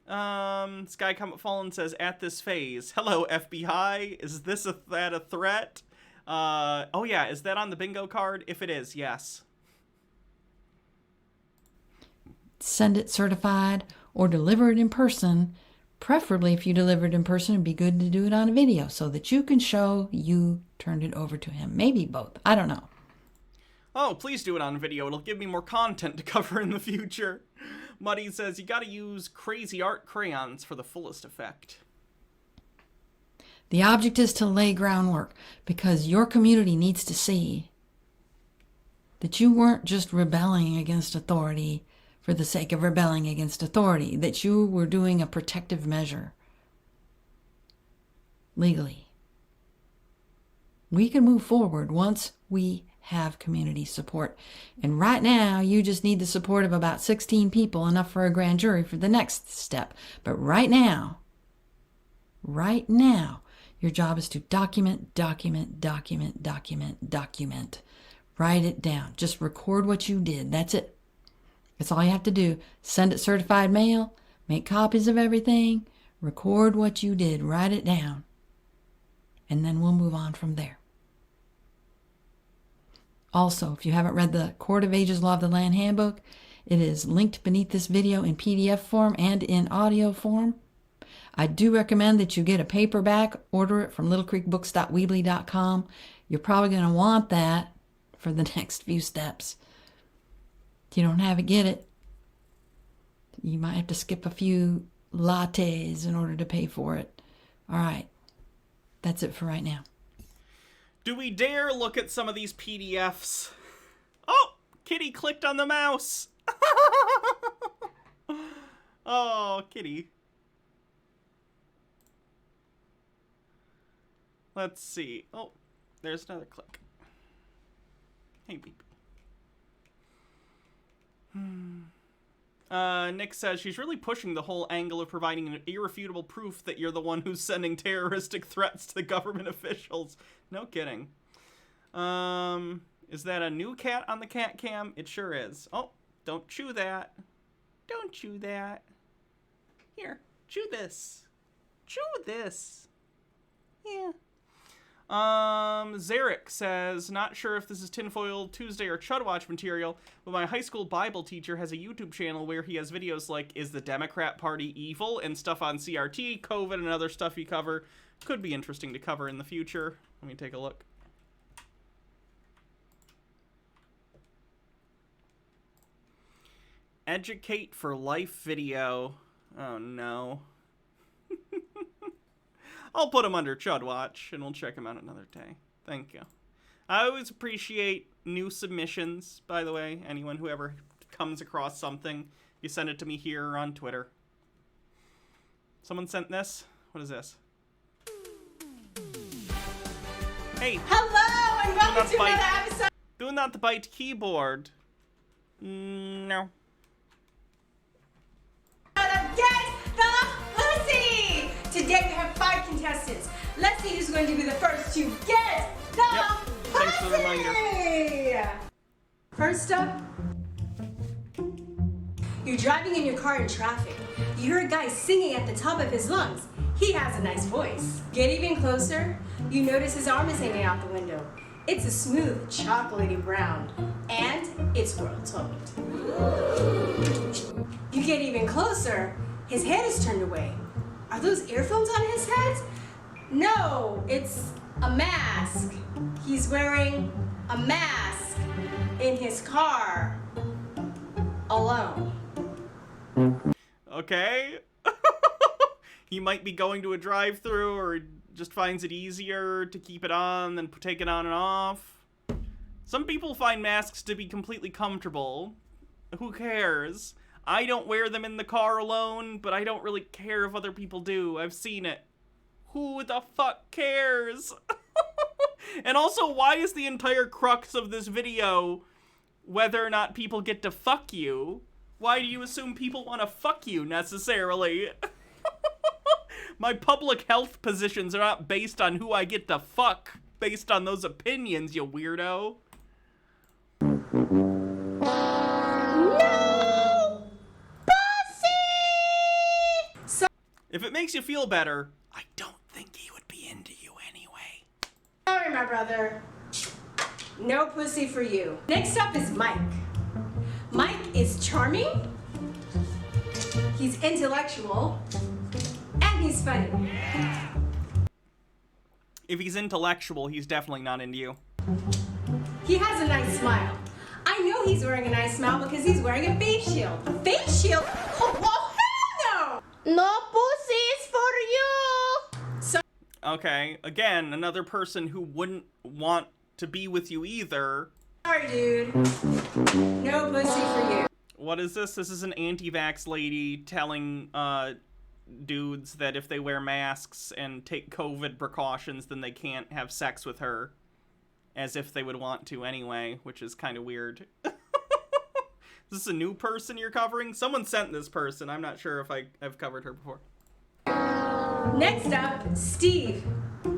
Sky Comet Fallen says, at this phase, hello FBI, is this that a threat? Oh yeah, is that on the bingo card? If it is, yes. Send it certified or deliver it in person. Preferably if you deliver it in person, it'd be good to do it on a video so that you can show you turned it over to him. Maybe both. I don't know. Oh, please do it on video. It'll give me more content to cover in the future. Muddy says, you gotta use crazy art crayons for the fullest effect. The object is to lay groundwork because your community needs to see that you weren't just rebelling against authority for the sake of rebelling against authority, that you were doing a protective measure legally. We can move forward once we have community support. And right now, you just need the support of about 16 people, enough for a grand jury for the next step. But right now, your job is to document. Write it down. Just record what you did. That's it. That's all you have to do. Send it certified mail. Make copies of everything. Record what you did. Write it down. And then we'll move on from there. Also, if you haven't read the Court of Ages Law of the Land Handbook, it is linked beneath this video in PDF form and in audio form. I do recommend that you get a paperback. Order it from littlecreekbooks.weebly.com. You're probably going to want that for the next few steps. If you don't have it, get it. You might have to skip a few lattes in order to pay for it. All right. That's it for right now. Do we dare look at some of these PDFs? Oh, Kitty clicked on the mouse. Oh, Kitty. Let's see. Oh, there's another click. Hey, beep. Nick says she's really pushing the whole angle of providing an irrefutable proof that you're the one who's sending terroristic threats to the government officials. No kidding. Is that a new cat on the cat cam? It sure is. Oh, don't chew that. Don't chew that. Here, chew this. Chew this. Yeah. Zarek says, not sure if this is Tinfoil Tuesday or Chudwatch material, but my high school Bible teacher has a YouTube channel where he has videos like, is the Democrat Party evil? And stuff on CRT, COVID, and other stuff you cover. Could be interesting to cover in the future. Let me take a look. Educate for Life video. Oh no. I'll put him under Chudwatch, and we'll check him out another day. Thank you. I always appreciate new submissions, by the way. Anyone who ever comes across something, you send it to me here or on Twitter. Someone sent this? What is this? Hey. Hello, and welcome to another episode. Do not bite keyboard. No. Get the Pussy! Today we have 5 contestants. Let's see who's going to be the first to get the Pussy! Thanks for the reminder. First up, you're driving in your car in traffic. You hear a guy singing at the top of his lungs. He has a nice voice. Get even closer, you notice his arm is hanging out the window. It's a smooth, chocolatey brown, and it's world-toned. You get even closer, his head is turned away. Are those earphones on his head? No, it's a mask. He's wearing a mask in his car, alone. Okay. He might be going to a drive-thru or just finds it easier to keep it on than take it on and off. Some people find masks to be completely comfortable. Who cares? I don't wear them in the car alone, but I don't really care if other people do. I've seen it. Who the fuck cares? And also, why is the entire crux of this video whether or not people get to fuck you? Why do you assume people want to fuck you, necessarily? My public health positions are not based on who I get to fuck, based on those opinions, you weirdo. No! Pussy! So if it makes you feel better, I don't think he would be into you anyway. sorry, my brother. No pussy for you. Next up is Mike. Mike is charming, he's intellectual, and he's funny. If he's intellectual, he's definitely not into you. He has a nice smile. I know he's wearing a nice smile because he's wearing a face shield. A face shield? Oh, well, hell no! No pussy is for you! So Okay, again, another person who wouldn't want to be with you either. sorry, dude. No pussy for you. What is this? This is an anti-vax lady telling dudes that if they wear masks and take COVID precautions, then they can't have sex with her. As if they would want to anyway, which is kind of weird. Is this a new person you're covering? Someone sent this person. I'm not sure if I've covered her before. Next up, Steve.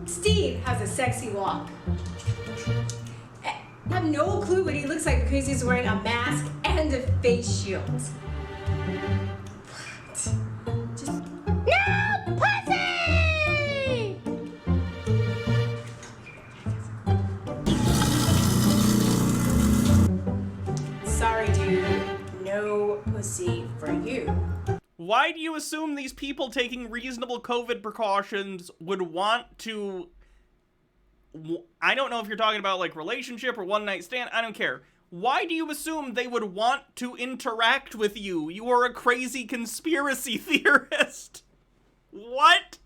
Steve has a sexy walk. I have no clue what he looks like because he's wearing a mask and a face shield. No pussy! Sorry, dude. No pussy for you. Why do you assume these people taking reasonable COVID precautions would want to... I don't know if you're talking about, like, relationship or one-night stand. I don't care. Why do you assume they would want to interact with you? You are a crazy conspiracy theorist. What?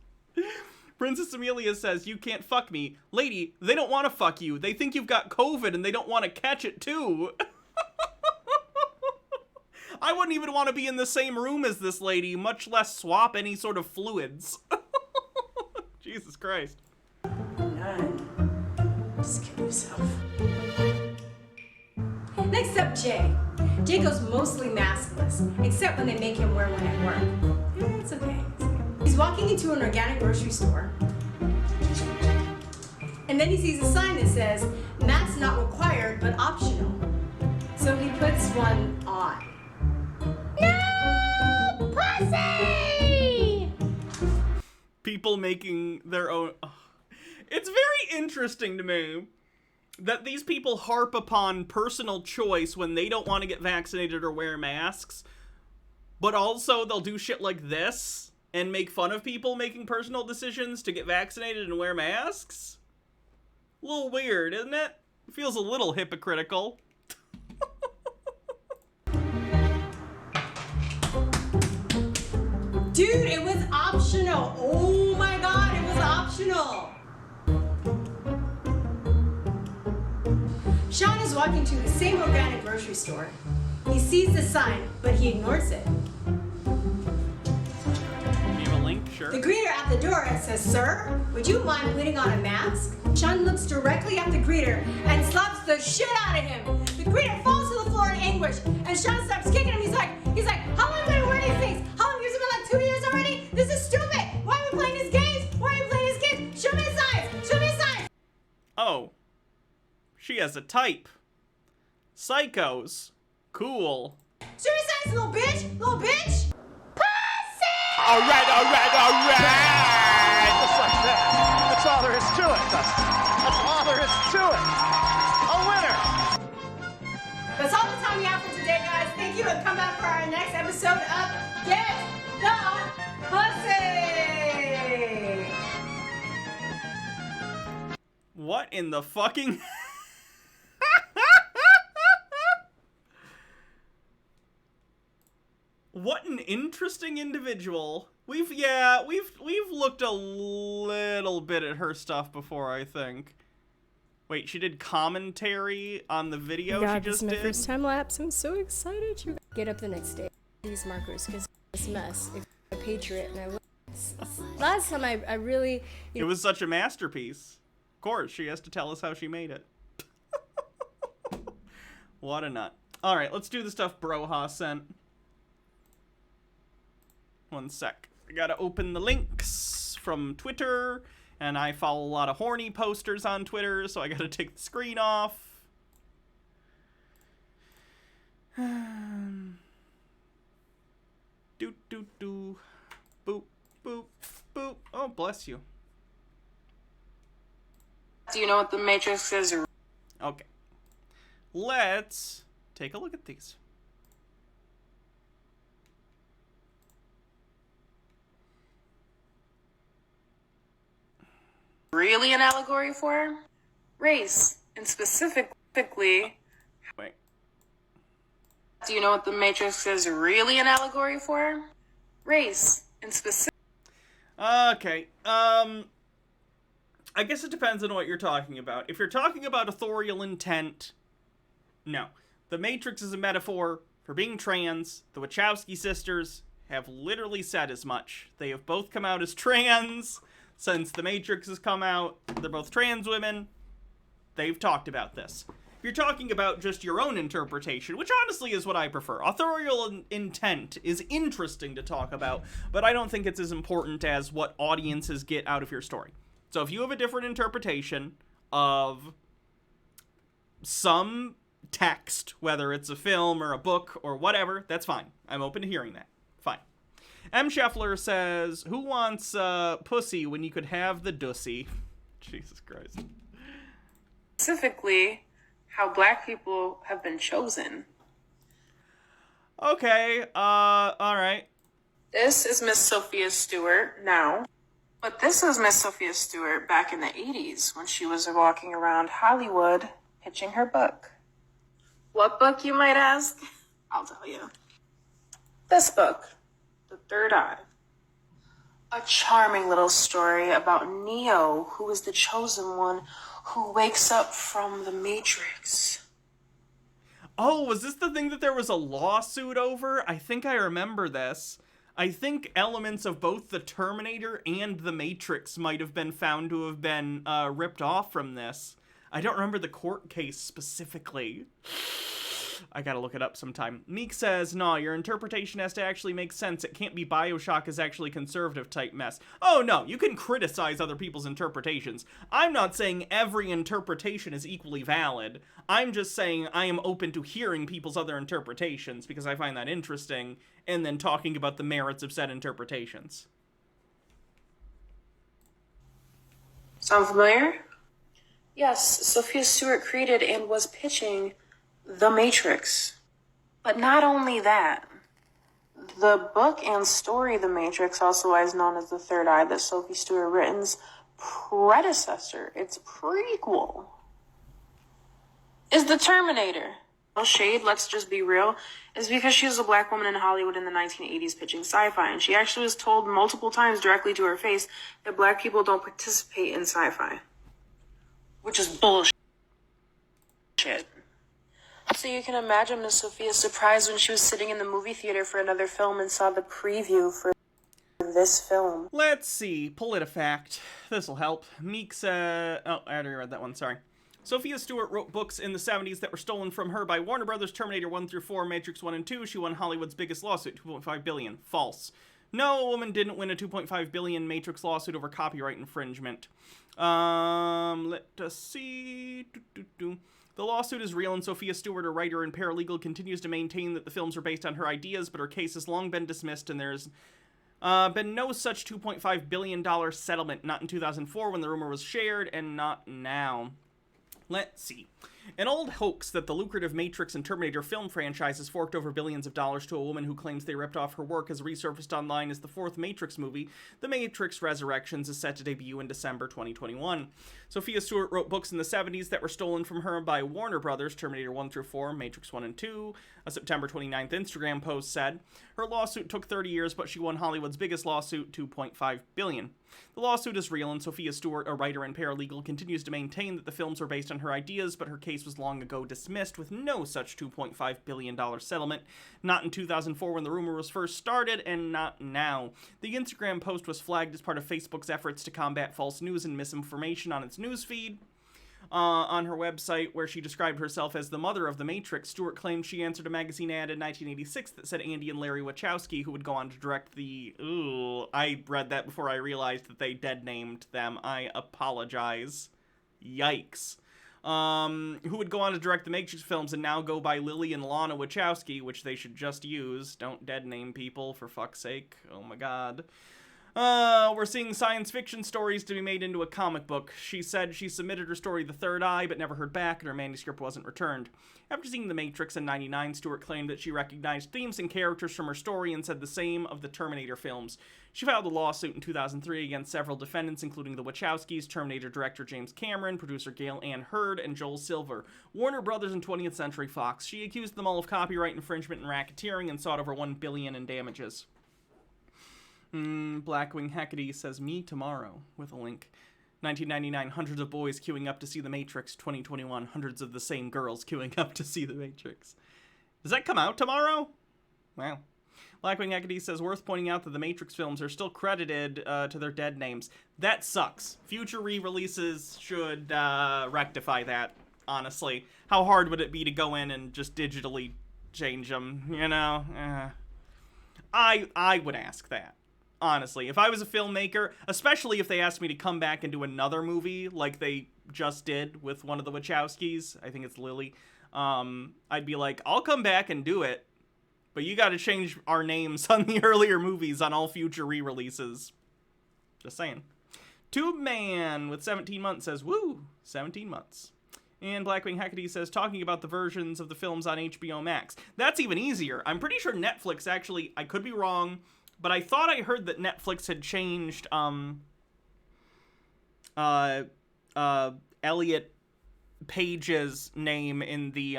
Princess Amelia says, you can't fuck me. Lady, they don't want to fuck you. They think you've got COVID and they don't want to catch it, too. I wouldn't even want to be in the same room as this lady, much less swap any sort of fluids. Jesus Christ. None. Just kill yourself. Next up, Jay. Jay goes mostly maskless, except when they make him wear one at work. It's okay. It's okay. He's walking into an organic grocery store, and then he sees a sign that says, "Mask not required, but optional." So he puts one on. No pussy! People making their own... It's very interesting to me that these people harp upon personal choice when they don't want to get vaccinated or wear masks, but also they'll do shit like this and make fun of people making personal decisions to get vaccinated and wear masks? A little weird, isn't it? It feels a little hypocritical. Dude, it was optional. Oh my god, it was optional. Sean is walking to the same organic grocery store. He sees the sign, but he ignores it. You have a link? Sure. The greeter at the door says, "Sir, would you mind putting on a mask?" Sean looks directly at the greeter and slaps the shit out of him. The greeter falls to the floor in anguish, and Sean starts kicking him. He's like, how long am I gonna wear these things? How long years have been like 2 years already? This is stupid. Why are we playing these games? Why are we playing these games? Show me a sign. Show me a sign. Oh. She has a type. Psychos. Cool. Show me a sign, little bitch. Little bitch. Pussy! Alright. Just like that. That's all there is to it, Dustin. That's all there is to it. A winner. That's all the time we have for today, guys. Thank you, and come back for our next episode of Get the Pussy! What in the fucking... What an interesting individual. We've looked a little bit at her stuff before, I think. Wait, she did commentary on the video she just did? This is my first time lapse. I'm so excited. You get up the next day. These markers, because this mess. If I'm a patriot, and I last time I really... It was such a masterpiece. Of course, she has to tell us how she made it. What a nut. Alright, let's do the stuff Broha sent. One sec. I gotta open the links from Twitter, and I follow a lot of horny posters on Twitter, so I gotta take the screen off. Doot, doot, doo. Boop, boop, boop. Oh, bless you. Do you know what the Matrix is? Okay. Let's take a look at these. Really an allegory for race, and specifically. Wait. Do you know what the Matrix is really an allegory for? Race, and specific. Okay. I guess it depends on what you're talking about. If you're talking about authorial intent, no. The Matrix is a metaphor for being trans. The Wachowski sisters have literally said as much. They have both come out as trans since The Matrix has come out. They're both trans women. They've talked about this. If you're talking about just your own interpretation, which honestly is what I prefer, authorial intent is interesting to talk about, but I don't think it's as important as what audiences get out of your story. So if you have a different interpretation of some text, whether it's a film or a book or whatever, that's fine. I'm open to hearing that. Fine. M. Scheffler says, who wants pussy when you could have the dussy? Jesus Christ. Specifically, how black people have been chosen. Okay, alright. This is Miss Sophia Stewart now. But this was Miss Sophia Stewart back in the 80s when she was walking around Hollywood pitching her book. What book, you might ask? I'll tell you. This book, The Third Eye. A charming little story about Neo, who is the chosen one who wakes up from the Matrix. Oh, was this the thing that there was a lawsuit over? I think I remember this. I think elements of both the Terminator and the Matrix might have been found to have been ripped off from this. I don't remember the court case specifically. I gotta look it up sometime. Meek says, nah, your interpretation has to actually make sense. It can't be Bioshock is actually conservative type mess. Oh no, you can criticize other people's interpretations. I'm not saying every interpretation is equally valid. I'm just saying I am open to hearing people's other interpretations because I find that interesting, and then talking about the merits of said interpretations. Sound familiar? Yes, Sophia Stewart created and was pitching The Matrix. But not only that, the book and story The Matrix, also as known as The Third Eye, that Sophie Stewart written's predecessor, its prequel, is The Terminator. No shade, let's just be real, is because she was a black woman in Hollywood in the 1980s pitching sci-fi, and she actually was told multiple times directly to her face that black people don't participate in sci-fi. Which is bullshit. So you can imagine Miss Sophia's surprise when she was sitting in the movie theater for another film and saw the preview for this film. Let's see. PolitiFact. This'll help. Meek said... Oh, I already read that one, sorry. Sophia Stewart wrote books in the 70s that were stolen from her by Warner Brothers, Terminator 1 through 4, Matrix 1 and 2. She won Hollywood's biggest lawsuit, $2.5 billion. False. No, a woman didn't win a $2.5 billion Matrix lawsuit over copyright infringement. Let us see. The lawsuit is real, and Sophia Stewart, a writer and paralegal, continues to maintain that the films are based on her ideas, but her case has long been dismissed, and there's been no such $2.5 billion settlement, not in 2004 when the rumor was shared, and not now. Let's see. An old hoax that the lucrative Matrix and Terminator film franchises forked over billions of dollars to a woman who claims they ripped off her work has resurfaced online as the fourth Matrix movie, The Matrix Resurrections, is set to debut in December 2021. Sophia Stewart wrote books in the 70s that were stolen from her by Warner Brothers, Terminator 1 through 4, Matrix 1 and 2. A September 29th Instagram post said, her lawsuit took 30 years, but she won Hollywood's biggest lawsuit, $2.5 billion. The lawsuit is real, and Sophia Stewart, a writer and paralegal, continues to maintain that the films were based on her ideas, but her case case was long ago dismissed with no such $2.5 billion settlement. Not in 2004 when the rumor was first started, and not now. The Instagram post was flagged as part of Facebook's efforts to combat false news and misinformation on its newsfeed. On her website, where she described herself as the mother of the Matrix, Stewart claimed she answered a magazine ad in 1986 that said Andy and Larry Wachowski, who would go on to direct the... Ooh, I read that before I realized that they dead-named them. I apologize. Yikes. Who would go on to direct the Matrix films and now go by Lily and Lana Wachowski, which they should just use. Don't dead-name people, for fuck's sake. Oh my god. We're seeing science fiction stories to be made into a comic book. She said she submitted her story The Third Eye, but never heard back, and her manuscript wasn't returned. After seeing The Matrix in '99, Stewart claimed that she recognized themes and characters from her story and said the same of the Terminator films. She filed a lawsuit in 2003 against several defendants, including the Wachowskis, Terminator director James Cameron, producer Gail Ann Hurd, and Joel Silver, Warner Brothers, and 20th Century Fox. She accused them all of copyright infringement and racketeering and sought over $1 billion in damages. Blackwing Hecate says, me tomorrow, with a link. 1999, hundreds of boys queuing up to see The Matrix. 2021, hundreds of the same girls queuing up to see The Matrix. Does that come out tomorrow? Wow. Blackwing Hecate says, worth pointing out that the Matrix films are still credited to their dead names. That sucks. Future re-releases should rectify that, honestly. How hard would it be to go in and just digitally change them, you know? I would ask that. Honestly, if I was a filmmaker, especially if they asked me to come back and do another movie like they just did with one of the Wachowskis, I think it's Lily, I'd be like, I'll come back and do it, but you gotta change our names on the earlier movies on all future re-releases. Just saying. Tube Man with 17 months says, woo, 17 months. And Blackwing Hecate says, talking about the versions of the films on HBO Max. That's even easier. I'm pretty sure Netflix actually, I could be wrong, but I thought I heard that Netflix had changed, Elliot Page's name in the,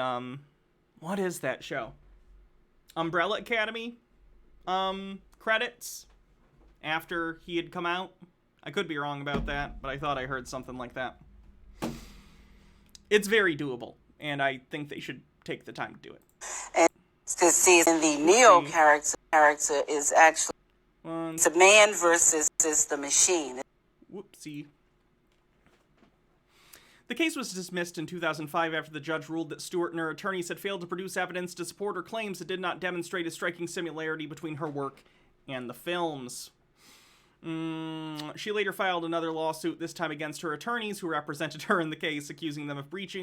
what is that show? Umbrella Academy, credits after he had come out. I could be wrong about that, but I thought I heard something like that. It's very doable, and I think they should take the time to do it. And to see the Neo character is actually it's a man versus the machine. Whoopsie. The case was dismissed in 2005 after the judge ruled that Stewart and her attorneys had failed to produce evidence to support her claims that did not demonstrate a striking similarity between her work and the films. She later filed another lawsuit, this time against her attorneys who represented her in the case, accusing them of breach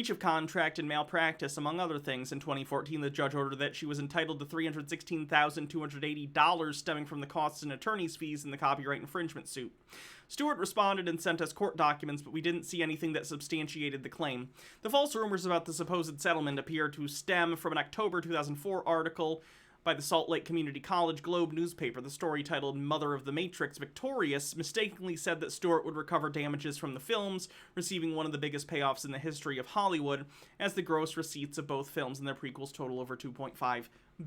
of contract and malpractice, among other things. In 2014, the judge ordered that she was entitled to $316,280 stemming from the costs and attorney's fees in the copyright infringement suit. Stewart responded and sent us court documents, but we didn't see anything that substantiated the claim. The false rumors about the supposed settlement appear to stem from an October 2004 article by the Salt Lake Community College Globe newspaper. The story, titled Mother of the Matrix Victorious, mistakenly said that Stewart would recover damages from the films, receiving one of the biggest payoffs in the history of Hollywood, as the gross receipts of both films and their prequels total over $2.5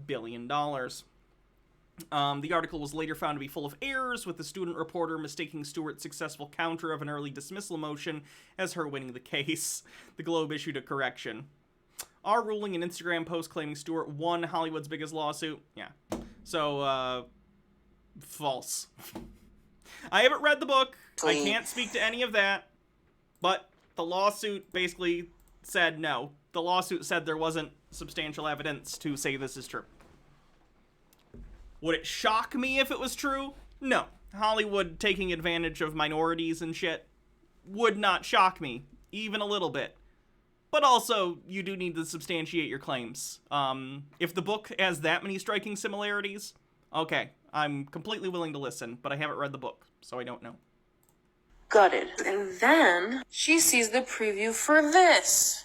billion. The article was later found to be full of errors, with the student reporter mistaking Stewart's successful counter of an early dismissal motion as her winning the case. The Globe issued a correction. Our ruling, an Instagram post claiming Stewart won Hollywood's biggest lawsuit. Yeah. So, false. I haven't read the book. I can't speak to any of that. But the lawsuit basically said no. The lawsuit said there wasn't substantial evidence to say this is true. Would it shock me if it was true? No. Hollywood taking advantage of minorities and shit would not shock me, even a little bit. But also, you do need to substantiate your claims. If the book has that many striking similarities, okay, I'm completely willing to listen, but I haven't read the book, so I don't know. Gutted. And then she sees the preview for this.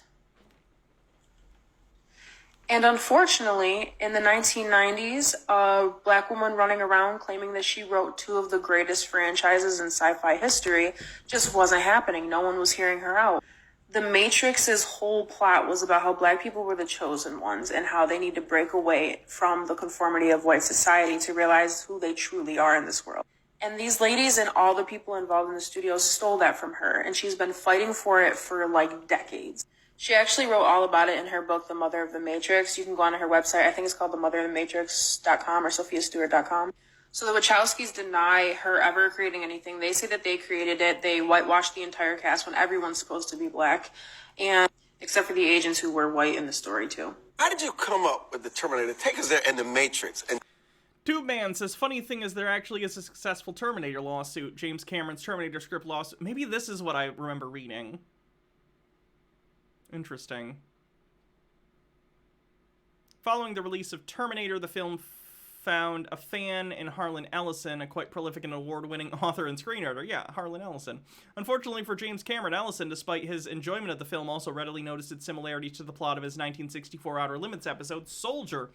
And unfortunately, in the 1990s, a black woman running around claiming that she wrote two of the greatest franchises in sci-fi history just wasn't happening. No one was hearing her out. The Matrix's whole plot was about how black people were the chosen ones and how they need to break away from the conformity of white society to realize who they truly are in this world. And these ladies and all the people involved in the studio stole that from her, and she's been fighting for it for like decades. She actually wrote all about it in her book, The Mother of the Matrix. You can go on her website. I think it's called themotherofthematrix.com or sophiastewart.com. So the Wachowskis deny her ever creating anything. They say that they created it. They whitewashed the entire cast when everyone's supposed to be black, and except for the agents who were white in the story too. How did you come up with the Terminator? Take us there and the Matrix. And TubeMan says, funny thing is there actually is a successful Terminator lawsuit. James Cameron's Terminator script lawsuit. Maybe this is what I remember reading. Interesting. Following the release of Terminator, the film found a fan in Harlan Ellison, a quite prolific and award-winning author and screenwriter. Yeah, Harlan Ellison. Unfortunately for James Cameron, Ellison, despite his enjoyment of the film, also readily noticed its similarities to the plot of his 1964 Outer Limits episode, Soldier,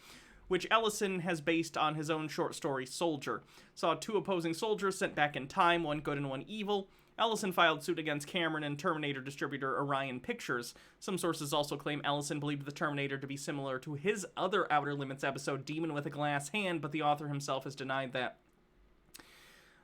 which Ellison has based on his own short story, Soldier. Saw two opposing soldiers sent back in time, one good and one evil. Ellison filed suit against Cameron and Terminator distributor Orion Pictures. Some sources also claim Ellison believed the Terminator to be similar to his other Outer Limits episode, Demon with a Glass Hand, but the author himself has denied that.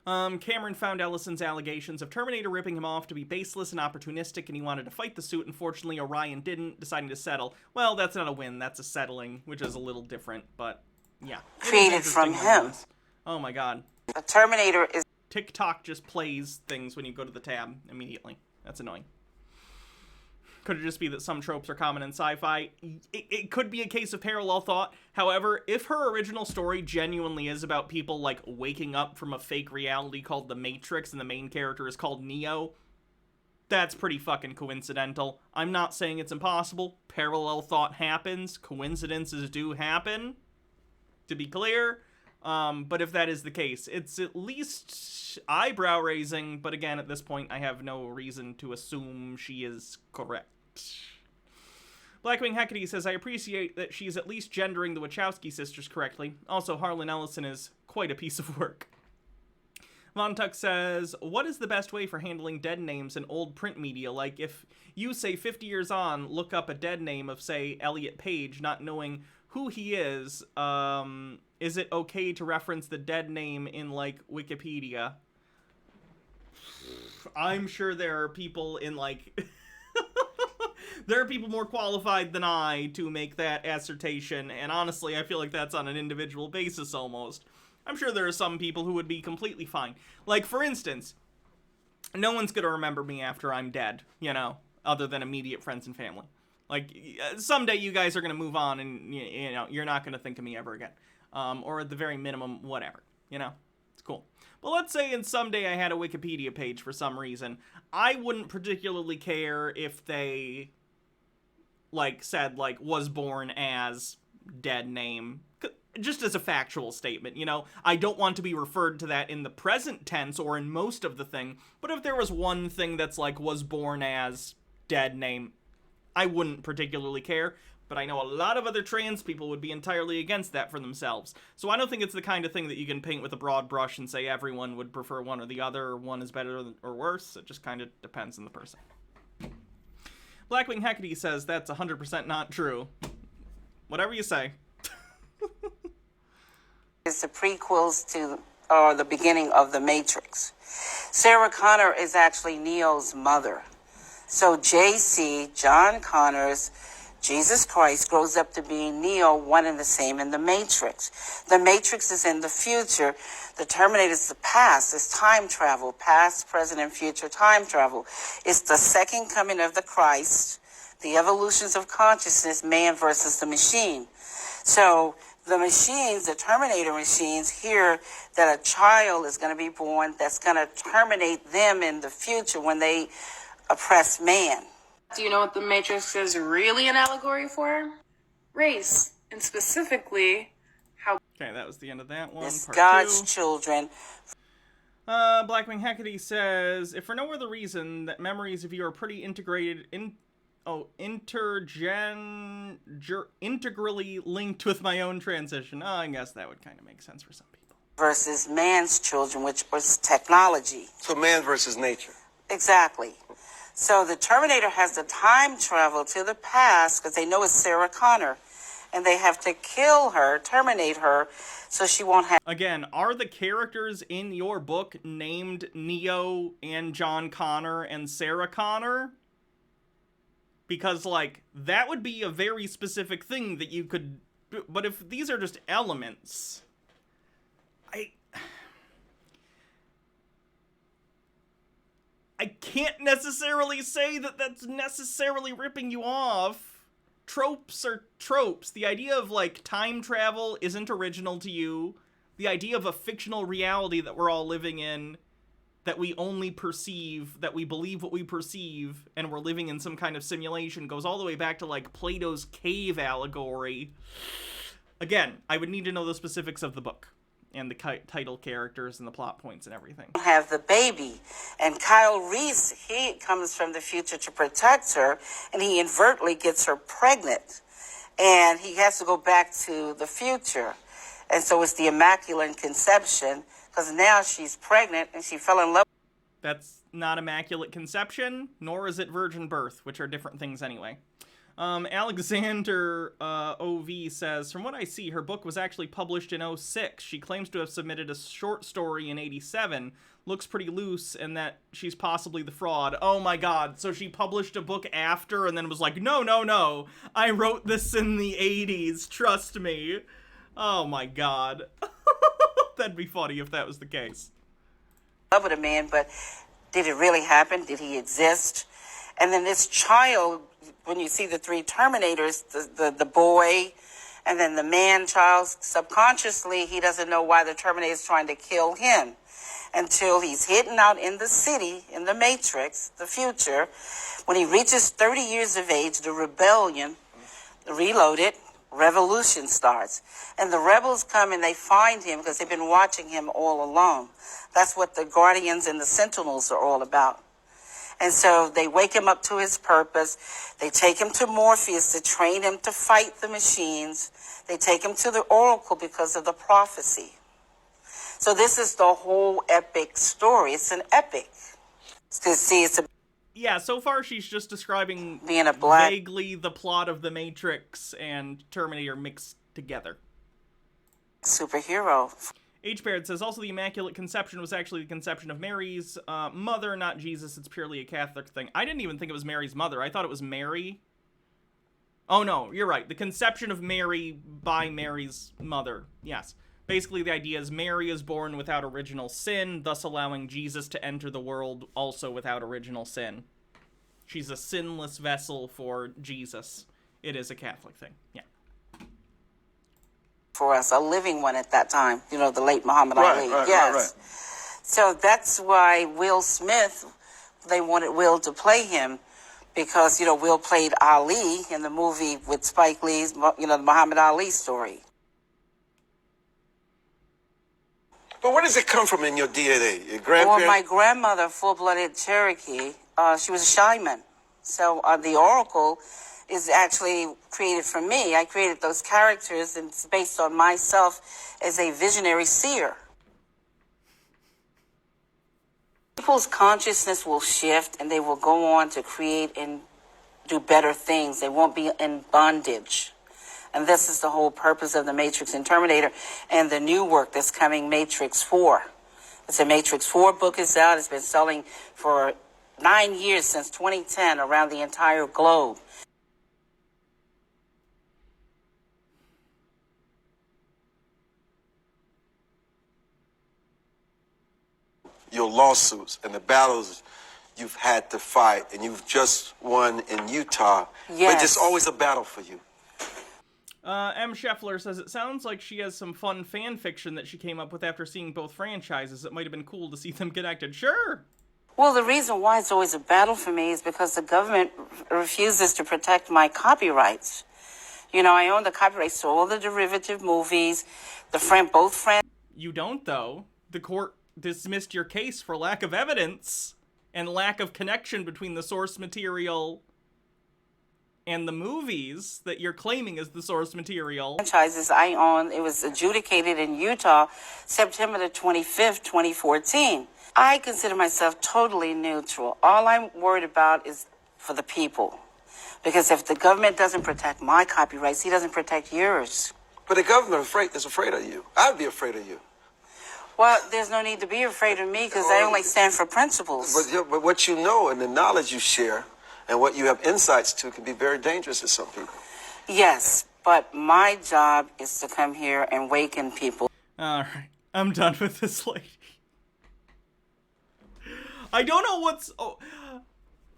Cameron found Ellison's allegations of Terminator ripping him off to be baseless and opportunistic, and he wanted to fight the suit. Unfortunately, Orion didn't, deciding to settle. Well, that's not a win, that's a settling, which is a little different, but yeah. Created from him. Oh my god. The Terminator is... TikTok just plays things when you go to the tab immediately. That's annoying. Could it just be that some tropes are common in sci-fi? It could be a case of parallel thought. However, if her original story genuinely is about people, like, waking up from a fake reality called The Matrix and the main character is called Neo, that's pretty fucking coincidental. I'm not saying it's impossible. Parallel thought happens. Coincidences do happen, to be clear. But if that is the case, it's at least eyebrow-raising, but again, at this point, I have no reason to assume she is correct. Blackwing Hecate says, I appreciate that she's at least gendering the Wachowski sisters correctly. Also, Harlan Ellison is quite a piece of work. Von Tuck says, what is the best way for handling dead names in old print media? Like, if you, say, 50 years on, look up a dead name of, say, Elliot Page, not knowing who he is it okay to reference the dead name in, like, Wikipedia? I'm sure there are people in, like... there are people more qualified than I to make that assertion, and honestly, I feel like that's on an individual basis, almost. I'm sure there are some people who would be completely fine. Like, for instance, no one's gonna remember me after I'm dead, you know, other than immediate friends and family. Like, someday you guys are gonna move on, and, you know, you're not gonna think of me ever again. Or at the very minimum, whatever, you know? It's cool. But let's say in someday I had a Wikipedia page for some reason. I wouldn't particularly care if they, like, said, like, was born as dead name. Just as a factual statement, you know? I don't want to be referred to that in the present tense or in most of the thing, but if there was one thing that's, like, was born as dead name, I wouldn't particularly care. But I know a lot of other trans people would be entirely against that for themselves. So I don't think it's the kind of thing that you can paint with a broad brush and say everyone would prefer one or the other, or one is better or worse. It just kind of depends on the person. Blackwing Hecate says that's 100% not true. Whatever you say. It's the prequels to, or the beginning of The Matrix. Sarah Connor is actually Neo's mother. So JC, John Connor's Jesus Christ, grows up to be Neo, one and the same in The Matrix. The Matrix is in the future. The Terminator is the past. It's time travel, past, present, and future time travel. It's the second coming of the Christ, the evolutions of consciousness, man versus the machine. So the machines, the Terminator machines, hear that a child is going to be born that's going to terminate them in the future when they oppress man. Do you know what the Matrix is really an allegory for? Race, and specifically how... Okay, that was the end of that one. It's Part God's 2. children. Blackwing Hecate says, if for no other reason that memories of you are pretty integrated integrally linked with my own transition. I guess that would kind of make sense for some people. Versus man's children, which was technology. So man versus nature. Exactly. So the Terminator has to time travel to the past because they know it's Sarah Connor. And they have to kill her, terminate her, so she won't have... Again, are the characters in your book named Neo and John Connor and Sarah Connor? Because, like, that would be a very specific thing that you could... But if these are just elements... I can't necessarily say that that's necessarily ripping you off. Tropes are tropes. The idea of, like, time travel isn't original to you. The idea of a fictional reality that we're all living in, that we only perceive, that we believe what we perceive, and we're living in some kind of simulation, goes all the way back to, like, Plato's cave allegory. Again, I would need to know the specifics of the book, and the title characters, and the plot points, and everything. Have the baby. And Kyle Reese, he comes from the future to protect her, and he inadvertently gets her pregnant. And he has to go back to the future. And so it's the Immaculate Conception, because now she's pregnant and she fell in love. That's not Immaculate Conception, nor is it Virgin Birth, which are different things anyway. Alexander OV says, from what I see, her book was actually published in 2006. She claims to have submitted a short story in 1987. Looks pretty loose, and that she's possibly the fraud. Oh my god, so she published a book after and then was like, no, I wrote this in the 80s, trust me. Oh my god. That'd be funny if that was the case. Love with a man, but did it really happen? Did he exist? And then this child, when you see the three Terminators, the boy, and then the man-child, subconsciously, he doesn't know why the Terminator is trying to kill him until he's hidden out in the city, in the Matrix, the future. When he reaches 30 years of age, the rebellion, Reloaded, revolution starts. And the rebels come and they find him because they've been watching him all along. That's what the Guardians and the Sentinels are all about. And so they wake him up to his purpose. They take him to Morpheus to train him to fight the machines. They take him to the Oracle because of the prophecy. So this is the whole epic story. It's an epic. Yeah, so far she's just describing being a black vaguely the plot of The Matrix and Terminator mixed together. Superhero. H. Baird says, also the Immaculate Conception was actually the conception of Mary's mother, not Jesus. It's purely a Catholic thing. I didn't even think it was Mary's mother. I thought it was Mary. Oh, no, you're right. The conception of Mary by Mary's mother. Yes. Basically, the idea is Mary is born without original sin, thus allowing Jesus to enter the world also without original sin. She's a sinless vessel for Jesus. It is a Catholic thing. Yeah. For us, a living one at that time, you know, the late Muhammad Ali. Right. So that's why Will Smith, they wanted Will to play him because, you know, Will played Ali in the movie with Spike Lee's, you know, the Muhammad Ali story. But where does it come from in your DNA? Your grandparents? Well, my grandmother, full-blooded Cherokee, she was a shaman. So the Oracle is actually created from me. I created those characters, and it's based on myself as a visionary seer. People's consciousness will shift, and they will go on to create and do better things. They won't be in bondage. And this is the whole purpose of the Matrix and Terminator and the new work that's coming, Matrix 4. It's a Matrix 4 book is out. It's been selling for 9 years since 2010 around the entire globe. Your lawsuits and the battles you've had to fight, and you've just won in Utah. Yes. But it's always a battle for you. M. Scheffler says, it sounds like she has some fun fan fiction that she came up with after seeing both franchises. It might have been cool to see them connected. Sure. Well, the reason why it's always a battle for me is because the government refuses to protect my copyrights. You know, I own the copyrights to all the derivative movies, both. You don't, though. The court dismissed your case for lack of evidence and lack of connection between the source material and the movies that you're claiming is the source material. Franchises I own, it was adjudicated in Utah, September the 25th, 2014. I consider myself totally neutral. All I'm worried about is for the people. Because if the government doesn't protect my copyrights, he doesn't protect yours. But the government is afraid of you. I'd be afraid of you. Well, there's no need to be afraid of me because I only stand for principles. But what you know and the knowledge you share and what you have insights to can be very dangerous to some people. Yes, but my job is to come here and waken people. All right, I'm done with this lady. I don't know what's... Oh,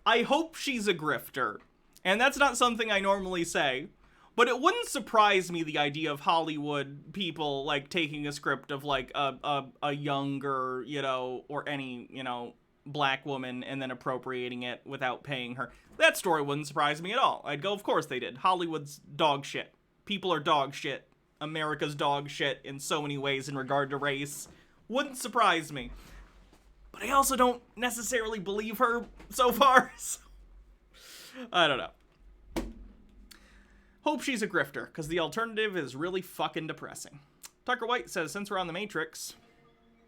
I hope she's a grifter. And that's not something I normally say. But it wouldn't surprise me, the idea of Hollywood people, like, taking a script of, like, a younger, you know, or any, you know, black woman and then appropriating it without paying her. That story wouldn't surprise me at all. I'd go, of course they did. Hollywood's dog shit. People are dog shit. America's dog shit in so many ways in regard to race. Wouldn't surprise me. But I also don't necessarily believe her so far. So I don't know. Hope she's a grifter, because the alternative is really fucking depressing. Tucker White says, since we're on the Matrix...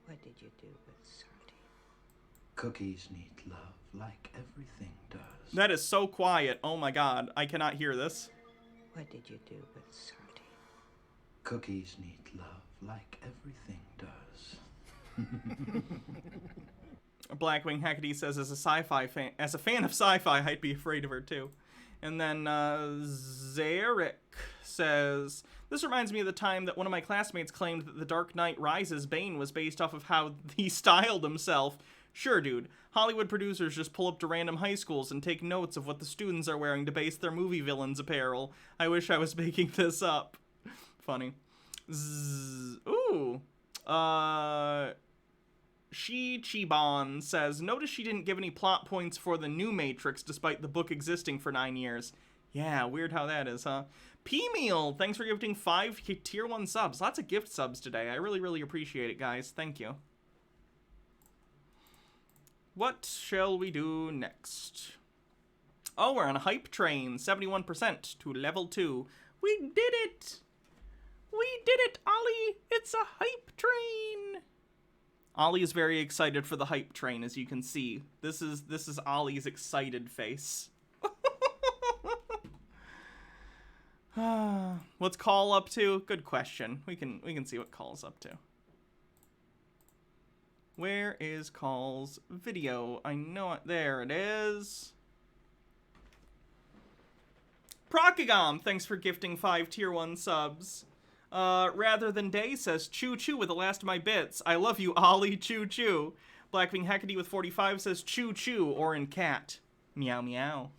What did you do with Sardi? Cookies need love like everything does. That is so quiet. Oh my god, I cannot hear this. What did you do with Sardi? Cookies need love like everything does. Blackwing Hecate says, as a fan of sci-fi, I'd be afraid of her too. And then Zarek says, this reminds me of the time that one of my classmates claimed that The Dark Knight Rises Bane was based off of how he styled himself. Sure, dude. Hollywood producers just pull up to random high schools and take notes of what the students are wearing to base their movie villains' apparel. I wish I was making this up. Funny. Chiban says, notice she didn't give any plot points for the new Matrix despite the book existing for 9 years. Yeah, weird how that is, huh? P-Meal, thanks for gifting 5 tier 1 subs. Lots of gift subs today. I really, really appreciate it, guys. Thank you. What shall we do next? Oh, we're on a hype train. 71% to level 2. We did it! We did it, Ollie! It's a hype train! Ollie is very excited for the hype train, as you can see. This is Ollie's excited face. What's Call up to? Good question. We can see what Call's up to. Where is Call's video? I know it. There it is. Procagom, thanks for gifting 5 tier 1 subs. Rather Than Day says, choo choo with the last of my bits. I love you, Ollie, choo choo. Blackwing Hecate with 45 says, choo choo, or in cat. Meow meow.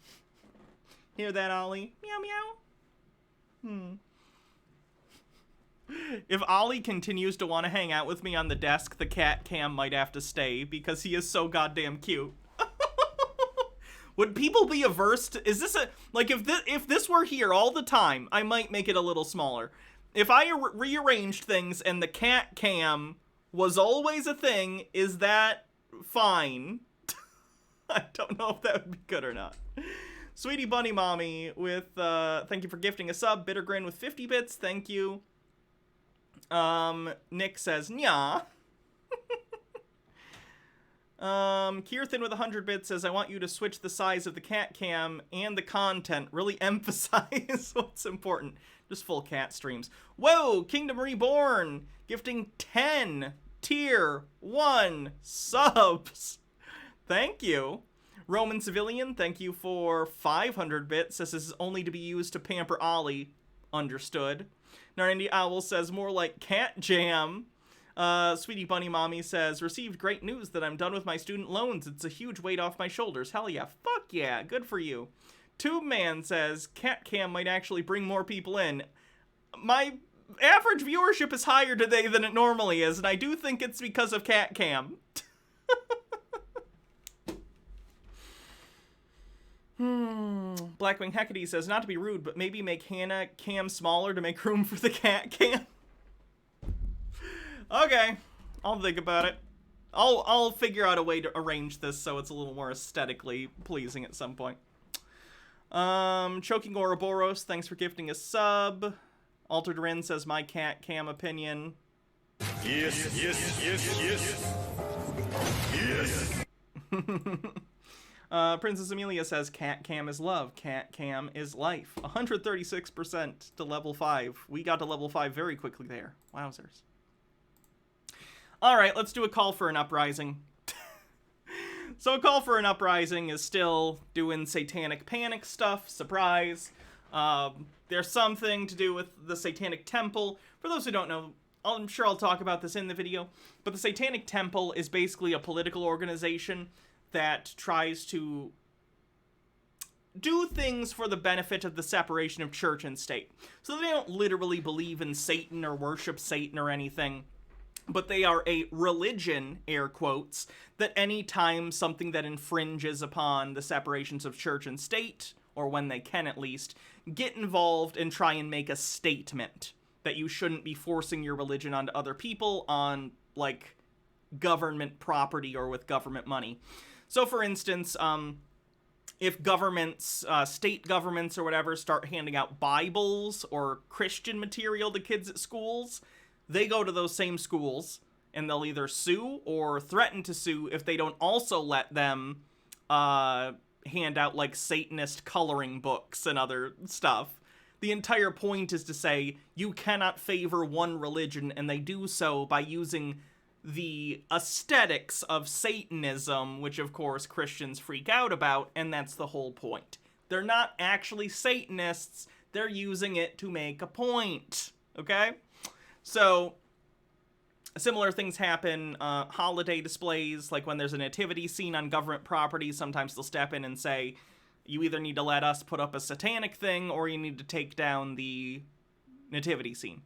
Hear that, Ollie? Meow meow. If Ollie continues to want to hang out with me on the desk, the cat cam might have to stay, because he is so goddamn cute. Would people be averse to... Is this a... Like, if this were here all the time, I might make it a little smaller. If I rearranged things and the cat cam was always a thing, is that fine? I don't know if that would be good or not. Sweetie Bunny Mommy with, thank you for gifting a sub. Bittergrin with 50 bits, thank you. Nick says, nya. Kirthan with 100 bits says, I want you to switch the size of the cat cam and the content. Really emphasize what's important. Just full cat streams. Whoa, Kingdom Reborn, gifting 10 tier 1 subs. Thank you. Roman Civilian, thank you for 500 bits. Says this is only to be used to pamper Ollie. Understood. Narandi Owl says more like cat jam. Sweetie Bunny Mommy says, received great news that I'm done with my student loans. It's a huge weight off my shoulders. Hell yeah. Fuck yeah. Good for you. Tube Man says, cat cam might actually bring more people in. My average viewership is higher today than it normally is, and I do think it's because of cat cam. Blackwing Hecate says, not to be rude, but maybe make Hannah cam smaller to make room for the cat cam. Okay, I'll think about it. I'll figure out a way to arrange this so it's a little more aesthetically pleasing at some point. Choking Ouroboros, thanks for gifting a sub. Altered Rin says, my cat cam opinion. Yes, yes, yes, yes. Yes. Princess Amelia says, cat cam is love, cat cam is life. 136% to level 5. We got to level 5 very quickly there. Wowzers. Alright, let's do a call for an uprising. So a call for an uprising is still doing satanic panic stuff. Surprise. There's something to do with the Satanic Temple. For those who don't know, I'm sure I'll talk about this in the video, but the Satanic Temple is basically a political organization that tries to do things for the benefit of the separation of church and state. So they don't literally believe in Satan or worship Satan or anything, but they are a religion, air quotes, that any time something that infringes upon the separations of church and state, or when they can at least, get involved and try and make a statement that you shouldn't be forcing your religion onto other people on, like, government property or with government money. So, for instance, if governments, state governments or whatever, start handing out Bibles or Christian material to kids at schools, they go to those same schools and they'll either sue or threaten to sue if they don't also let them hand out, like, Satanist coloring books and other stuff. The entire point is to say you cannot favor one religion, and they do so by using the aesthetics of Satanism, which of course Christians freak out about, and that's the whole point. They're not actually Satanists, they're using it to make a point, okay? So, similar things happen, holiday displays, like when there's a nativity scene on government property, sometimes they'll step in and say, you either need to let us put up a satanic thing, or you need to take down the nativity scene.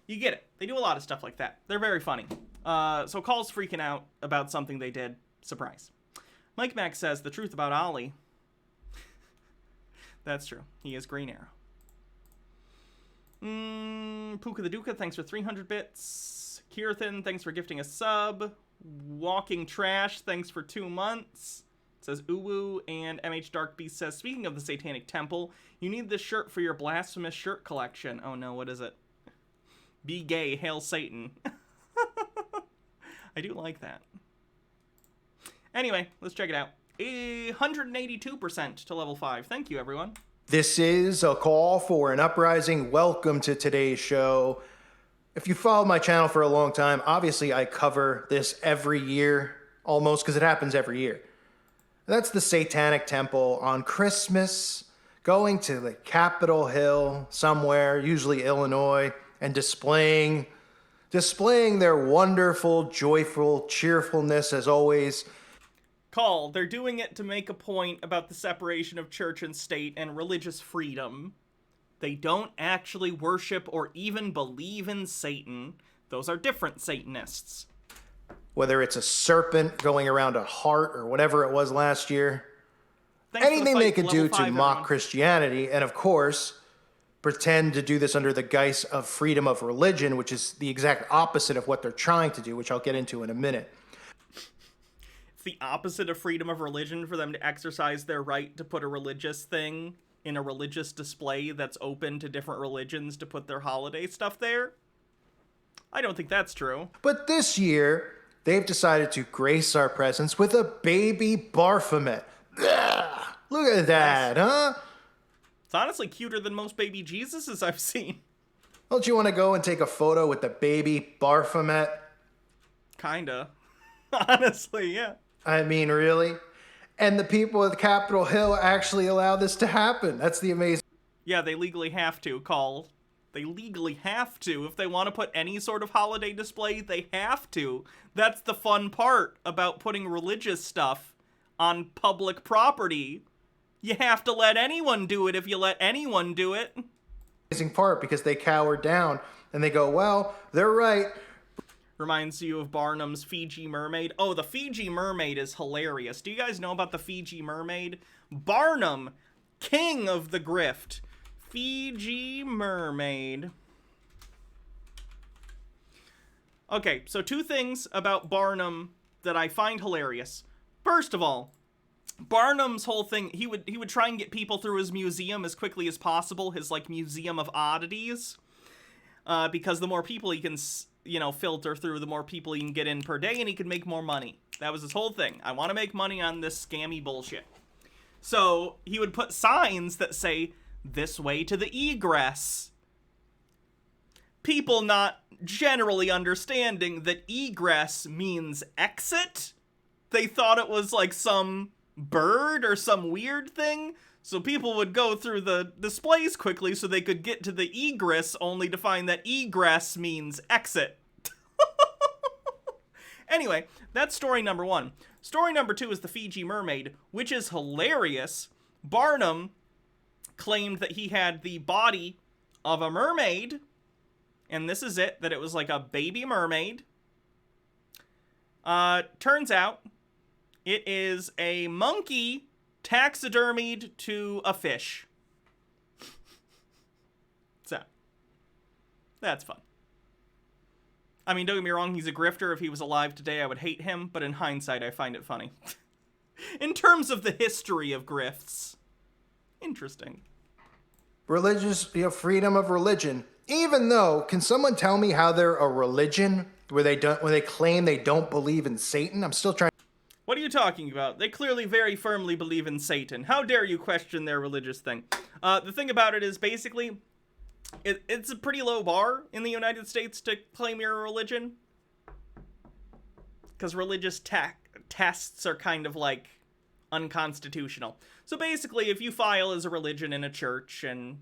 You get it. They do a lot of stuff like that. They're very funny. So Call's freaking out about something they did. Surprise. Mike Mack says the truth about Ollie. That's true. He is Green Arrow. Puka the Duka, thanks for 300 bits. Kirthan, thanks for gifting a sub. Walking Trash, thanks for 2 months. Says Uwu, and MH Dark Beast says, speaking of the Satanic Temple, you need this shirt for your blasphemous shirt collection. Oh no, what is it? Be gay, hail Satan. I do like that. Anyway, let's check it out. 182% to level 5. Thank you, everyone. This is a call for an uprising. Welcome to today's show. If you followed my channel for a long time, obviously I cover this every year, almost, because it happens every year. That's the Satanic Temple on Christmas, going to the Capitol Hill somewhere, usually Illinois, and displaying their wonderful, joyful cheerfulness as always. Call, they're doing it to make a point about the separation of church and state and religious freedom. They don't actually worship or even believe in Satan. Those are different Satanists. Whether it's a serpent going around a heart or whatever it was last year. Anything they could do to mock Christianity, and of course, pretend to do this under the guise of freedom of religion, which is the exact opposite of what they're trying to do, which I'll get into in a minute. It's the opposite of freedom of religion for them to exercise their right to put a religious thing in a religious display that's open to different religions to put their holiday stuff there. I don't think that's true. But this year, they've decided to grace our presence with a baby Baphomet. Look at that, huh? It's honestly cuter than most baby Jesuses I've seen. Don't you want to go and take a photo with the baby Baphomet? Kinda. Honestly, yeah. I mean, really? And the people at Capitol Hill actually allow this to happen. That's the amazing... Yeah, they legally have to, Call. They legally have to. If they want to put any sort of holiday display, they have to. That's the fun part about putting religious stuff on public property. You have to let anyone do it if you let anyone do it. Amazing part, because they cower down and they go, well, they're right. Reminds you of Barnum's Fiji Mermaid. Oh, the Fiji Mermaid is hilarious. Do you guys know about the Fiji Mermaid? Barnum, king of the grift. Fiji Mermaid. Okay, so 2 things about Barnum that I find hilarious. First of all, Barnum's whole thing, he would try and get people through his museum as quickly as possible, his, like, museum of oddities, because the more people he can, filter through, the more people he can get in per day, and he can make more money. That was his whole thing. I want to make money on this scammy bullshit. So he would put signs that say, this way to the egress. People not generally understanding that egress means exit. they thought it was like some bird or some weird thing. So people would go through the displays quickly so they could get to the egress, only to find that egress means exit. Anyway, that's story number 1. Story number 2 is the Fiji mermaid, which is hilarious. Barnum claimed that he had the body of a mermaid, and this is it, that it was like a baby mermaid. Turns out it is a monkey taxidermied to a fish. So, that's fun. I mean, don't get me wrong, he's a grifter. If he was alive today, I would hate him, but in hindsight, I find it funny. In terms of the history of grifts, interesting. Religious, freedom of religion. Even though, can someone tell me how they're a religion where they claim they don't believe in Satan? I'm still trying. What are you talking about? They clearly very firmly believe in Satan. How dare you question their religious thing? The thing about it is basically, it's a pretty low bar in the United States to claim you're a religion. Because religious tests are kind of like unconstitutional. So basically, if you file as a religion in a church and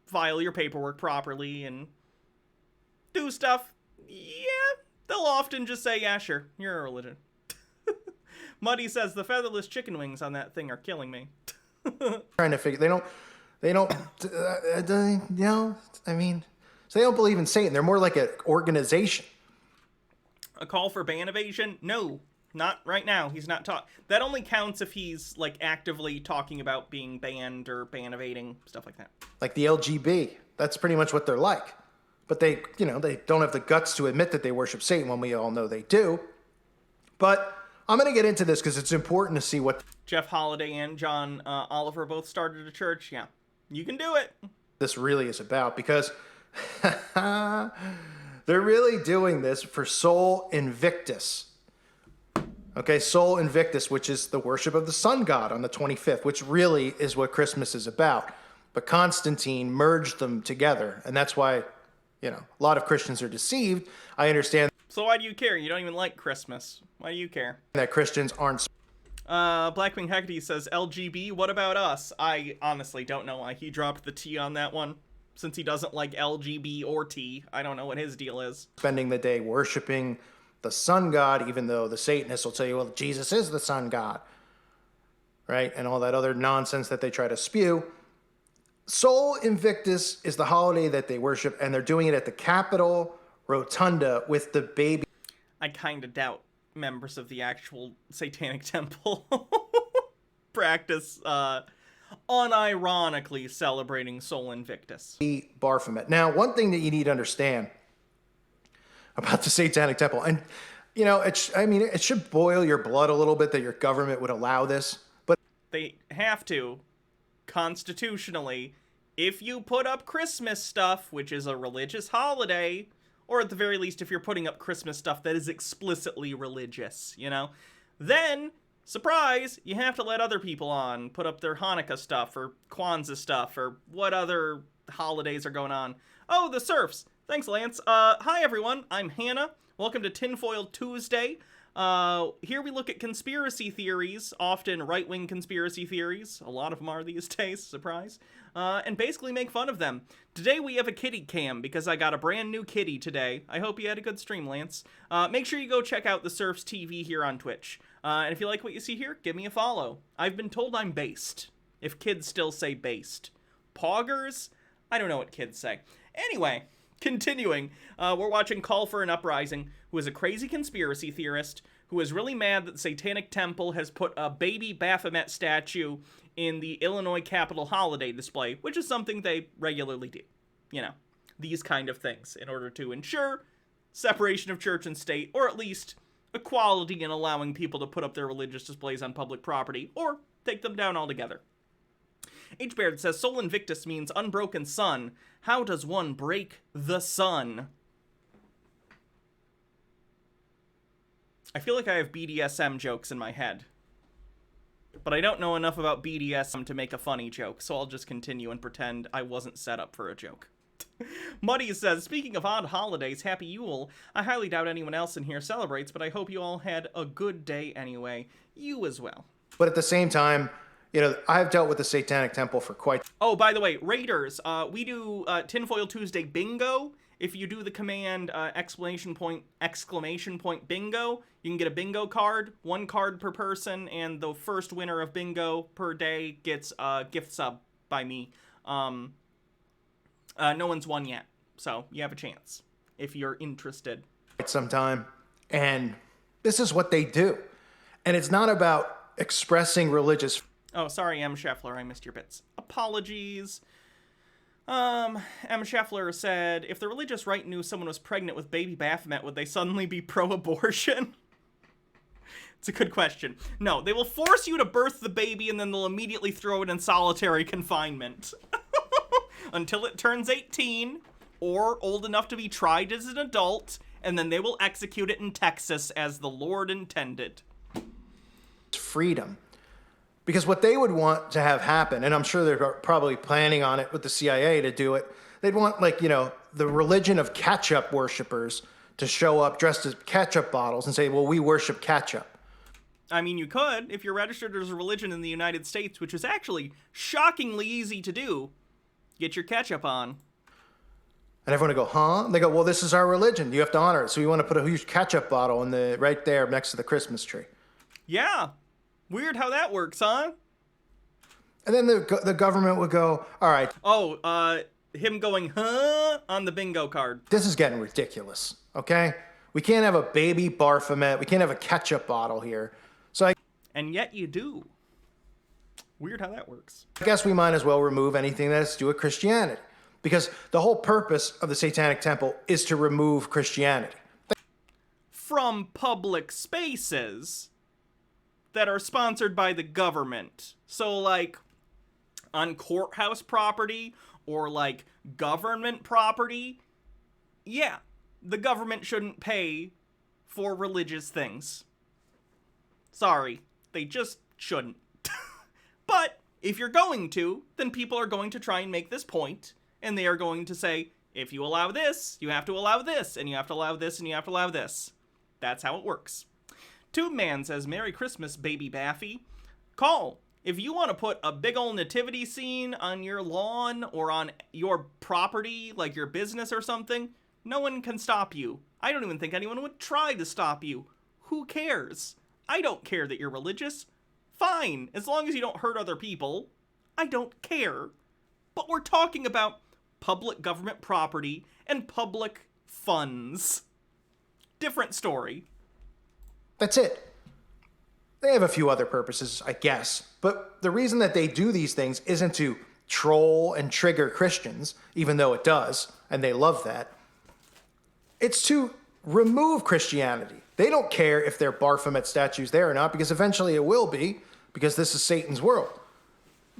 file your paperwork properly and do stuff, yeah, they'll often just say, yeah, sure, you're a religion. Muddy says the featherless chicken wings on that thing are killing me. Trying to figure, they don't, I mean, so they don't believe in Satan. They're more like an organization. A call for ban evasion? No, not right now. He's not that only counts if he's like actively talking about being banned or ban evading, stuff like that. Like the LGB. That's pretty much what they're like. But they don't have the guts to admit that they worship Satan when we all know they do. But I'm going to get into this because it's important to see what Jeff Holiday and John Oliver both started a church. Yeah, you can do it. This really is about, because they're really doing this for Sol Invictus. Okay, Sol Invictus, which is the worship of the sun god on the 25th, which really is what Christmas is about. But Constantine merged them together, and that's why, a lot of Christians are deceived. I understand. So why do you care? You don't even like Christmas. Why do you care? That Christians aren't. Blackwing Hecate says, LGB, what about us? I honestly don't know why he dropped the T on that one. Since he doesn't like LGB or T, I don't know what his deal is. Spending the day worshiping the sun god, even though the Satanists will tell you, well, Jesus is the sun god. Right? And all that other nonsense that they try to spew. Sol Invictus is the holiday that they worship, and they're doing it at the Capitol Rotunda with the baby. I kind of doubt members of the actual Satanic Temple practice unironically celebrating Sol Invictus. Baphomet. Now, one thing that you need to understand about the Satanic Temple, and it should boil your blood a little bit that your government would allow this, but they have to, constitutionally, if you put up Christmas stuff, which is a religious holiday, or at the very least, if you're putting up Christmas stuff that is explicitly religious, then, surprise, you have to let other people on, put up their Hanukkah stuff, or Kwanzaa stuff, or what other holidays are going on. Oh, the serfs. Thanks, Lance. Hi, everyone. I'm Hannah. Welcome to Tinfoil Tuesday. Here we look at conspiracy theories, often right-wing conspiracy theories. A lot of them are these days, surprise. And basically make fun of them. Today we have a kitty cam because I got a brand new kitty today. I hope you had a good stream, Lance. Make sure you go check out the Surfs TV here on Twitch. And if you like what you see here, give me a follow. I've been told I'm based. If kids still say based. Poggers? I don't know what kids say. Anyway, continuing, we're watching Call for an Uprising, who is a crazy conspiracy theorist who is really mad that the Satanic Temple has put a baby Baphomet statue in the Illinois Capitol holiday display, which is something they regularly do. These kind of things, in order to ensure separation of church and state, or at least equality in allowing people to put up their religious displays on public property, or take them down altogether. H. Baird says, Sol Invictus means unbroken sun. How does one break the sun? I feel like I have BDSM jokes in my head. But I don't know enough about BDSM to make a funny joke, so I'll just continue and pretend I wasn't set up for a joke. Muddy says, speaking of odd holidays, Happy Yule. I highly doubt anyone else in here celebrates, but I hope you all had a good day anyway. You as well. But at the same time, you know, I've dealt with the Satanic Temple for quite... Oh, by the way, Raiders, we do Tinfoil Tuesday bingo. If you do the command exclamation point bingo, you can get a bingo card, 1 card per person, and the first winner of bingo per day gets a gift sub by me. No one's won yet, so you have a chance if you're interested. Sometime, and this is what they do. And it's not about expressing religious... Oh, sorry, M. Scheffler, I missed your bits. Apologies. M. Scheffler said, if the religious right knew someone was pregnant with baby Baphomet, would they suddenly be pro-abortion? It's a good question. No, they will force you to birth the baby and then they'll immediately throw it in solitary confinement. Until it turns 18, or old enough to be tried as an adult, and then they will execute it in Texas as the Lord intended. Freedom. Because what they would want to have happen, and I'm sure they're probably planning on it with the CIA to do it, they'd want, like, you know, the religion of ketchup worshipers to show up dressed as ketchup bottles and say, well, we worship ketchup. I mean, you could, if you're registered as a religion in the United States, which is actually shockingly easy to do. Get your ketchup on. And everyone would go, huh? And they go, well, this is our religion. You have to honor it. So we want to put a huge ketchup bottle in right there next to the Christmas tree. Yeah. Weird how that works, huh? And then the government would go, all right. Oh, him going, huh? On the bingo card. This is getting ridiculous, okay? We can't have a baby Baphomet. We can't have a ketchup bottle here. And yet you do. Weird how that works. I guess we might as well remove anything that has to do with Christianity. Because the whole purpose of the Satanic Temple is to remove Christianity. From public spaces that are sponsored by the government. So, like, on courthouse property or, like, government property, yeah, the government shouldn't pay for religious things. Sorry, they just shouldn't. But if you're going to, then people are going to try and make this point, and they are going to say, if you allow this, you have to allow this, and you have to allow this, and you have to allow this. That's how it works. Tube Man says, Merry Christmas, baby Baffy. Call. If you want to put a big old nativity scene on your lawn or on your property, like your business or something, no one can stop you. I don't even think anyone would try to stop you. Who cares? I don't care that you're religious. Fine, as long as you don't hurt other people. I don't care. But we're talking about public government property and public funds. Different story. That's it. They have a few other purposes, I guess. But the reason that they do these things isn't to troll and trigger Christians, even though it does, and they love that. It's to remove Christianity. They don't care if their Baphomet statue's there or not, because eventually it will be, because this is Satan's world.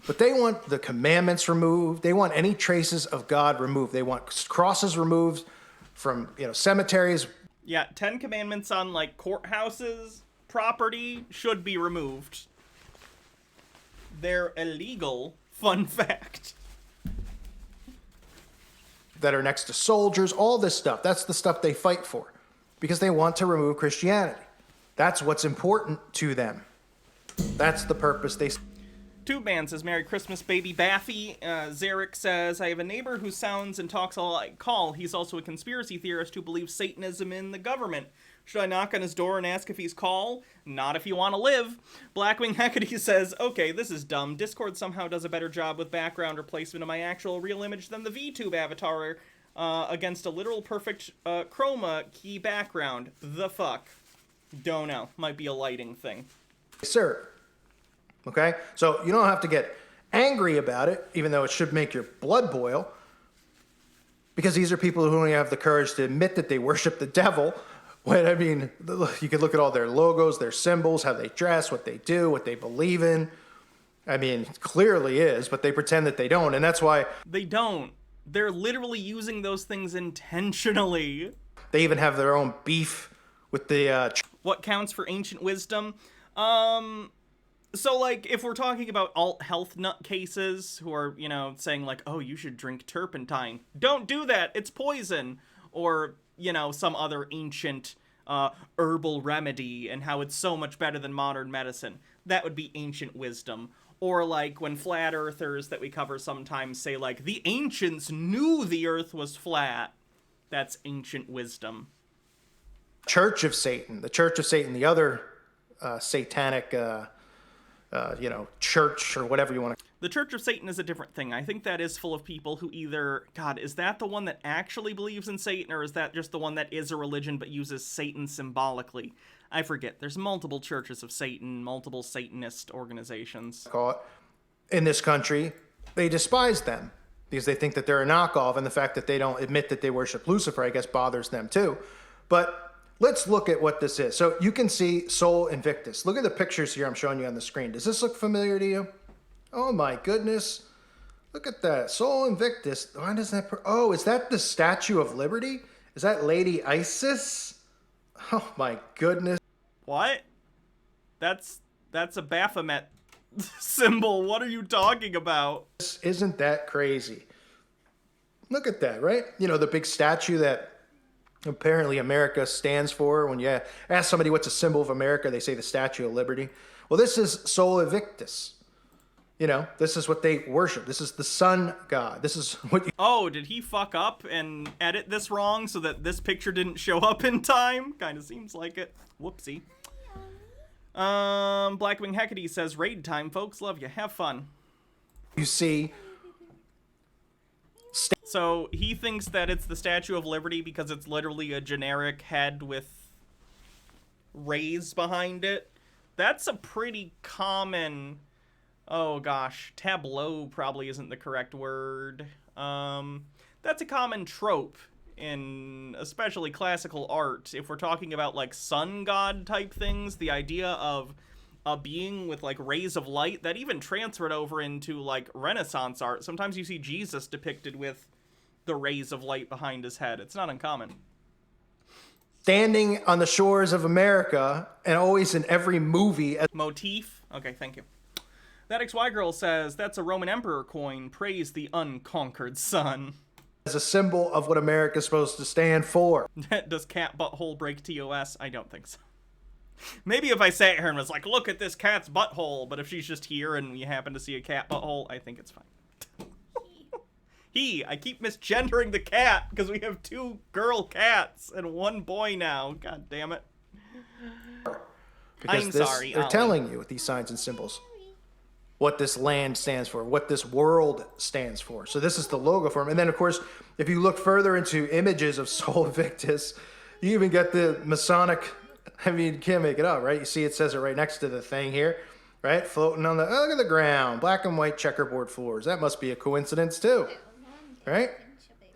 But they want the commandments removed. They want any traces of God removed. They want crosses removed from, cemeteries. Yeah, 10 commandments on, like, courthouses, property, should be removed. They're illegal, fun fact. That are next to soldiers, all this stuff. That's the stuff they fight for. Because they want to remove Christianity. That's what's important to them. That's the purpose they... Tube Man says, Merry Christmas, baby Baffy. Zarek says, I have a neighbor who sounds and talks a lot like Call. He's also a conspiracy theorist who believes Satanism in the government. Should I knock on his door and ask if he's Call? Not if you want to live. Blackwing Hecate says, okay, this is dumb. Discord somehow does a better job with background replacement of my actual real image than the VTube avatar against a literal perfect chroma key background. The fuck? Don't know. Might be a lighting thing. Sir. Okay? So you don't have to get angry about it, even though it should make your blood boil. Because these are people who only have the courage to admit that they worship the devil. When, I mean, you could look at all their logos, their symbols, how they dress, what they do, what they believe in. I mean, it clearly is, but they pretend that they don't, and that's why... They don't. They're literally using those things intentionally. They even have their own beef with the... What counts for ancient wisdom? So, like, if we're talking about alt health nutcases who are, you know, saying, like, oh, you should drink turpentine. Don't do that. It's poison. Or, you know, some other ancient herbal remedy and how it's so much better than modern medicine. That would be ancient wisdom. Or, like, when flat earthers that we cover sometimes say, like, the ancients knew the earth was flat. That's ancient wisdom. Church of Satan, the other satanic, church or whatever you want to. The Church of Satan is a different thing. I think that is full of people who either, God, is that the one that actually believes in Satan, or is that just the one that is a religion but uses Satan symbolically? I forget. There's multiple churches of Satan, multiple Satanist organizations. In this country, they despise them because they think that they're a knockoff, and the fact that they don't admit that they worship Lucifer, I guess, bothers them too. But let's look at what this is. So you can see Sol Invictus. Look at the pictures here I'm showing you on the screen. Does this look familiar to you? Oh my goodness. Look at that. Sol Invictus. Why does that... Oh, is that the Statue of Liberty? Is that Lady Isis? Oh my goodness. What? That's a Baphomet symbol. What are you talking about? Isn't that crazy? Look at that, right? You know, the big statue that apparently America stands for. When you ask somebody what's a symbol of America, they say the Statue of Liberty. Well, this is Sol Invictus. You know, this is what they worship. This is the sun god. This is what you... Oh, did he fuck up and edit this wrong so that this picture didn't show up in time? Kind of seems like it. Whoopsie. Blackwing Hecate says, raid time, folks. Love you. Have fun. You see... So he thinks that it's the Statue of Liberty because it's literally a generic head with rays behind it. That's a pretty common... Oh gosh, tableau probably isn't the correct word. That's a common trope in especially classical art. If we're talking about like sun god type things, the idea of a being with like rays of light, that even transferred over into like Renaissance art. Sometimes you see Jesus depicted with the rays of light behind his head. It's not uncommon. Standing on the shores of America, and always in every movie. Motif? Okay, thank you. That XY girl says, that's a Roman Emperor coin. Praise the unconquered sun. As a symbol of what America's supposed to stand for. Does cat butthole break TOS? I don't think so. Maybe if I sat here and was like, look at this cat's butthole, but if she's just here and we happen to see a cat butthole, I think it's fine. I keep misgendering the cat because we have 2 girl cats and 1 boy now. God damn it. Because sorry, they're Ollie. telling you with these signs and symbols what this land stands for, what this world stands for. So this is the logo for them. And then, of course, if you look further into images of Sol Invictus, you even get the Masonic, I mean, you can't make it up, right? You see it says it right next to the thing here, right? Floating on the, oh, look at the ground, black and white checkerboard floors. That must be a coincidence too, right?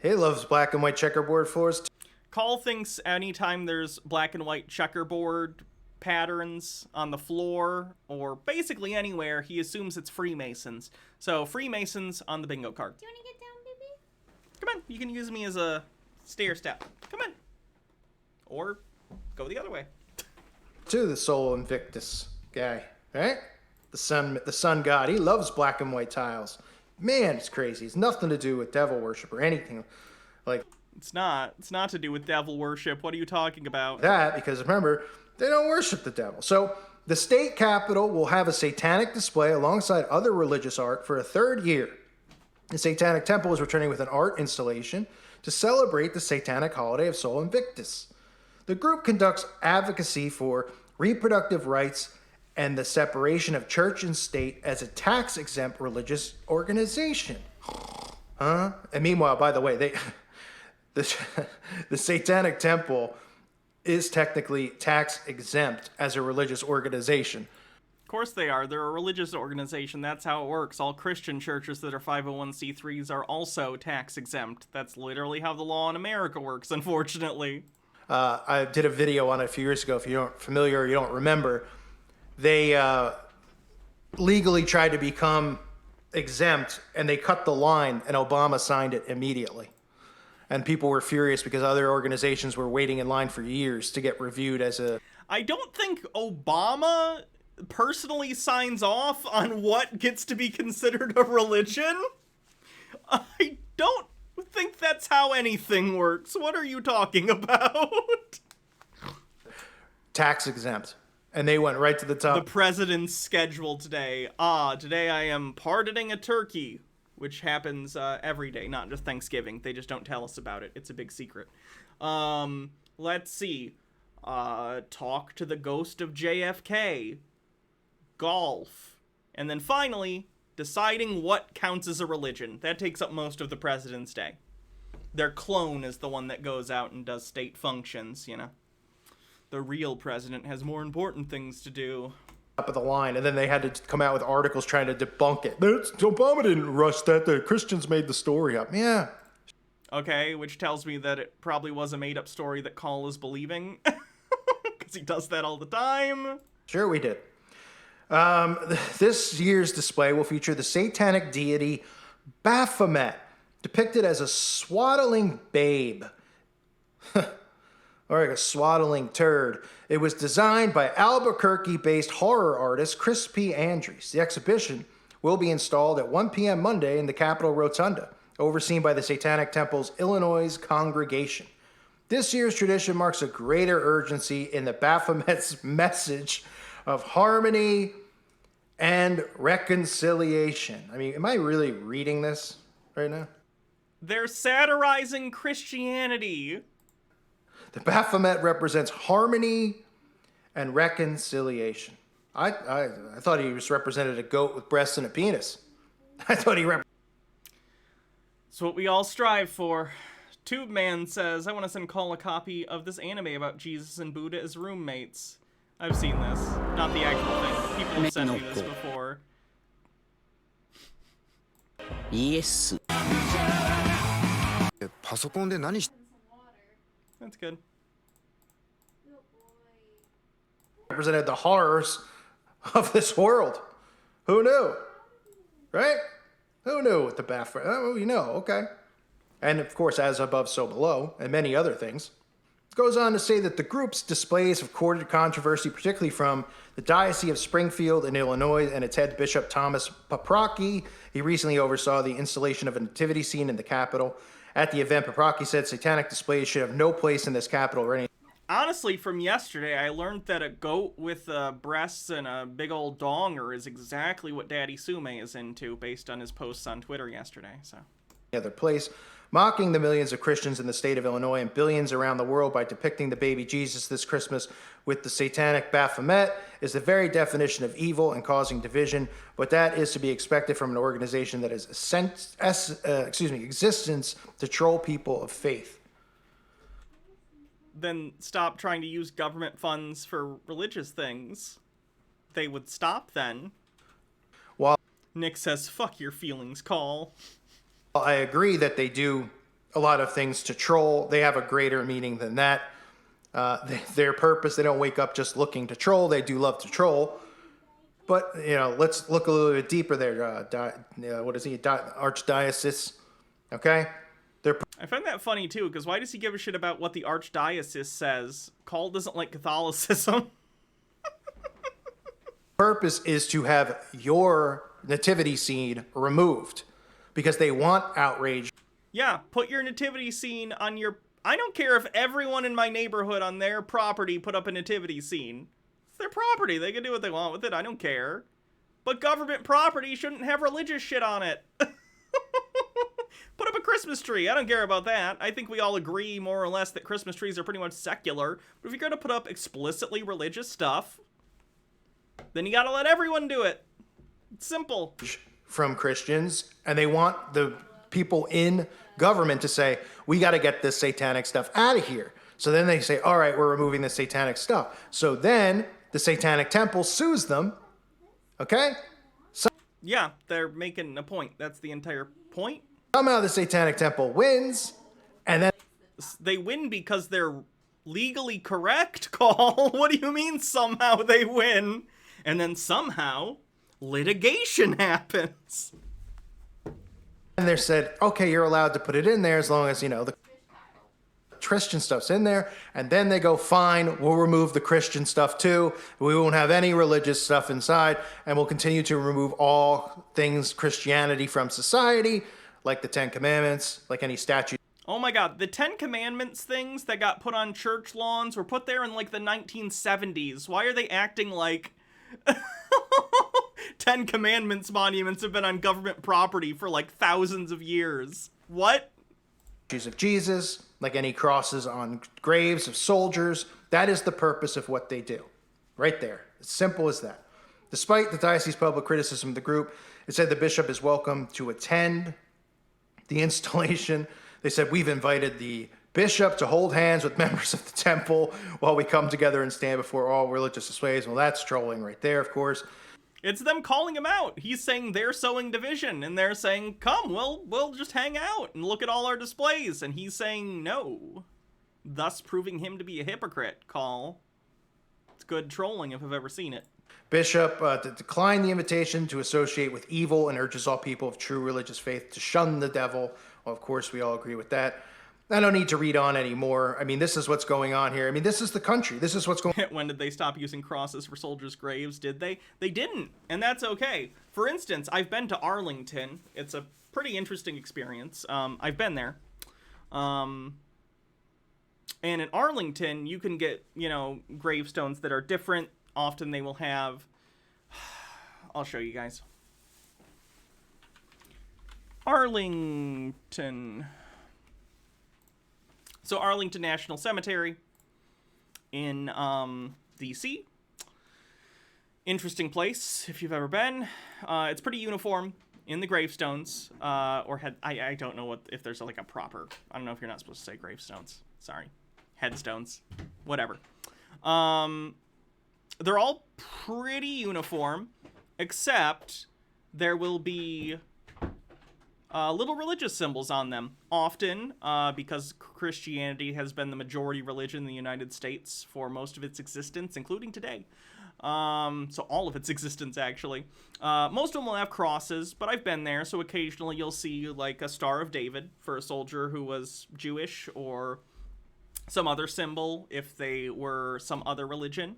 He loves black and white checkerboard floors too. Call thinks anytime there's black and white checkerboard patterns on the floor or basically anywhere, he assumes it's Freemasons. So Freemasons on the bingo card. Do you want to get down, baby? Come on, you can use me as a stair step. Come on. Or go the other way. To the Sol Invictus guy, right? The sun god. He loves black and white tiles. Man, it's crazy. It's nothing to do with devil worship or anything like. It's not to do with devil worship. What are you talking about? That, because remember, they don't worship the devil. So the state capitol will have a satanic display alongside other religious art for a 3rd year. The Satanic Temple is returning with an art installation to celebrate the satanic holiday of Sol Invictus. The group conducts advocacy for reproductive rights and the separation of church and state as a tax-exempt religious organization. Huh? And meanwhile, by the way, the Satanic Temple is technically tax-exempt as a religious organization. Of course they are. They're a religious organization. That's how it works. All Christian churches that are 501c3s are also tax-exempt. That's literally how the law in America works, unfortunately. I did a video on it a few years ago. If you aren't familiar or you don't remember, they legally tried to become exempt, and they cut the line, and Obama signed it immediately. And people were furious because other organizations were waiting in line for years to get reviewed as a... I don't think Obama personally signs off on what gets to be considered a religion? I don't think that's how anything works. What are you talking about? Tax exempt. And they went right to the top. The president's schedule today. Today I am pardoning a turkey, which happens every day, not just Thanksgiving. They just don't tell us about it. It's a big secret. Let's see. Talk to the ghost of JFK. Golf. And then finally, deciding what counts as a religion. That takes up most of the president's day. Their clone is the one that goes out and does state functions, you know. The real president has more important things to do. Top of the line, and then they had to come out with articles trying to debunk it. Obama didn't rush that. The Christians made the story up. Yeah. Okay, which tells me that it probably was a made-up story that Call is believing. Because he does that all the time. Sure we did. This year's display will feature the satanic deity Baphomet, depicted as a swaddling babe. Or like a swaddling turd. It was designed by Albuquerque-based horror artist Chris P. Andrews. The exhibition will be installed at 1 p.m. Monday in the Capitol Rotunda, overseen by the Satanic Temple's Illinois congregation. This year's tradition marks a greater urgency in the Baphomet's message of harmony and reconciliation. I mean, am I really reading this right now? They're satirizing Christianity. The Baphomet represents harmony and reconciliation. I thought he just represented a goat with breasts and a penis. I thought he represented... It's what we all strive for. Tube Man says, I want to send Call a copy of this anime about Jesus and Buddha as roommates. I've seen this. Not the actual thing. People have sent me this before. Yes. That's good. Represented the horrors of this world. Who knew? Right? Who knew with the Baphomet? Oh, you know, okay. And of course, as above, so below, and many other things. It goes on to say that the group's displays have courted controversy, particularly from the Diocese of Springfield in Illinois and its head Bishop Thomas Paprocki. He recently oversaw the installation of a nativity scene in the Capitol. At the event, Paprocki said satanic displays should have no place in this Capitol or any... Honestly, from yesterday, I learned that a goat with breasts and a big old donger is exactly what Daddy Sume is into, based on his posts on Twitter yesterday. So, other place, mocking the millions of Christians in the state of Illinois and billions around the world by depicting the baby Jesus this Christmas with the satanic Baphomet is the very definition of evil and causing division. But that is to be expected from an organization that is existence to troll people of faith. Then stop trying to use government funds for religious things. They would stop then. While Nick says, fuck your feelings, Call. I agree that they do a lot of things to troll. They have a greater meaning than that. Their purpose, they don't wake up just looking to troll. They do love to troll. But, you know, let's look a little bit deeper there. What is he? Archdiocese. Okay? I find that funny, too, because why does he give a shit about what the Archdiocese says? Call doesn't like Catholicism. Purpose is to have your nativity scene removed because they want outrage. Yeah, put your nativity scene on your... I don't care if everyone in my neighborhood on their property put up a nativity scene. It's their property. They can do what they want with it. I don't care. But government property shouldn't have religious shit on it. Put up a Christmas tree. I don't care about that. I think we all agree, more or less, that Christmas trees are pretty much secular. But if you're going to put up explicitly religious stuff, then you got to let everyone do it. It's simple. From Christians, and they want the people in government to say, we got to get this satanic stuff out of here. So then they say, all right, we're removing the satanic stuff. So then the Satanic Temple sues them. Okay? Yeah, they're making a point. That's the entire point. Somehow the Satanic Temple wins, and then... They win because they're legally correct, Call. What do you mean somehow they win? And then somehow litigation happens. And they said, okay, you're allowed to put it in there as long as, you know, the Christian stuff's in there, and then they go, fine, we'll remove the Christian stuff too. We won't have any religious stuff inside, and we'll continue to remove all things Christianity from society, like the Ten Commandments, like any statue. Oh my god, the Ten Commandments things that got put on church lawns were put there in like the 1970s. Why are they acting like Ten Commandments monuments have been on government property for like thousands of years? What? Of Jesus, like any crosses on graves of soldiers. That is the purpose of what they do. Right there. As simple as that. Despite the diocese public criticism of the group, it said the bishop is welcome to attend the installation. They said, we've invited the bishop to hold hands with members of the temple while we come together and stand before all religious displays. Well, that's trolling right there, of course. It's them calling him out. He's saying they're sowing division, and they're saying, come, we'll just hang out and look at all our displays. And he's saying no, thus proving him to be a hypocrite. Call. It's good trolling if I've ever seen it. Bishop declined the invitation to associate with evil and urges all people of true religious faith to shun the devil. Well, of course, we all agree with that. I don't need to read on anymore. I mean, this is what's going on here. I mean, this is the country. This is what's going on. When did they stop using crosses for soldiers' graves? Did they? They didn't, and that's okay. For instance, I've been to Arlington. It's a pretty interesting experience. I've been there. And in Arlington, you can get, gravestones that are different. Often they will have... I'll show you guys. Arlington. So Arlington National Cemetery in DC. Interesting place if you've ever been. It's pretty uniform in the gravestones. I don't know if there's like a proper... I don't know if you're not supposed to say gravestones. Sorry. Headstones. Whatever. They're all pretty uniform, except there will be little religious symbols on them. Often, because Christianity has been the majority religion in the United States for most of its existence, including today. So all of its existence, actually. Most of them will have crosses, but I've been there, so occasionally you'll see like a Star of David for a soldier who was Jewish, or some other symbol if they were some other religion.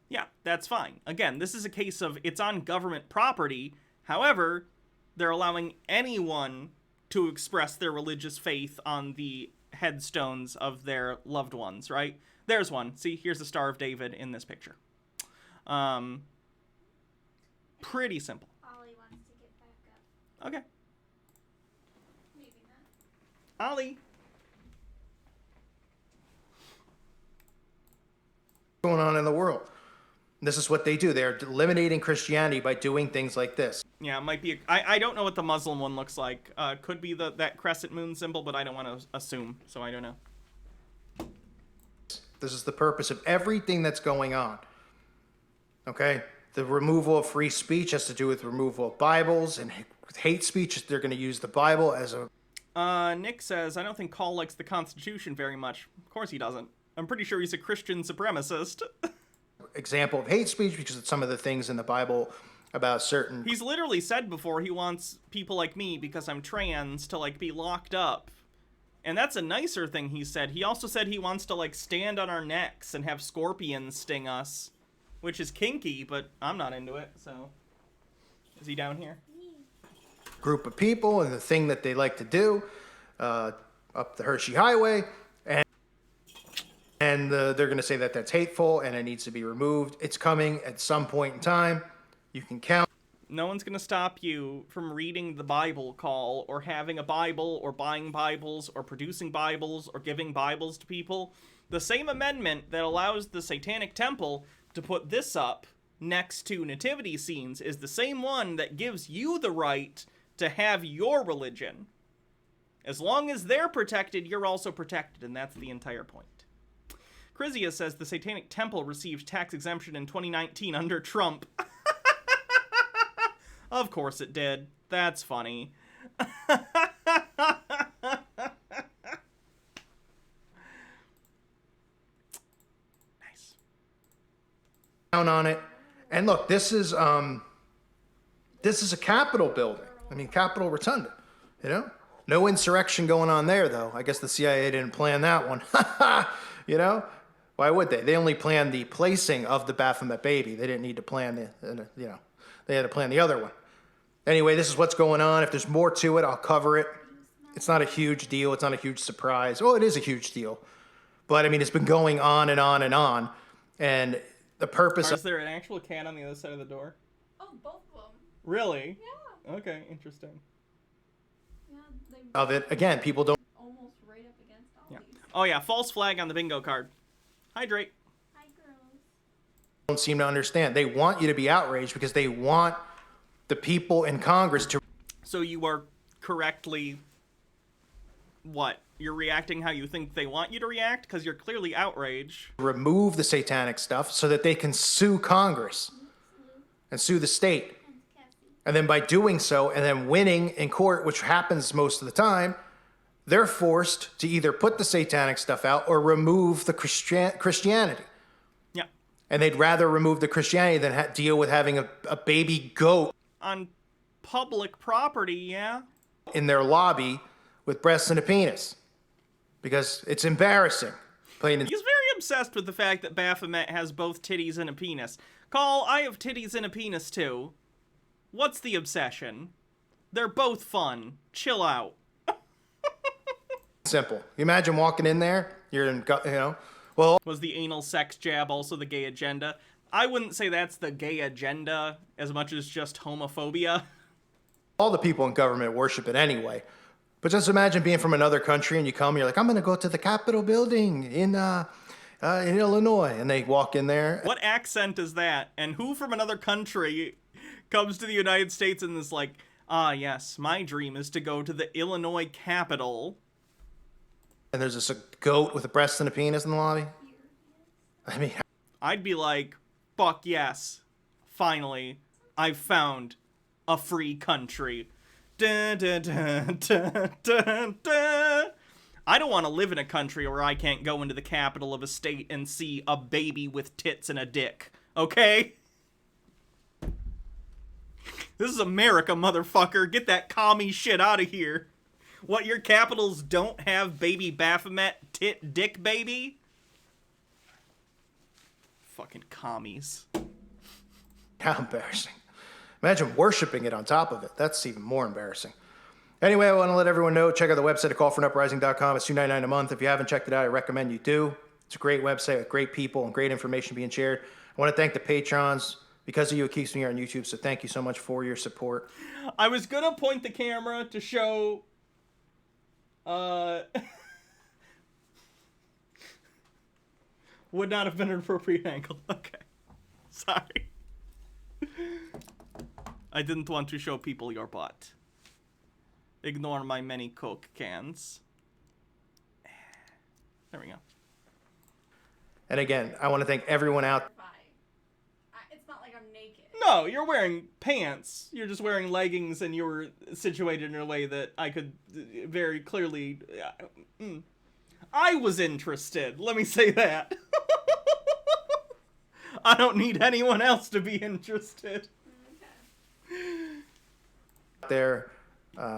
Yeah, that's fine. Again, this is a case of it's on government property. However, they're allowing anyone to express their religious faith on the headstones of their loved ones, right? There's one. See, here's the Star of David in this picture. Pretty simple. Ollie wants to get back up. Okay. Maybe not. Ollie. Going on in the world. This is what they do. They're eliminating Christianity by doing things like this. Yeah, it might be. I don't know what the Muslim one looks like. Could be that crescent moon symbol, but I don't want to assume, so I don't know. This is the purpose of everything that's going on. Okay? The removal of free speech has to do with removal of Bibles, and with hate speech, they're going to use the Bible as a... Nick says, I don't think Call likes the Constitution very much. Of course he doesn't. I'm pretty sure he's a Christian supremacist. Example of hate speech, because it's some of the things in the Bible about certain... He's literally said before he wants people like me, because I'm trans, to like be locked up. And that's a nicer thing he said. He also said he wants to like stand on our necks and have scorpions sting us, which is kinky, but I'm not into it, so... Is he down here? Group of people, and the thing that they like to do up the Hershey Highway, and they're going to say that that's hateful and it needs to be removed. It's coming at some point in time. You can count. No one's going to stop you from reading the Bible, Call, or having a Bible, or buying Bibles, or producing Bibles, or giving Bibles to people. The same amendment that allows the Satanic Temple to put this up next to nativity scenes is the same one that gives you the right to have your religion. As long as they're protected, you're also protected, and that's the entire point. Crizia says the Satanic Temple received tax exemption in 2019 under Trump. Of course it did. That's funny. Nice. Down on it. And look, this is a Capitol building. I mean, Capitol Rotunda, you know? No insurrection going on there, though. I guess the CIA didn't plan that one. You know? Why would they? They only planned the placing of the Baphomet baby. They didn't need to plan they had to plan the other one. Anyway, this is what's going on. If there's more to it, I'll cover it. It's not a huge deal. It's not a huge surprise. Well, it is a huge deal. But, I mean, it's been going on and on and on. And the purpose Is there an actual cat on the other side of the door? Oh, both of them. Really? Yeah. Okay, interesting. of it, again, people don't... Almost right up against all these. Oh yeah, false flag on the bingo card. Hydrate. Hi, girls. Don't seem to understand. They want you to be outraged because they want the people in Congress to... So you are correctly... What? You're reacting how you think they want you to react? Because you're clearly outraged. remove the satanic stuff so that they can sue Congress and sue the state. And then by doing so, and then winning in court, which happens most of the time, they're forced to either put the satanic stuff out or remove the Christianity. Yeah. And they'd rather remove the Christianity than deal with having a baby goat on public property, yeah? In their lobby with breasts and a penis. Because it's embarrassing. He's very obsessed with the fact that Baphomet has both titties and a penis. Call, I have titties and a penis too. What's the obsession? They're both fun. Chill out. Simple. You imagine walking in there, you're in, well... Was the anal sex jab also the gay agenda? I wouldn't say that's the gay agenda as much as just homophobia. All the people in government worship it anyway. But just imagine being from another country and you come, you're like, I'm going to go to the Capitol building in Illinois. And they walk in there. What accent is that? And who from another country comes to the United States and is like, ah, yes, my dream is to go to the Illinois Capitol. And there's just a goat with a breast and a penis in the lobby? I mean... I'd be like, fuck yes. Finally, I've found a free country. Dun, dun, dun, dun, dun, dun. I don't want to live in a country where I can't go into the capital of a state and see a baby with tits and a dick. Okay? This is America, motherfucker. Get that commie shit out of here. What, your capitals don't have baby Baphomet tit dick baby? Fucking commies. How embarrassing. Imagine worshiping it on top of it. That's even more embarrassing. Anyway, I want to let everyone know, check out the website at callforunuprising.com. It's $2.99 a month. If you haven't checked it out, I recommend you do. It's a great website with great people and great information being shared. I want to thank the patrons. Because of you, it keeps me here on YouTube, so thank you so much for your support. I was going to point the camera to show... Would not have been an appropriate angle. Okay. Sorry. I didn't want to show people your butt. Ignore my many Coke cans. There we go. And again, I want to thank everyone out. It's not like I'm naked. No, you're wearing pants. You're just wearing leggings and you're situated in a way that I could very clearly... I was interested. Let me say that. I don't need anyone else to be interested. There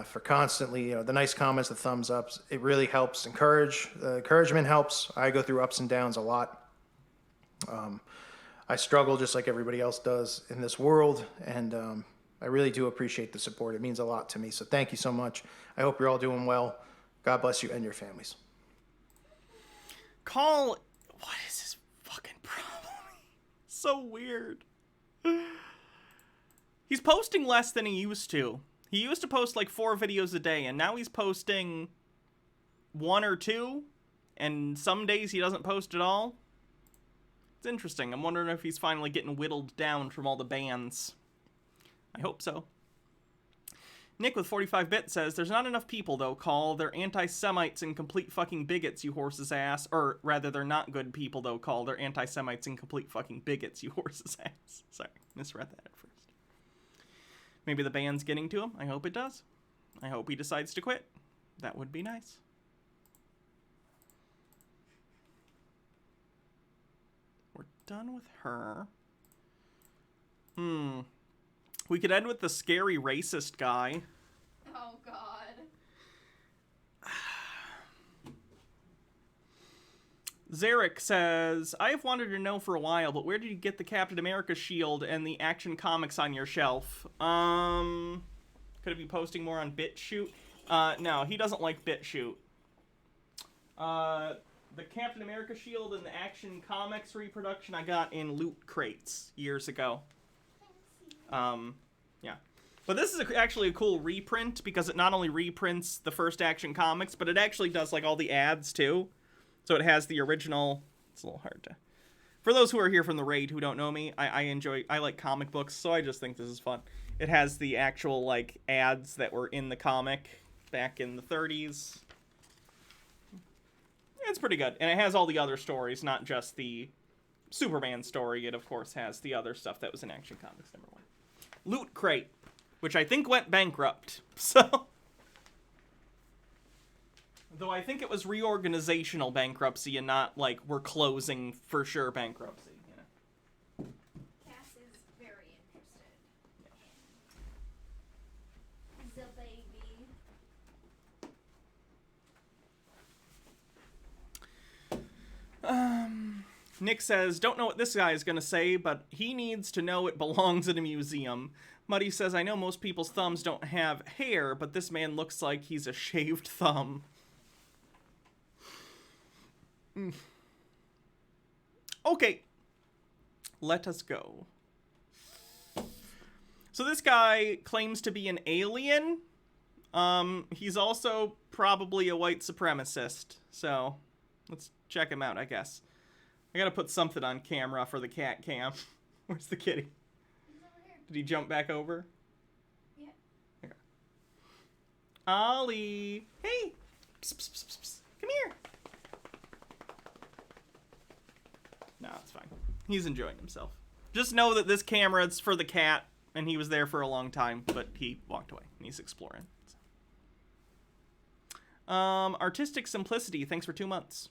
for constantly, the nice comments, the thumbs ups. It really helps encourage. Encouragement helps. I go through ups and downs a lot. I struggle just like everybody else does in this world, and I really do appreciate the support. It means a lot to me, so thank you so much. I hope you're all doing well. God bless you and your families. Call... What is his fucking problem? So weird. He's posting less than he used to. He used to post like 4 videos a day, and now he's posting 1 or 2, and some days he doesn't post at all. It's interesting. I'm wondering if he's finally getting whittled down from all the bans. I hope so. Nick with 45-bit says, there's not enough people, though, Call. They're anti-Semites and complete fucking bigots, you horse's ass. Or, rather, they're not good people, though, Call. They're anti-Semites and complete fucking bigots, you horse's ass. Sorry, misread that at first. Maybe the band's getting to him. I hope it does. I hope he decides to quit. That would be nice. We're done with her. We could end with the scary racist guy. Oh, God. Zarek says, I have wanted to know for a while, but where did you get the Captain America shield and the Action Comics on your shelf? Could it be posting more on BitChute? No, he doesn't like BitChute. The Captain America shield and the Action Comics reproduction I got in loot crates years ago. Yeah. But this is actually a cool reprint because it not only reprints the first Action Comics, but it actually does like all the ads too. So it has the original. It's a little hard to. For those who are here from the raid who don't know me, I like comic books, so I just think this is fun. It has the actual like ads that were in the comic back in the 30s. It's pretty good. And it has all the other stories, not just the Superman story. It, of course, has the other stuff that was in Action Comics #1. Loot Crate, which I think went bankrupt. So, though I think it was reorganizational bankruptcy and not, like, we're closing for sure bankruptcy. You know? Cass is very interested in the baby. Nick says, don't know what this guy is going to say, but he needs to know it belongs in a museum. Muddy says, I know most people's thumbs don't have hair, but this man looks like he's a shaved thumb. Okay. Let us go. So this guy claims to be an alien. He's also probably a white supremacist. So let's check him out, I guess. I gotta put something on camera for the cat cam. Where's the kitty? He's over here. Did he jump back over? Yeah. Okay. Ollie! Hey! Psst, psst, psst, psst. Come here! No, it's fine. He's enjoying himself. Just know that this camera is for the cat, and he was there for a long time, but he walked away, and he's exploring. So. Artistic Simplicity, thanks for 2 months.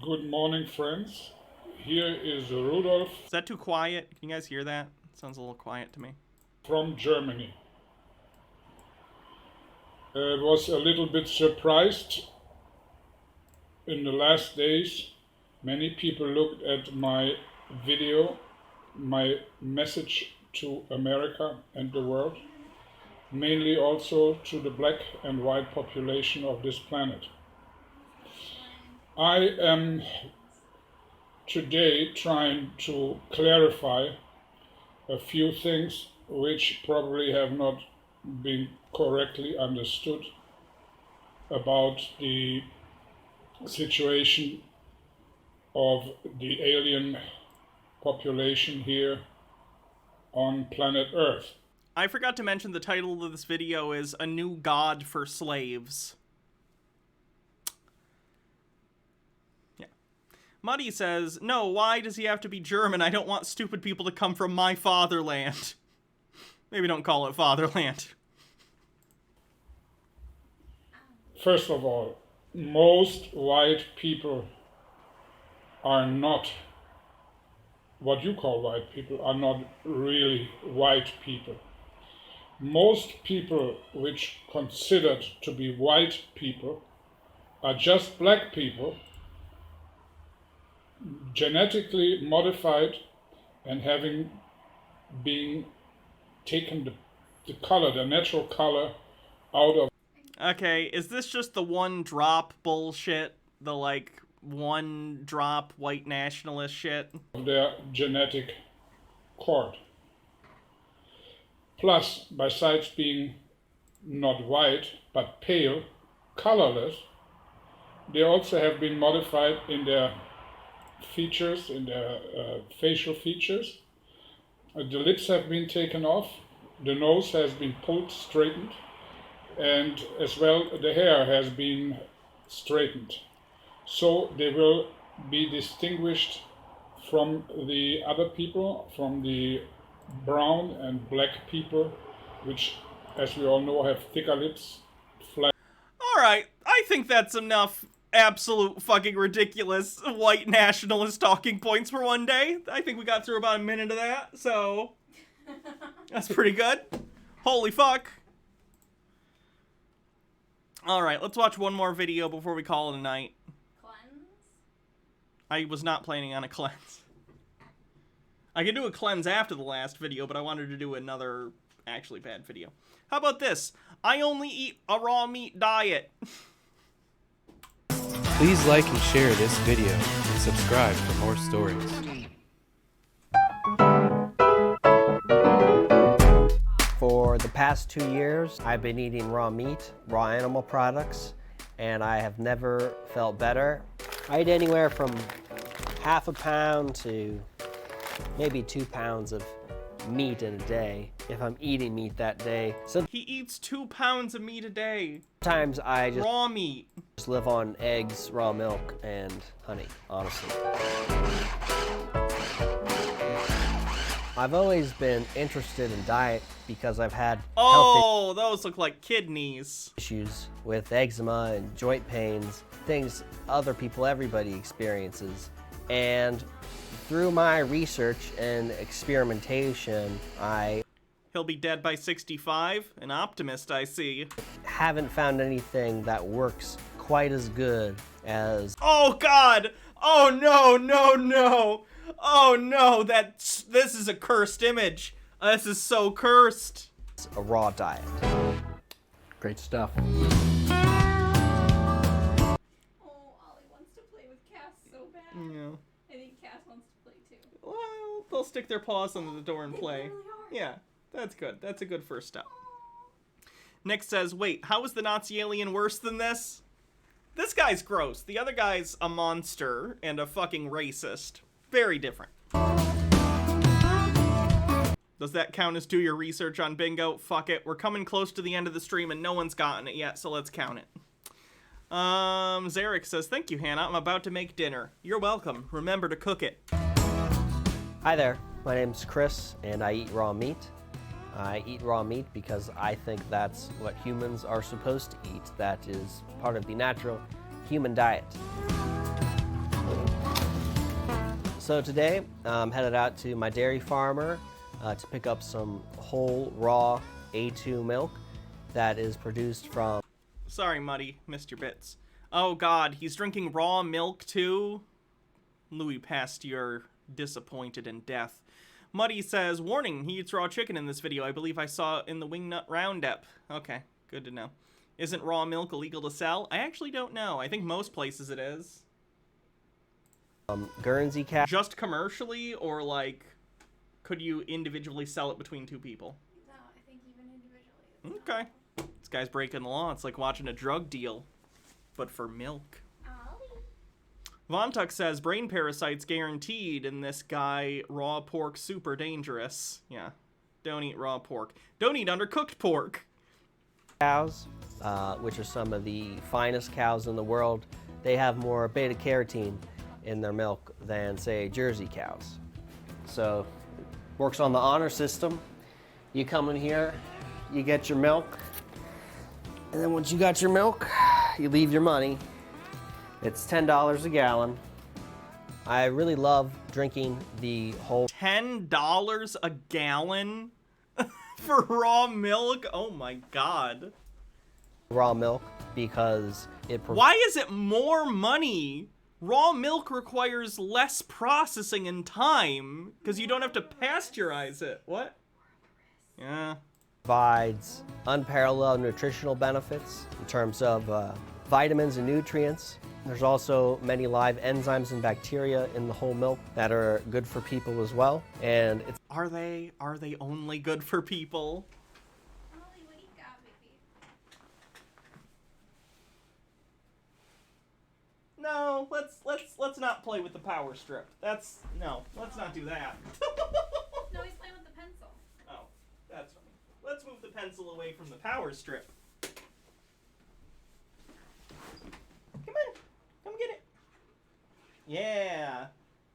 Good morning, friends. Here is Rudolf. Is that too quiet? Can you guys hear that? It sounds a little quiet to me. From Germany. I was a little bit surprised. In the last days, many people looked at my video, my message to America and the world, mainly also to the black and white population of this planet. I am today trying to clarify a few things which probably have not been correctly understood about the situation of the alien population here on planet Earth. I forgot to mention the title of this video is A New God for Slaves. Muddy says, no, why does he have to be German? I don't want stupid people to come from my fatherland. Maybe don't call it fatherland. First of all, most white people are not, what you call white people, are not really white people. Most people which considered to be white people are just black people, genetically modified and having been taken the color, the natural color, out of. Okay, is this just the one drop bullshit? The like one drop white nationalist shit? Their genetic cord. Plus, besides being not white but pale, colorless, they also have been modified in their features, in their facial features. The lips have been taken off, the nose has been pulled, straightened, and as well the hair has been straightened. So they will be distinguished from the other people, from the brown and black people, which, as we all know, have thicker lips, flat. Alright, I think that's enough absolute fucking ridiculous white nationalist talking points for one day. I think we got through about a minute of that, so that's pretty good. Holy fuck. All right, let's watch one more video before we call it a night. Cleanse? I was not planning on a cleanse. I could do a cleanse after the last video, but I wanted to do another actually bad video. How about this? I only eat a raw meat diet. Please like and share this video and subscribe for more stories. For the past 2 years, I've been eating raw meat, raw animal products, and I have never felt better. I eat anywhere from half a pound to maybe 2 pounds of meat in a day if I'm eating meat that day. He eats 2 pounds of meat a day. Sometimes I just raw meat. Just live on eggs, raw milk, and honey, honestly. I've always been interested in diet because I've had oh, those look like kidneys. Issues with eczema and joint pains, things other people, everybody experiences. And through my research and experimentation, He'll be dead by 65? An optimist, I see. Haven't found anything that works quite as good as... Oh, God! Oh, no, no, no! Oh, no, this is a cursed image. This is so cursed. A raw diet. Great stuff. Oh, Ollie wants to play with Cass so bad. Yeah. I think Cass wants to play too. Well, they'll stick their paws under the door and play. Really are. Yeah, that's good. That's a good first step. Nick says, wait, how is the Nazi alien worse than this? This guy's gross. The other guy's a monster and a fucking racist. Very different. Does that count as do your research on bingo? Fuck it. We're coming close to the end of the stream and no one's gotten it yet, so let's count it. Zarek says, thank you, Hannah. I'm about to make dinner. You're welcome. Remember to cook it. Hi there. My name's Chris, and I eat raw meat. I eat raw meat because I think that's what humans are supposed to eat. That is part of the natural human diet. So today, I'm headed out to my dairy farmer to pick up some whole, raw A2 milk that is produced from... Sorry, Muddy. Missed your bits. Oh, God. He's drinking raw milk, too? Louis Pasteur, disappointed in death. Muddy says, warning, he eats raw chicken in this video. I believe I saw it in the Wingnut Roundup. Okay, good to know. Isn't raw milk illegal to sell? I actually don't know. I think most places it is. Guernsey cow. Just commercially, or like, could you individually sell it between two people? No, I think even individually. Okay. This guy's breaking the law. It's like watching a drug deal, but for milk. Vontuk says, brain parasites guaranteed, and this guy, raw pork super dangerous. Yeah, don't eat raw pork. Don't eat undercooked pork. Cows, which are some of the finest cows in the world, they have more beta-carotene in their milk than, say, Jersey cows. So, works on the honor system. You come in here, you get your milk, and then once you got your milk, you leave your money. It's $10 a gallon. I really love drinking the whole... $10 a gallon for raw milk? Oh my God. Raw milk because it... Why is it more money? Raw milk requires less processing and time because you don't have to pasteurize it. What? Yeah. Provides unparalleled nutritional benefits in terms of vitamins and nutrients. There's also many live enzymes and bacteria in the whole milk that are good for people as well. And it's... Are they only good for people? Ollie, what do you got, baby? No, let's not play with the power strip. Let's not do that. No, he's playing with the pencil. Oh, that's funny. Let's move the pencil away from the power strip. Come on. Come get it. Yeah.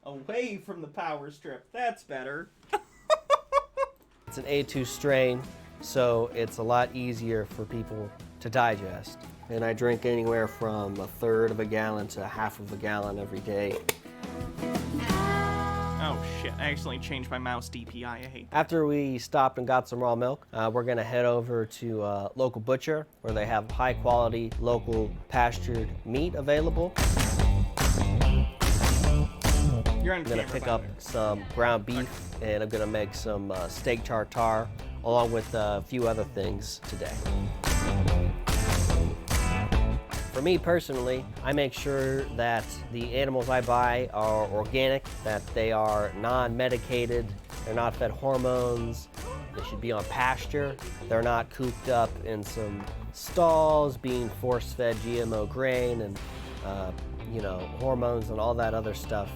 Away from the power strip. That's better. It's an A2 strain, so it's a lot easier for people to digest. And I drink anywhere from 1/3 of a gallon to 1/2 of a gallon every day. Oh shit, I accidentally changed my mouse DPI, I hate that. After we stopped and got some raw milk, we're gonna head over to a local butcher where they have high quality, local pastured meat available. You're on I'm gonna camera, pick by up the way. some ground beef and I'm gonna make some steak tartare along with a few other things today. For me personally, I make sure that the animals I buy are organic, that they are non-medicated, they're not fed hormones, they should be on pasture, they're not cooped up in some stalls being force-fed GMO grain and hormones and all that other stuff.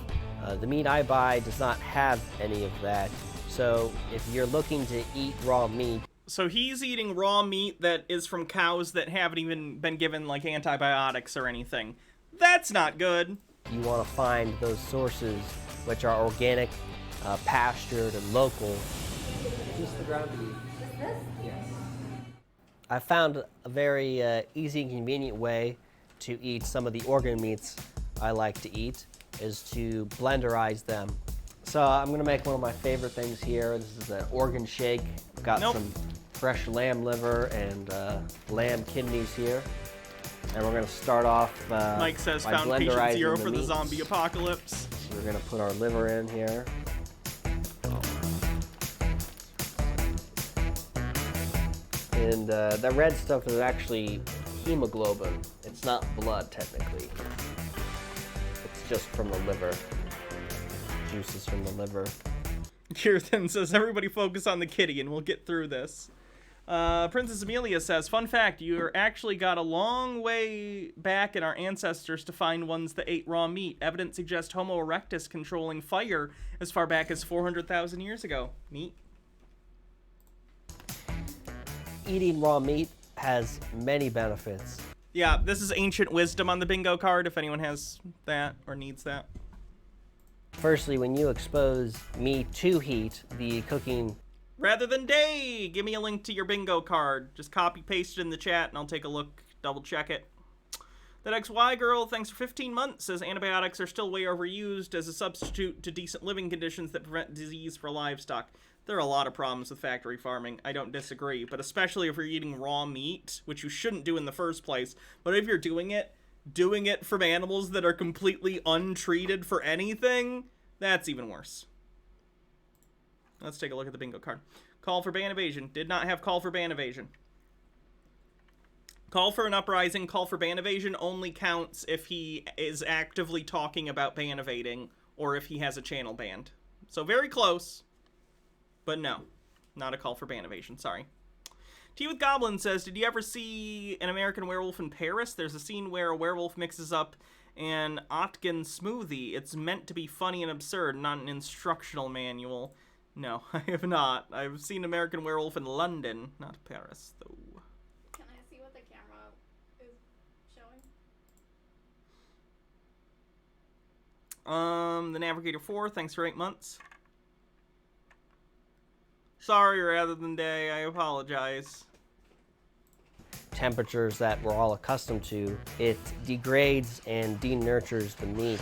The meat I buy does not have any of that. So if you're looking to eat raw meat, So he's eating raw meat that is from cows that haven't even been given like antibiotics or anything. That's not good. you want to find those sources which are organic, pastured, and local. Just the ground beef. Yes. I found a very easy and convenient way to eat some of the organ meats I like to eat is to blenderize them. So I'm gonna make one of my favorite things here. This is an organ shake. I've got some fresh lamb liver and lamb kidneys here. And we're gonna start off Mike says by found patient blenderizing zero the for the meats. zombie apocalypse. So we're gonna put our liver in here. And the red stuff is actually hemoglobin. It's not blood, technically. It's just from the liver. Juices from the liver. Kirsten says, everybody focus on the kitty and we'll get through this. Princess Amelia says, fun fact, you actually got a long way back in our ancestors to find ones that ate raw meat. Evidence suggests Homo erectus controlling fire as far back as 400,000 years ago. Neat. Eating raw meat has many benefits. Yeah, this is ancient wisdom on the bingo card if anyone has that or needs that. Firstly, when you expose meat to heat, the cooking... Rather than day, give me a link to your bingo card. Just copy paste it in the chat and I'll take a look, double check it. That XY girl, thanks for 15 months, says antibiotics are still way overused as a substitute to decent living conditions that prevent disease for livestock. There are a lot of problems with factory farming, I don't disagree, but especially if you're eating raw meat, which you shouldn't do in the first place, but if you're doing it from animals that are completely untreated for anything, that's even worse. Let's take a look at the bingo card. Call for ban evasion. Did not have call for ban evasion. Call for an uprising, call for ban evasion only counts if he is actively talking about ban evading or if he has a channel banned. So very close, but no, not a call for ban evasion, sorry. Tea with Goblin says, did you ever see An American Werewolf in Paris? There's a scene where a werewolf mixes up an Otkin smoothie. It's meant to be funny and absurd, not an instructional manual. No, I have not. I've seen American Werewolf in London, not Paris, though. Can I see what the camera is showing? The Navigator 4, thanks for 8 months. Sorry rather than day, I apologize. temperatures that we're all accustomed to, it degrades and denurtures the meat.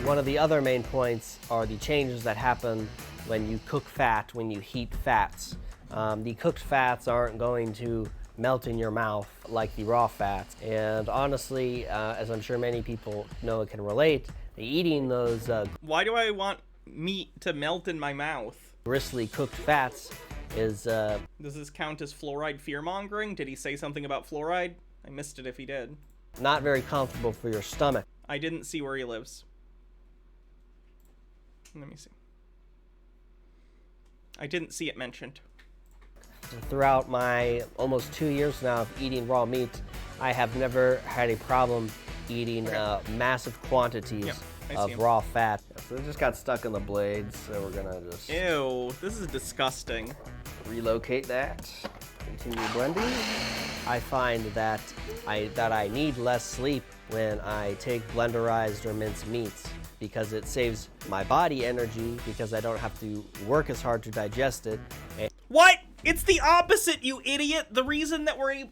One of the other main points are the changes that happen when you cook fat, when you heat fats. The cooked fats aren't going to melt in your mouth like the raw fats. And honestly, as I'm sure many people know and can relate, eating those Why do I want meat to melt in my mouth? gristly cooked fats is... Does this count as fluoride fear-mongering? Did he say something about fluoride? I missed it if he did. not very comfortable for your stomach. I didn't see where he lives. Let me see. I didn't see it mentioned. Throughout my almost 2 years now of eating raw meat, I have never had a problem eating massive quantities of raw fat. So it just got stuck in the blades, so we're gonna just... Ew, this is disgusting. Relocate that. Continue blending. I find that I need less sleep when I take blenderized or minced meats because it saves my body energy because I don't have to work as hard to digest it. What? It's the opposite, you idiot! The reason that we're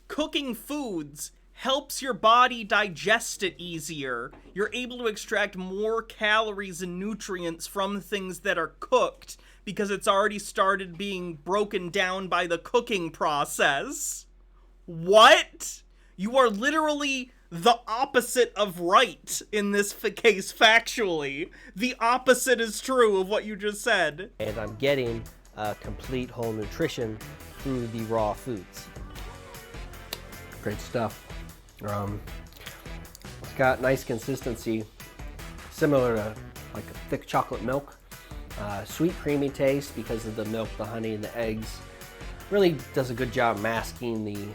cooking foods helps your body digest it easier. You're able to extract more calories and nutrients from things that are cooked because it's already started being broken down by the cooking process. What? You are literally the opposite of right in this case factually. The opposite is true of what you just said. And I'm getting complete whole nutrition through the raw foods. Great stuff. It's got nice consistency, similar to like a thick chocolate milk. Sweet, creamy taste because of the milk, the honey, and the eggs. Really does a good job masking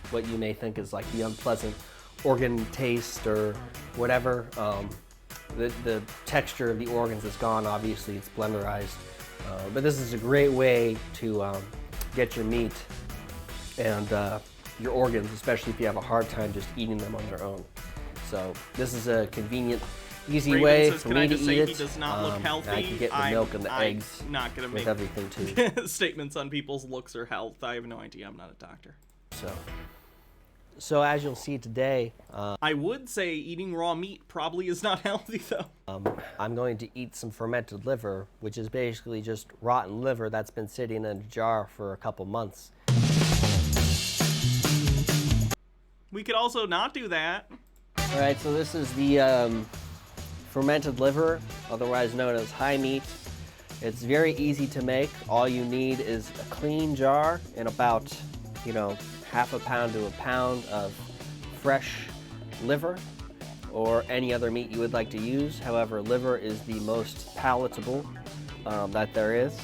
what you may think is like the unpleasant organ taste or whatever. The texture of the organs is gone. Obviously, it's blenderized. But this is a great way to get your meat and your organs, especially if you have a hard time just eating them on their own. So this is a convenient, easy Raven way says, for "Can me I to just eat say it. he does not look healthy?" I can get the milk and the I'm eggs not gonna with make everything too. statements on people's looks or health. I have no idea. I'm not a doctor. So as you'll see today, I would say eating raw meat probably is not healthy though. I'm going to eat some fermented liver, which is basically just rotten liver that's been sitting in a jar for a couple months. We could also not do that. All right, so this is the fermented liver, otherwise known as high meat. It's very easy to make. All you need is a clean jar and about, half a pound to a pound of fresh liver or any other meat you would like to use. However, liver is the most palatable that there is.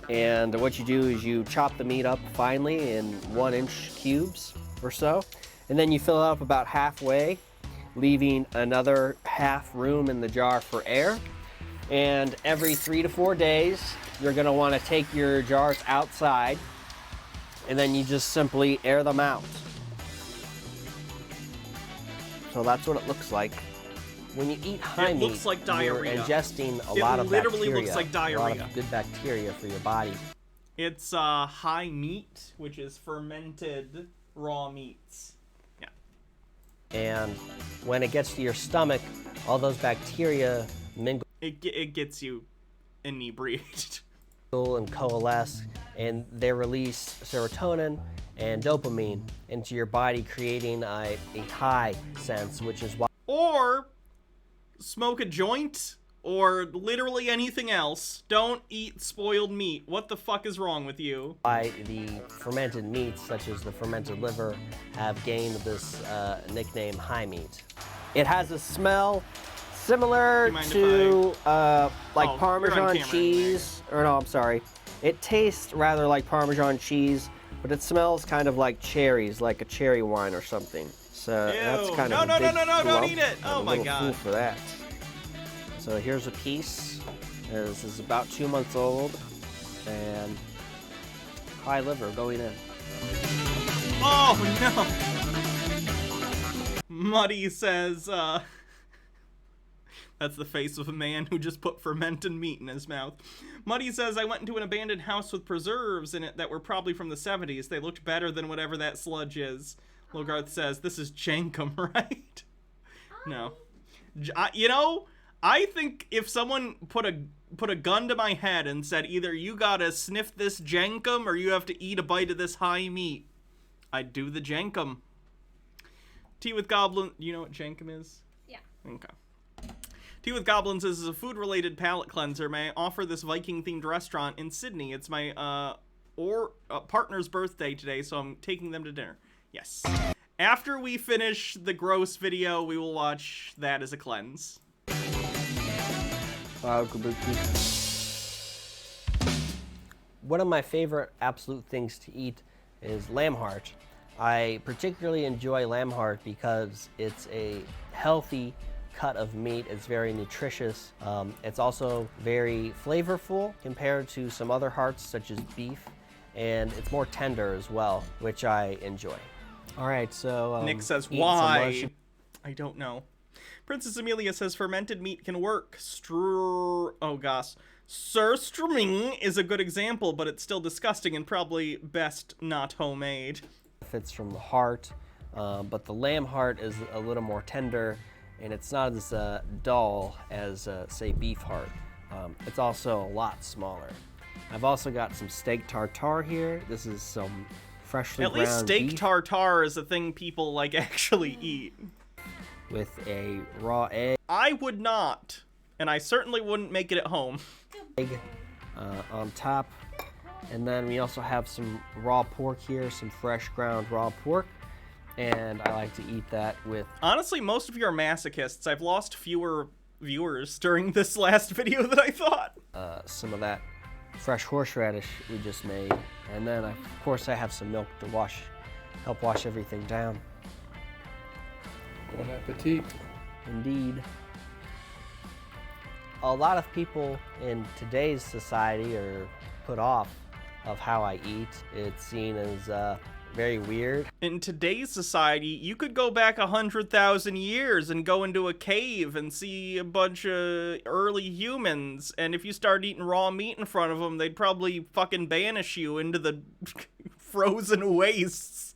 And what you do is you chop the meat up finely in 1-inch cubes or so, and then you fill it up about halfway, leaving another half room in the jar for air. And every 3 to 4 days, you're gonna wanna take your jars outside, and then you just simply air them out. So that's what it looks like. When you eat high meat, looks like diarrhea. you're ingesting a lot of bacteria. It literally looks like diarrhea. A lot of good bacteria for your body. It's high meat, which is fermented raw meats. Yeah. And when it gets to your stomach, all those bacteria mingle. It gets you inebriated. And coalesce, and they release serotonin and dopamine into your body, creating a high sense, which is why. Or smoke a joint, or literally anything else. Don't eat spoiled meat. What the fuck is wrong with you? Why the fermented meats, such as the fermented liver, have gained this nickname high meat. It has a smell similar to like Parmesan cheese, or no, I'm sorry. It tastes rather like Parmesan cheese, but it smells kind of like cherries, like a cherry wine or something. So that's kind of a big no, don't lump. eat it. Oh my I'm a little god. fool for that. So here's a piece. This is about 2 months old, and high liver going in. Oh no. Muddy says, that's the face of a man who just put fermented meat in his mouth. Muddy says, I went into an abandoned house with preserves in it that were probably from the 70s. They looked better than whatever that sludge is. Logarth says, this is jankum, right? No. I think if someone put a gun to my head and said, either you gotta sniff this jankum or you have to eat a bite of this high meat, I'd do the jankum. Tea with Goblin, you know what jankum is? Yeah. Okay. Tea with Goblins is a food-related palate cleanser. May I offer this Viking-themed restaurant in Sydney? It's my partner's birthday today, so I'm taking them to dinner. Yes. After we finish the gross video, we will watch that as a cleanse. One of my favorite absolute things to eat is lamb heart. I particularly enjoy lamb heart because it's a healthy cut of meat. It's very nutritious. It's also very flavorful compared to some other hearts such as beef, and it's more tender as well, which I enjoy. All right, so Nick says, why? I don't know. Princess Amelia says fermented meat can work. Oh gosh. Surströmming is a good example, but it's still disgusting and probably best not homemade. Benefits from the heart, but the lamb heart is a little more tender, and it's not as dull as, say, beef heart. It's also a lot smaller. I've also got some steak tartare here. This is some freshly ground beef. At least steak tartare is a thing people, like, actually eat. With a raw egg. I would not, and I certainly wouldn't make it at home. Egg on top. And then we also have some raw pork here, some fresh ground raw pork. And I like to eat that with... Honestly, most of you are masochists. I've lost fewer viewers during this last video than I thought. Some of that fresh horseradish we just made. And then, of course, I have some milk to help wash everything down. Bon appetit. Indeed. A lot of people in today's society are put off of how I eat. It's seen as very weird. In today's society, you could go back 100,000 years and go into a cave and see a bunch of early humans, and if you start eating raw meat in front of them, they'd probably fucking banish you into the frozen wastes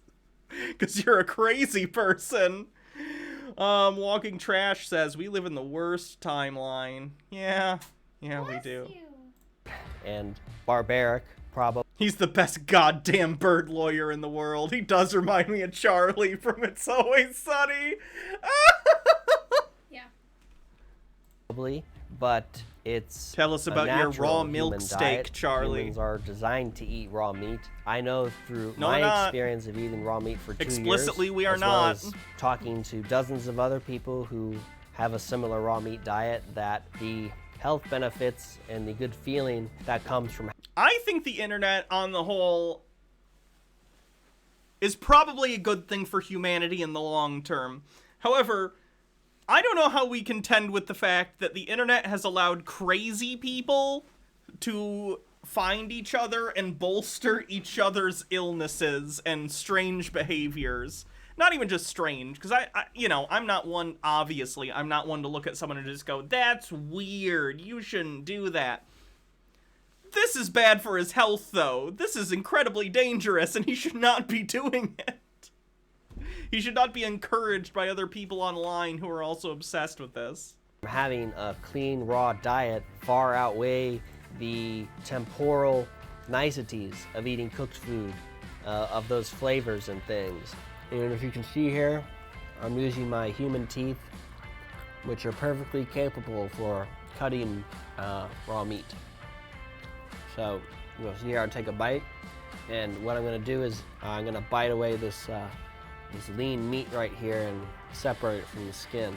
because you're a crazy person. Walking Trash says, we live in the worst timeline. Yeah, we do. And barbaric, probably. He's the best goddamn bird lawyer in the world. He does remind me of Charlie from It's Always Sunny. Yeah. Probably, but it's Tell us about your raw milk human steak, diet. Charlie. Humans are designed to eat raw meat. I know through No, my we're not. experience of eating raw meat for 2 years. Explicitly, we are as well not. as talking to dozens of other people who have a similar raw meat diet, that the health benefits and the good feeling that comes from... I think the internet on the whole is probably a good thing for humanity in the long term. However, I don't know how we contend with the fact that the internet has allowed crazy people to find each other and bolster each other's illnesses and strange behaviors. Not even just strange, because I'm not one, obviously, I'm not one to look at someone and just go, that's weird, you shouldn't do that. This is bad for his health, though. This is incredibly dangerous, and he should not be doing it. He should not be encouraged by other people online who are also obsessed with this. Having a clean, raw diet far outweigh the temporal niceties of eating cooked food, of those flavors and things. And if you can see here, I'm using my human teeth, which are perfectly capable for cutting raw meat. So, you'll see here, I'll take a bite, and what I'm going to do is I'm going to bite away this lean meat right here and separate it from the skin.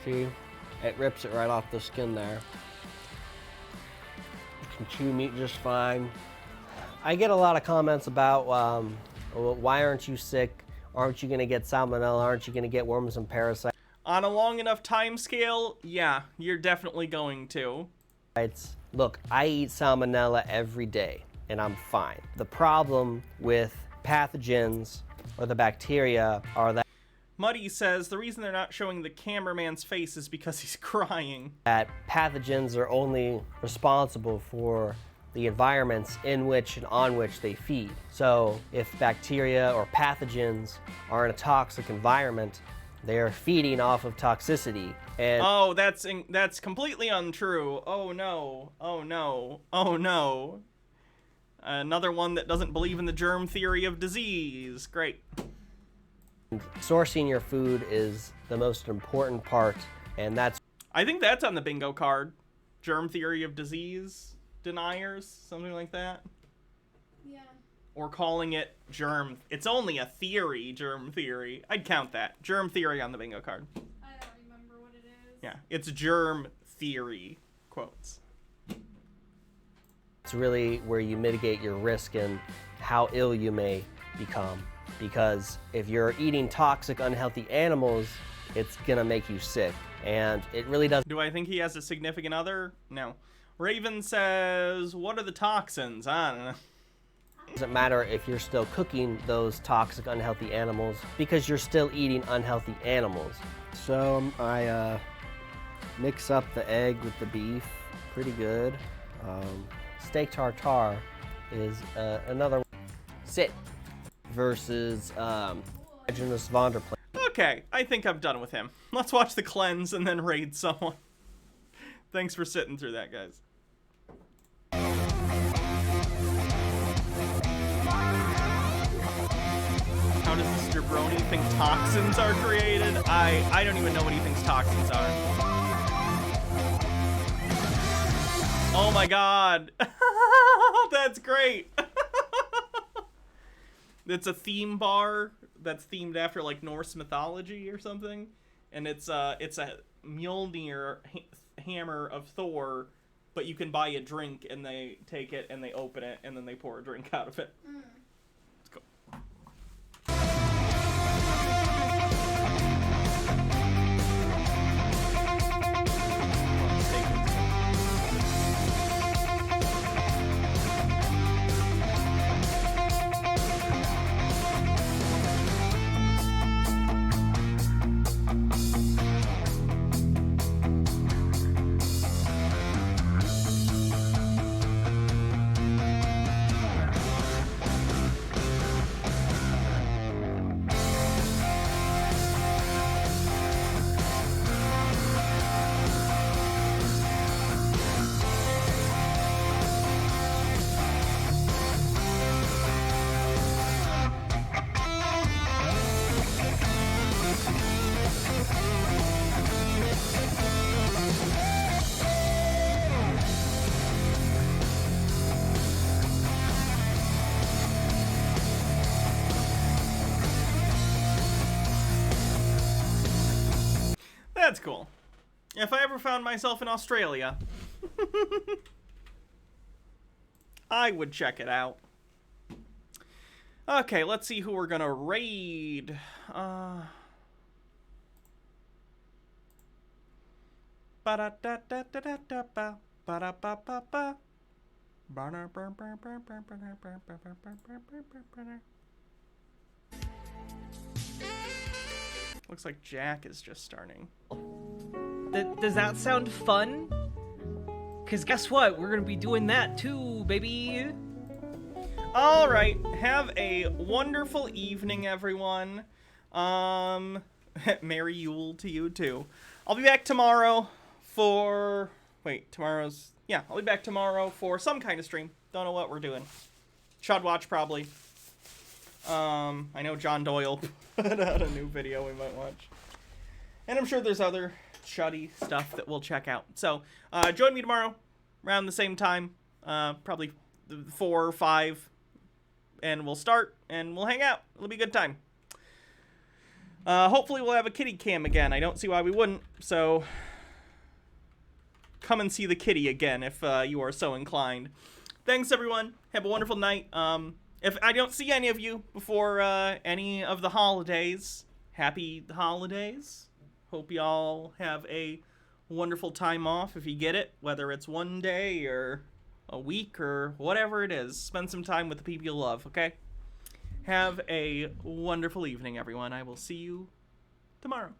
See, it rips it right off the skin there. You can chew meat just fine. I get a lot of comments about why aren't you sick? Aren't you going to get salmonella? Aren't you going to get worms and parasites? On a long enough time scale, yeah, you're definitely going to. Look, I eat salmonella every day, and I'm fine. The problem with pathogens or the bacteria are that Muddy says the reason they're not showing the cameraman's face is because he's crying. That pathogens are only responsible for the environments in which and on which they feed. So if bacteria or pathogens are in a toxic environment, they are feeding off of toxicity. And oh, that's completely untrue. Oh no. Oh no. Oh no. Another one that doesn't believe in the germ theory of disease. Great. Sourcing your food is the most important part, and I think that's on the bingo card. Germ theory of disease deniers, something like that. Yeah. Or calling it germ. It's only a theory, germ theory. I'd count that. Germ theory on the bingo card. I don't remember what it is. Yeah, it's germ theory, quotes. It's really where you mitigate your risk and how ill you may become. Because if you're eating toxic, unhealthy animals, it's gonna make you sick. And it really doesn't. Do I think he has a significant other? No. Raven says, what are the toxins? I don't know. It doesn't matter if you're still cooking those toxic, unhealthy animals, because you're still eating unhealthy animals. So I mix up the egg with the beef pretty good. Steak tartare is another Sit versus Magnus Vonderplan. Okay, I think I'm done with him. Let's watch the cleanse and then raid someone. Thanks for sitting through that, guys. How does this jabroni think toxins are created? I don't even know what he thinks toxins are. Oh my god. That's great. It's a theme bar that's themed after like Norse mythology or something. And it's a Mjolnir hammer of Thor, but you can buy a drink and they take it and they open it and then they pour a drink out of it. It's cool. That's cool. If I ever found myself in Australia, I would check it out. Okay, let's see who we're gonna raid. Looks like Jack is just starting. Does that sound fun? Because guess what? We're going to be doing that too, baby. All right. Have a wonderful evening, everyone. Merry Yule to you, too. I'll be back tomorrow for... Wait, tomorrow's... Yeah, I'll be back tomorrow for some kind of stream. Don't know what we're doing. Chud Watch, probably. I know John Doyle put out a new video we might watch. And I'm sure there's other Chuddy stuff that we'll check out. So, join me tomorrow around the same time. Probably 4 or 5. And we'll start and we'll hang out. It'll be a good time. Hopefully we'll have a kitty cam again. I don't see why we wouldn't. So, come and see the kitty again if you are so inclined. Thanks, everyone. Have a wonderful night. If I don't see any of you before any of the holidays, happy holidays. Hope y'all have a wonderful time off if you get it, whether it's one day or a week or whatever it is. Spend some time with the people you love, okay? Have a wonderful evening, everyone. I will see you tomorrow.